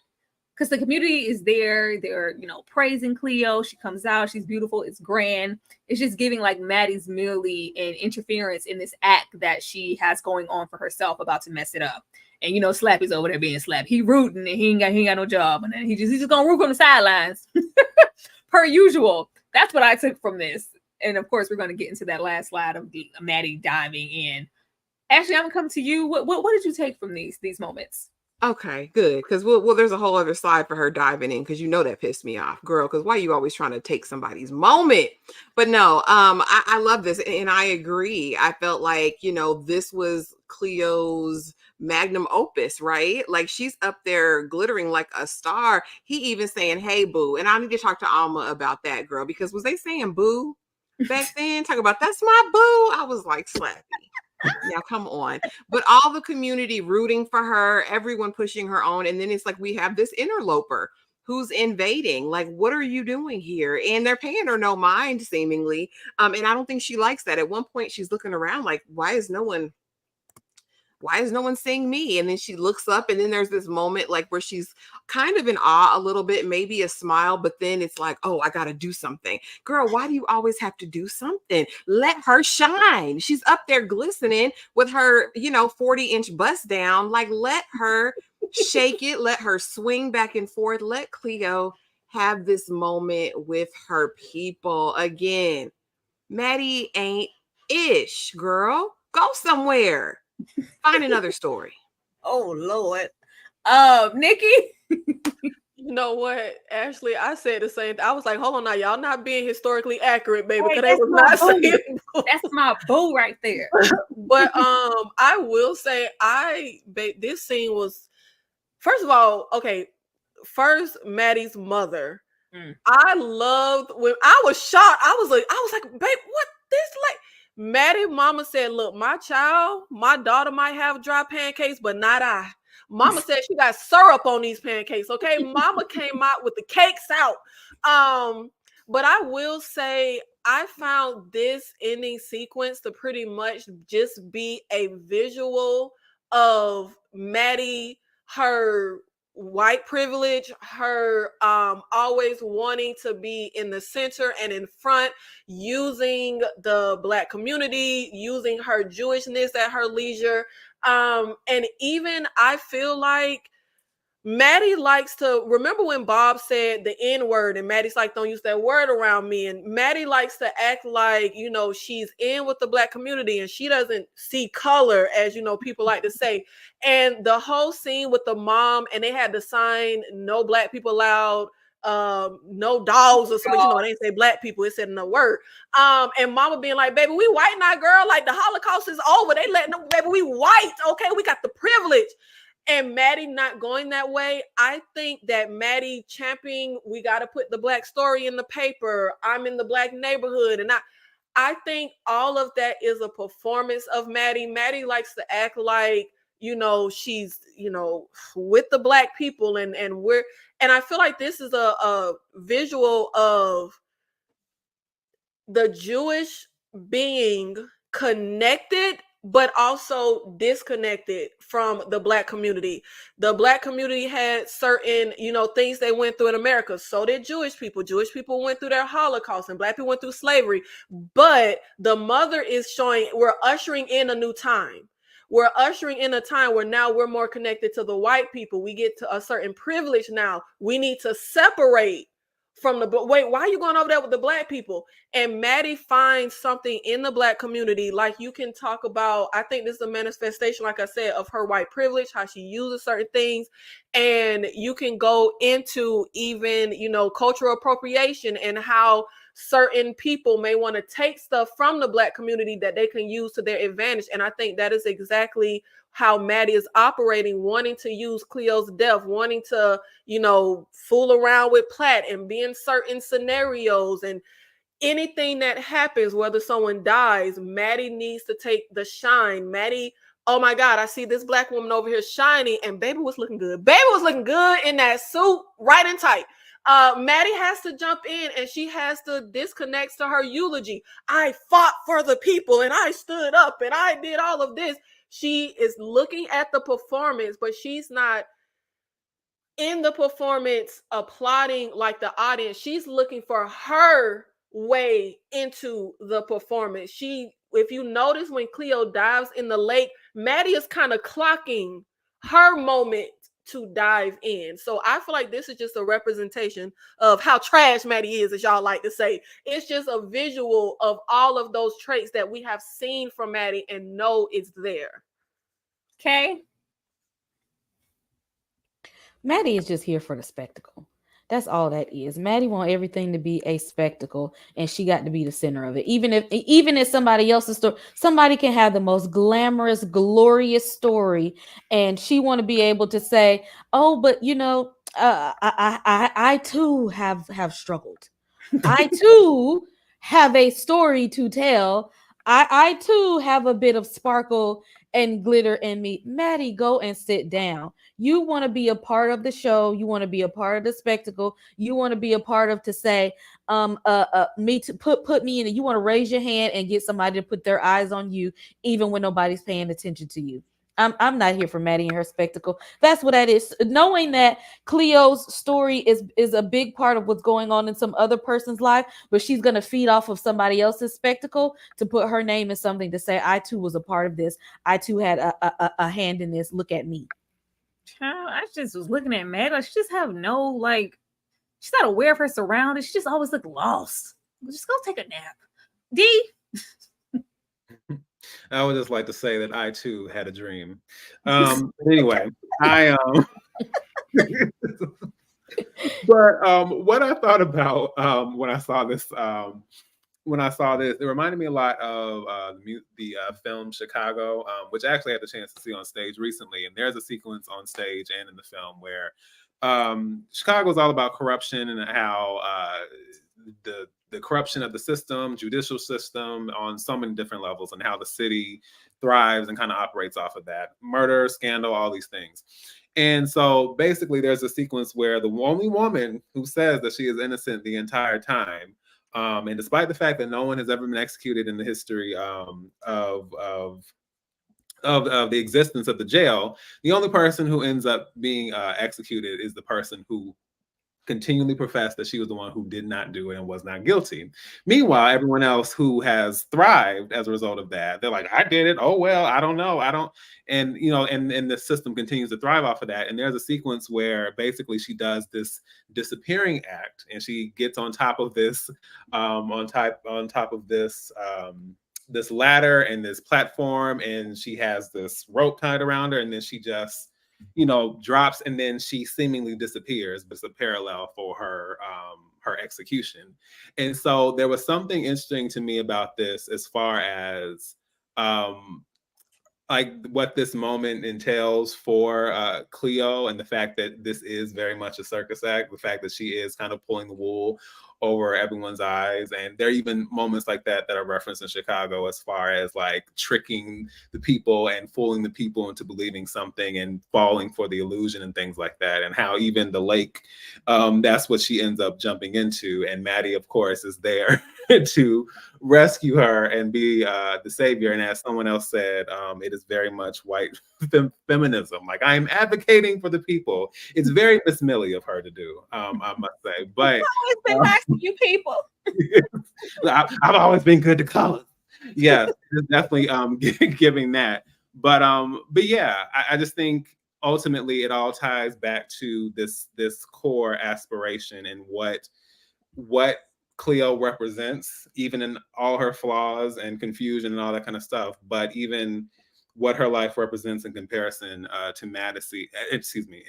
because the community is there, they're, you know, praising Cleo. She comes out, she's beautiful, it's grand. It's just giving like Maddie's merely an interference in this act that she has going on for herself, about to mess it up. And you know, Slappy's over there being Slappy. He rooting and he ain't got no job, and then he's just gonna root on the sidelines, per usual. That's what I took from this. And of course, we're gonna get into that last slide of Maddie diving in. Ashley, I'm gonna come to you. What did you take from these moments? Okay, good. Because well, there's a whole other slide for her diving in, because you know that pissed me off, girl. Because why are you always trying to take somebody's moment? But no, I love this, and I agree. I felt like, you know, this was Cleo's magnum opus, right? Like, she's up there glittering like a star. He even saying, "Hey, boo," and I need to talk to Alma about that, girl, because was they saying boo back then? Talk about that's my boo. I was like, Slappy. Now come on. But all the community rooting for her, everyone pushing her on, and then it's like we have this interloper who's invading. Like, what are you doing here? And they're paying her no mind, seemingly. And I don't think she likes that. At one point, she's looking around like, why is no one seeing me? And then she looks up, and then there's this moment like where she's kind of in awe a little bit, maybe a smile, but then it's like, oh, I got to do something. Girl, why do you always have to do something? Let her shine. She's up there glistening with her, you know, 40-inch bust down. Like, let her shake it. Let her swing back and forth. Let Cleo have this moment with her people. Again, Maddie ain't ish, girl. Go somewhere. Find another story. Oh Lord. Nikki. You know what, Ashley? I said the same thing. I was like, hold on now, y'all not being historically accurate, baby. Hey, Because they was not saying that's my boo right there. But I will say this scene was, first of all, okay. First, Maddie's mother. I loved when I was shocked. I was like, babe, what this like? Maddie mama said, look, my daughter might have dry pancakes, but not I. Mama said she got syrup on these pancakes. Okay. Mama came out with the cakes out. But I will say I found this ending sequence to pretty much just be a visual of Maddie, her white privilege, her always wanting to be in the center and in front, using the Black community, using her Jewishness at her leisure. And even I feel like Maddie likes to remember when Bob said the N word, and Maddie's like, don't use that word around me. And Maddie likes to act like, you know, she's in with the Black community and she doesn't see color, as you know, people like to say. And the whole scene with the mom, and they had the sign, no Black people allowed, no dogs or something, you know, they didn't say Black people, it said no word. And mama being like, baby, we white now, girl. Like the Holocaust is over. They letting them, baby, we white. Okay, we got the privilege. And Maddie not going that way. I think that Maddie championing, we got to put the Black story in the paper. I'm in the Black neighborhood. And I think all of that is a performance of Maddie. Maddie likes to act like, you know, she's, you know, with the Black people. And I feel like this is a visual of the Jewish being connected, but also disconnected from the Black community. The Black community had certain, you know, things they went through in America. So did Jewish people. Jewish people went through their Holocaust and Black people went through slavery. But the mother is showing we're ushering in a new time. We're ushering in a time where now we're more connected to the white people. We get to a certain privilege now. We need to separate from the, but wait, why are you going over there with the Black people? And Maddie finds something in the Black community. Like you can talk about, I think this is a manifestation, like I said, of her white privilege, how she uses certain things. And you can go into even, you know, cultural appropriation and how certain people may want to take stuff from the Black community that they can use to their advantage. And I think that is exactly how Maddie is operating, wanting to use Cleo's death, wanting to, you know, fool around with Platt and be in certain scenarios. And anything that happens, whether someone dies, Maddie needs to take the shine. Maddie, oh my God, I see this Black woman over here shining, and baby was looking good. Baby was looking good in that suit, right and tight. Maddie has to jump in and she has to disconnect to her eulogy. I fought for the people and I stood up and I did all of this. She is looking at the performance, but she's not in the performance applauding like the audience. She's looking for her way into the performance. If you notice when Cleo dives in the lake, Maddie is kind of clocking her moment to dive in. So I feel like this is just a representation of how trash Maddie is, as y'all like to say. It's just a visual of all of those traits that we have seen from Maddie and know it's there. Okay. Maddie is just here for the spectacle. That's all that is. Maddie want everything to be a spectacle, and she got to be the center of it. Even if somebody else's story, somebody can have the most glamorous, glorious story, and she want to be able to say, "Oh, but you know, I too have struggled. I too have a story to tell. I too have a bit of sparkle and glitter in me." Maddie, go and sit down. You want to be a part of the show. You want to be a part of the spectacle. You want to be a part of to say, me to put me in it. You want to raise your hand and get somebody to put their eyes on you, even when nobody's paying attention to you. I'm not here for Maddie and her spectacle. That's what that is. Knowing that Cleo's story is a big part of what's going on in some other person's life, but she's going to feed off of somebody else's spectacle to put her name in something to say, I too was a part of this. I too had a hand in this. Look at me. Child, I just was looking at Maddie. Like, she just have no, like, she's not aware of her surroundings. She just always look lost. Just go take a nap. D. I would just like to say that I too had a dream. Anyway, I but what I thought about when I saw this, it reminded me a lot of the film Chicago, which I actually had the chance to see on stage recently. And there's a sequence on stage and in the film where Chicago is all about corruption and how the corruption of the system, judicial system on so many different levels, and how the city thrives and kind of operates off of that. Murder, scandal, all these things. And so basically there's a sequence where the only woman who says that she is innocent the entire time, and despite the fact that no one has ever been executed in the history of of the existence of the jail, the only person who ends up being executed is the person who continually professed that she was the one who did not do it and was not guilty. Meanwhile, everyone else who has thrived as a result of that, they're like, I did it. Oh, well, I don't know. I don't. And, you know, and the system continues to thrive off of that. And there's a sequence where basically she does this disappearing act and she gets on top of this, on top of this, this ladder and this platform, and she has this rope tied around her, and then she just, you know, drops, and then she seemingly disappears. But it's a parallel for her her execution. And so there was something interesting to me about this as far as like what this moment entails for Cleo, and the fact that this is very much a circus act, the fact that she is kind of pulling the wool over everyone's eyes. And there are even moments like that that are referenced in Chicago as far as like tricking the people and fooling the people into believing something and falling for the illusion and things like that. And how even the lake, that's what she ends up jumping into. And Maddie, of course, is there to rescue her and be the savior. And as someone else said, it is very much white feminism. Like, I am advocating for the people. It's very Miss Millie of her to do, I must say. But It's been nice to you people. I've always been good to colors. Yes, definitely giving that. But yeah, I just think ultimately it all ties back to this core aspiration and what Cleo represents, even in all her flaws and confusion and all that kind of stuff, but even what her life represents in comparison to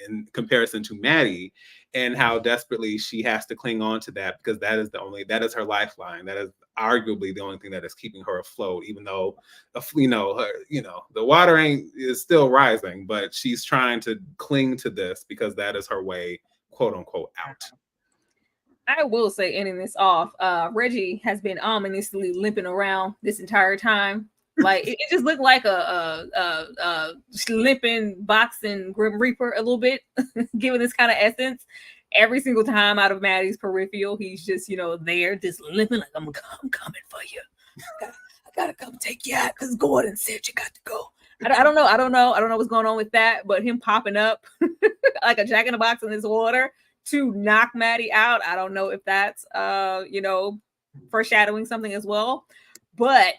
in comparison to Maddie, and how desperately she has to cling on to that, because that is her lifeline. That is arguably the only thing that is keeping her afloat, even though, the water is still rising, but she's trying to cling to this because that is her way, quote unquote, out. I will say, ending this off, Reggie has been ominously limping around this entire time. Like it just looked like a limping boxing Grim Reaper a little bit, given this kind of essence. Every single time out of Maddie's peripheral, he's just there, just limping like I'm coming for you. I gotta come take you out because Gordon said you got to go. I don't know what's going on with that, but him popping up like a Jack in the Box in this water to knock Maddie out. I don't know if that's foreshadowing something as well. But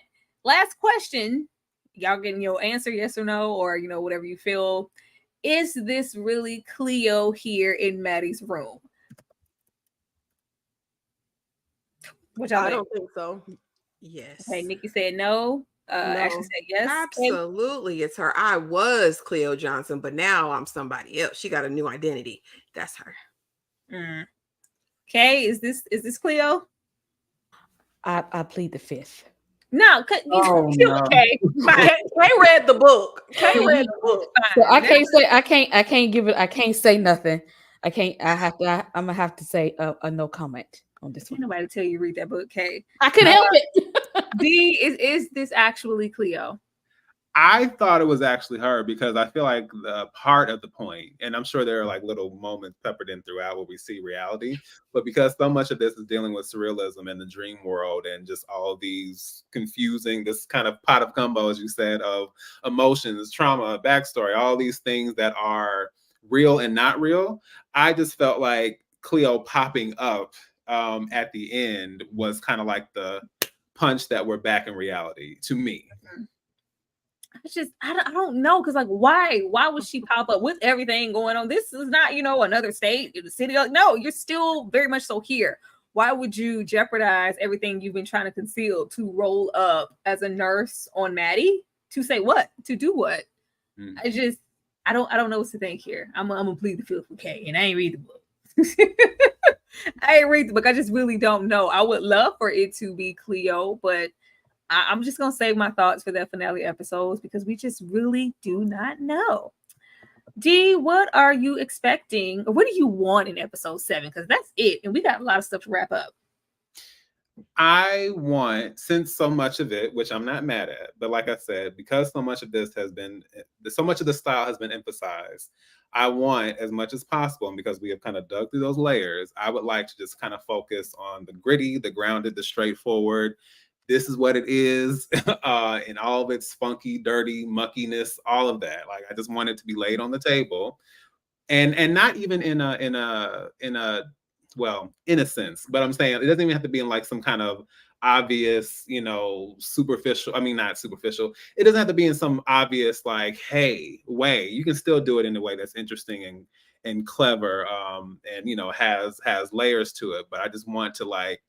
last question, y'all getting your answer, yes or no, or whatever you feel. Is this really Cleo here in Maddie's room? Which I don't think so. Yes. Okay, Nikki said no. No. Ashley said yes. Absolutely, it's her. I was Cleo Johnson, but now I'm somebody else. She got a new identity. That's her. Okay, is this Cleo? I plead the fifth. No, okay. Kay read the book. So I can't give it. I can't say nothing. I can't. I'm gonna have to say a no comment on this one. Nobody tell you read that book, Kay. I couldn't help it. D, is this actually Cleo? I thought it was actually her, because I feel like the part of the point, and I'm sure there are like little moments peppered in throughout where we see reality, but because so much of this is dealing with surrealism and the dream world and just all these confusing, this kind of pot of gumbo, as you said, of emotions, trauma, backstory, all these things that are real and not real. I just felt like Cleo popping up at the end was kind of like the punch that we're back in reality to me. It's just I don't know, because like why would she pop up with everything going on? This is not another state, the city. No, you're still very much so here. Why would you jeopardize everything you've been trying to conceal to roll up as a nurse on Maddie? To say what? To do what? I don't know what to think here. I'm gonna plead the fifth for Kay, and I ain't read the book. I ain't read the book. I just really don't know. I would love for it to be Cleo, but I'm just going to save my thoughts for the finale episodes, because we just really do not know. D, what are you expecting? Or what do you want in episode 7? Because that's it. And we got a lot of stuff to wrap up. I want, since so much of it, which I'm not mad at, but like I said, because so much of the style has been emphasized, I want, as much as possible, and because we have kind of dug through those layers, I would like to just kind of focus on the gritty, the grounded, the straightforward, this is what it is, in all of its funky, dirty muckiness, all of that. Like, I just want it to be laid on the table, and not even in a well, in a sense, but I'm saying it doesn't even have to be in like some kind of obvious, superficial. I mean, not superficial. It doesn't have to be in some obvious like, hey, way. You can still do it in a way that's interesting and clever, and has layers to it. But I just want to like,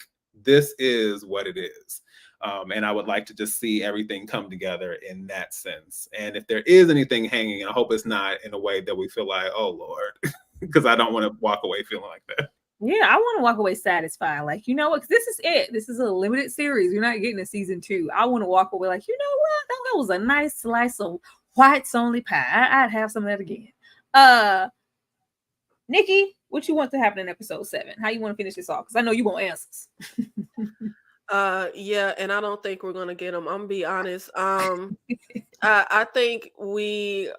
this is what it is. And I would like to just see everything come together in that sense. And if there is anything hanging, and I hope it's not in a way that we feel like, oh Lord, because I don't want to walk away feeling like that. Yeah, I want to walk away satisfied. Like, you know what? 'Cause this is it. This is a limited series. You're not getting a season 2. I want to walk away like, you know what? That was a nice slice of whites only pie. I'd have some of that again. Nikki, what you want to happen in episode 7? How you want to finish this off? Because I know you want answers. Yeah, and I don't think we're gonna get them. I'm gonna be honest. I think we,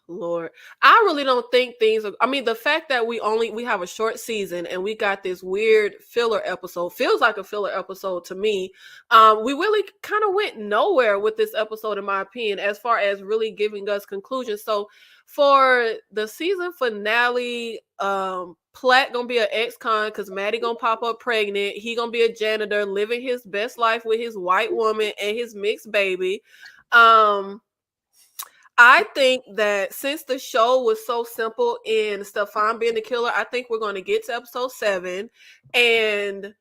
Lord, I really don't think things are, I mean, the fact that we have a short season and we got this weird filler episode, feels like a filler episode to me. We really kind of went nowhere with this episode, in my opinion, as far as really giving us conclusions. So for the season finale, Platt gonna be an ex-con because Maddie gonna pop up pregnant. He gonna be a janitor living his best life with his white woman and his mixed baby. I think that since the show was so simple in Stefan being the killer, I think we're going to get to episode 7 and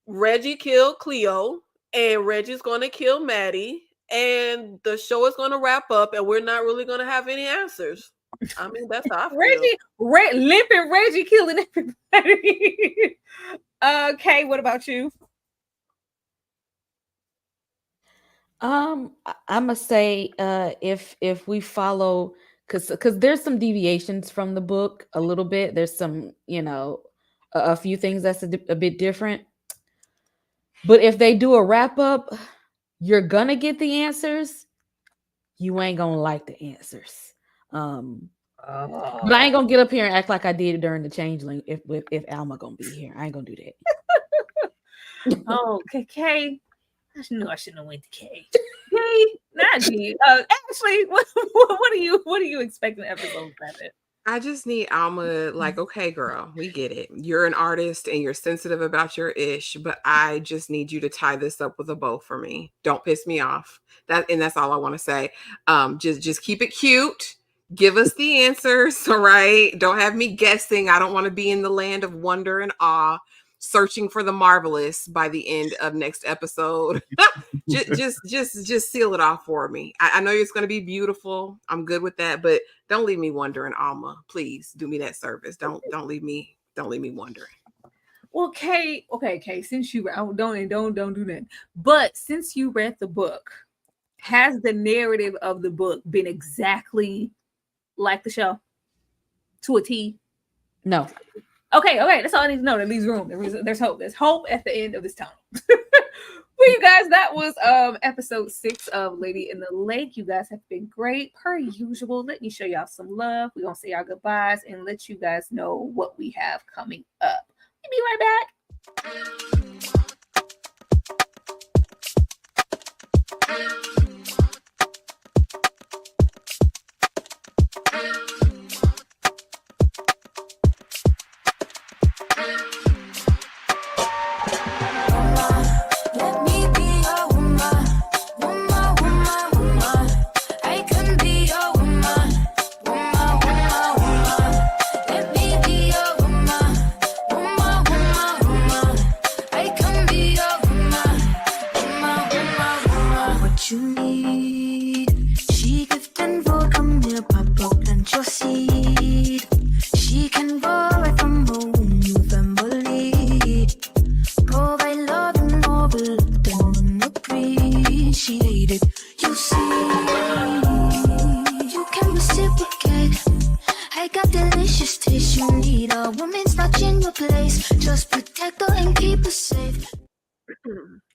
Reggie killed Cleo and Reggie's going to kill Maddie and the show is going to wrap up and we're not really going to have any answers. I mean, that's how I feel. Limping Reggie killing everybody. Okay, what about you? I must say, if we follow, because there's some deviations from the book a little bit. There's some, a few things that's a bit different. But if they do a wrap up, you're gonna get the answers. You ain't gonna like the answers. But I ain't gonna get up here and act like I did during the Changeling. If Alma gonna be here, I ain't gonna do that. Okay. I knew I shouldn't have went to K. K, not G. Ashley, what are you expecting episode 7? I just need Alma, like, okay, girl, we get it. You're an artist and you're sensitive about your ish, but I just need you to tie this up with a bow for me. Don't piss me off. That's all I want to say. Just keep it cute. Give us the answers, all right? Don't have me guessing. I don't want to be in the land of wonder and awe, searching for the marvelous by the end of next episode. just seal it off for me. I know it's going to be beautiful. I'm good with that, but don't leave me wondering, Alma. Please do me that service. Don't leave me wondering. Well, Kay, since you don't do that. But since you read the book, has the narrative of the book been exactly like the show to a T? No. Okay, that's all I need to know. That leaves room. There's hope. There's hope at the end of this tunnel. For you guys, that was episode 6 of Lady in the Lake. You guys have been great, per usual. Let me show y'all some love. We're gonna say our goodbyes and let you guys know what we have coming up. We'll be right back.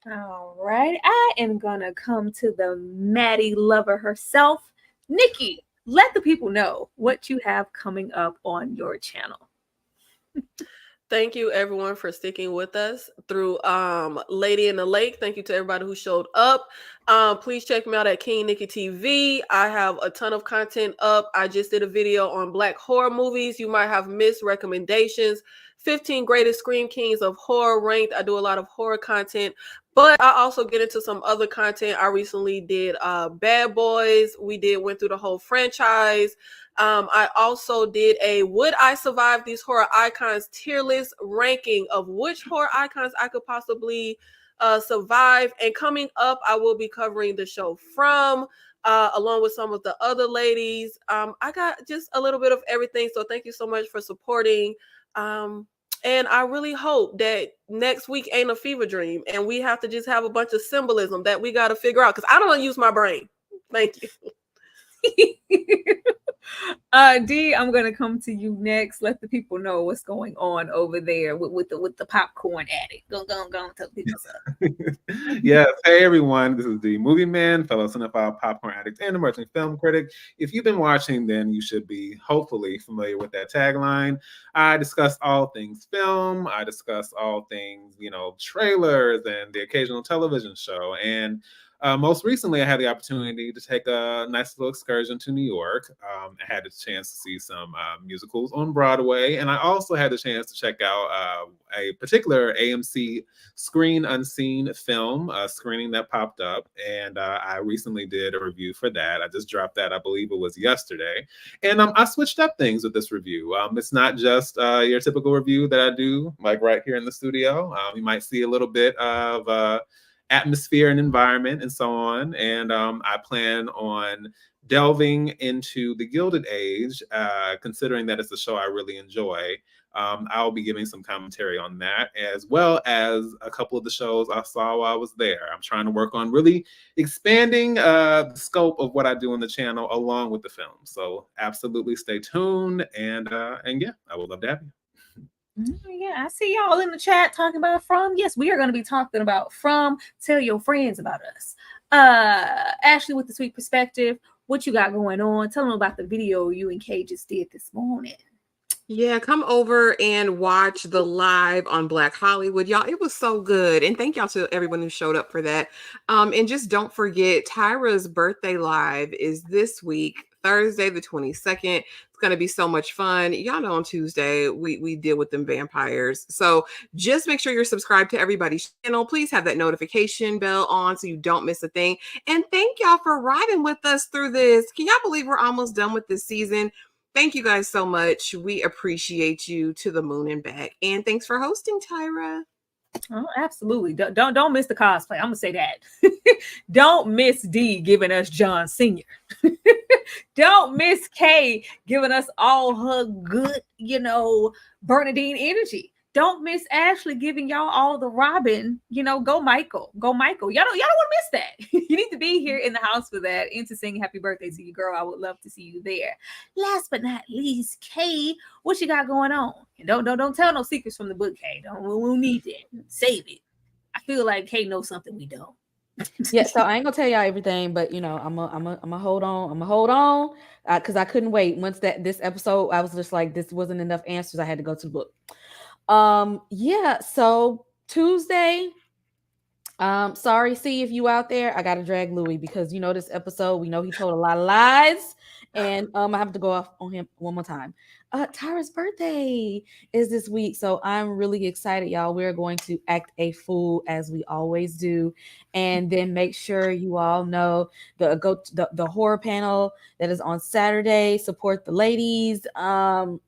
All right, I am gonna come to the Maddie lover herself. Nikki, let the people know what you have coming up on your channel. Thank you everyone for sticking with us through Lady in the Lake. Thank you to everybody who showed up. Please check me out at King Nikki TV. I have a ton of content up. I just did a video on Black horror movies you might have missed, recommendations, 15 greatest scream kings of horror ranked. I do a lot of horror content, but I also get into some other content. I recently did Bad Boys. Went through the whole franchise. I also did a Would I Survive These Horror Icons tier list ranking of which horror icons I could possibly survive. And coming up, I will be covering the show From, along with some of the other ladies. I got just a little bit of everything. So thank you so much for supporting. And I really hope that next week ain't a fever dream and we have to just have a bunch of symbolism that we got to figure out, because I don't want to use my brain. Thank you. D, I'm gonna come to you next. Let the people know what's going on over there with the popcorn addict. Go tell people something. Yes. Hey everyone, this is the Movie Man, fellow cinephile, popcorn addict, and emerging film critic. If you've been watching, then you should be hopefully familiar with that tagline. I discuss all things film. I discuss all things, trailers and the occasional television show. And most recently, I had the opportunity to take a nice little excursion to New York. I had a chance to see some musicals on Broadway, and I also had the chance to check out a particular AMC Screen Unseen film screening that popped up, and I recently did a review for that. I just dropped that, I believe it was yesterday, and I switched up things with this review. It's not just your typical review that I do, like right here in the studio. You might see a little bit of atmosphere and environment and so on. And I plan on delving into the Gilded Age, considering that it's a show I really enjoy. I'll be giving some commentary on that, as well as a couple of the shows I saw while I was there. I'm trying to work on really expanding the scope of what I do on the channel along with the film. So absolutely stay tuned. And yeah, I would love to have you. Yeah, I see y'all in the chat talking about From. Yes, we are going to be talking about From. Tell your friends about us. Ashley with the sweet perspective, what you got going on? Tell them about the video you and Kay just did this morning. Yeah, come over and watch the live on Black Hollywood. Y'all, it was so good. And thank y'all to everyone who showed up for that. And just don't forget, Tyra's birthday live is this week, Thursday, the 22nd. It's going to be so much fun. Y'all know on Tuesday, we deal with them vampires. So just make sure you're subscribed to everybody's channel. Please have that notification bell on so you don't miss a thing. And thank y'all for riding with us through this. Can y'all believe we're almost done with this season? Thank you guys so much. We appreciate you to the moon and back. And thanks for hosting, Tyra. Oh, absolutely. Don't miss the cosplay. I'm gonna say that. Don't miss D giving us John Sr. Don't miss Kay giving us all her good, Bernadine energy. Don't miss Ashley giving y'all all the Robin, go Michael. Y'all don't want to miss that. You need to be here in the house for that and to sing happy birthday to you, girl. I would love to see you there. Last but not least, Kay, what you got going on? And don't tell no secrets from the book, Kay. We'll need that. Save it. I feel like Kay knows something we don't. Yeah, so I ain't gonna tell y'all everything, but I'm gonna hold on, because I couldn't wait. Once this episode, I was just like, this wasn't enough answers. I had to go to the book. Yeah, so Tuesday, sorry, see if you out there, I gotta drag Louis because this episode, we know he told a lot of lies, and I have to go off on him one more time. Tyra's birthday is this week, so I'm really excited, y'all. We're going to act a fool as we always do, and then make sure you all know the horror panel that is on Saturday. Support the ladies, and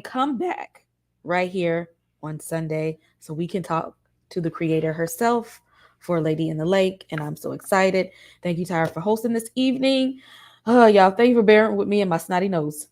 come back right here on Sunday so we can talk to the creator herself for Lady in the Lake, and I'm so excited. Thank you, Tyra, for hosting this evening. Y'all, thank you for bearing with me and my snotty nose.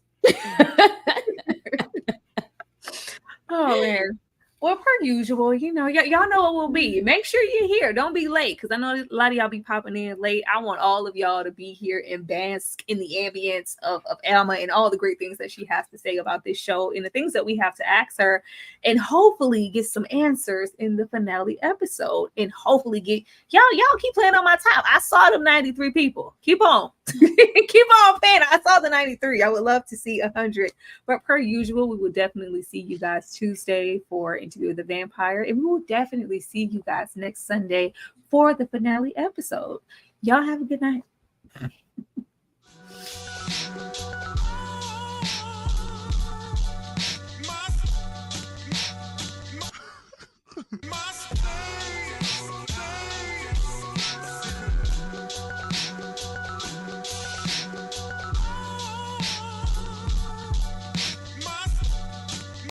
Oh man. Well, per usual, y'all know what will be. Make sure you're here. Don't be late, because I know a lot of y'all be popping in late. I want all of y'all to be here and bask in the ambience of Alma and all the great things that she has to say about this show and the things that we have to ask her, and hopefully get some answers in the finale episode, and hopefully get y'all keep playing on my top. I saw them 93 people. Keep on. Keep on paying. I saw the 93. I would love to see 100. But per usual, we will definitely see you guys Tuesday for Interview with the Vampire. And we will definitely see you guys next Sunday for the finale episode. Y'all have a good night.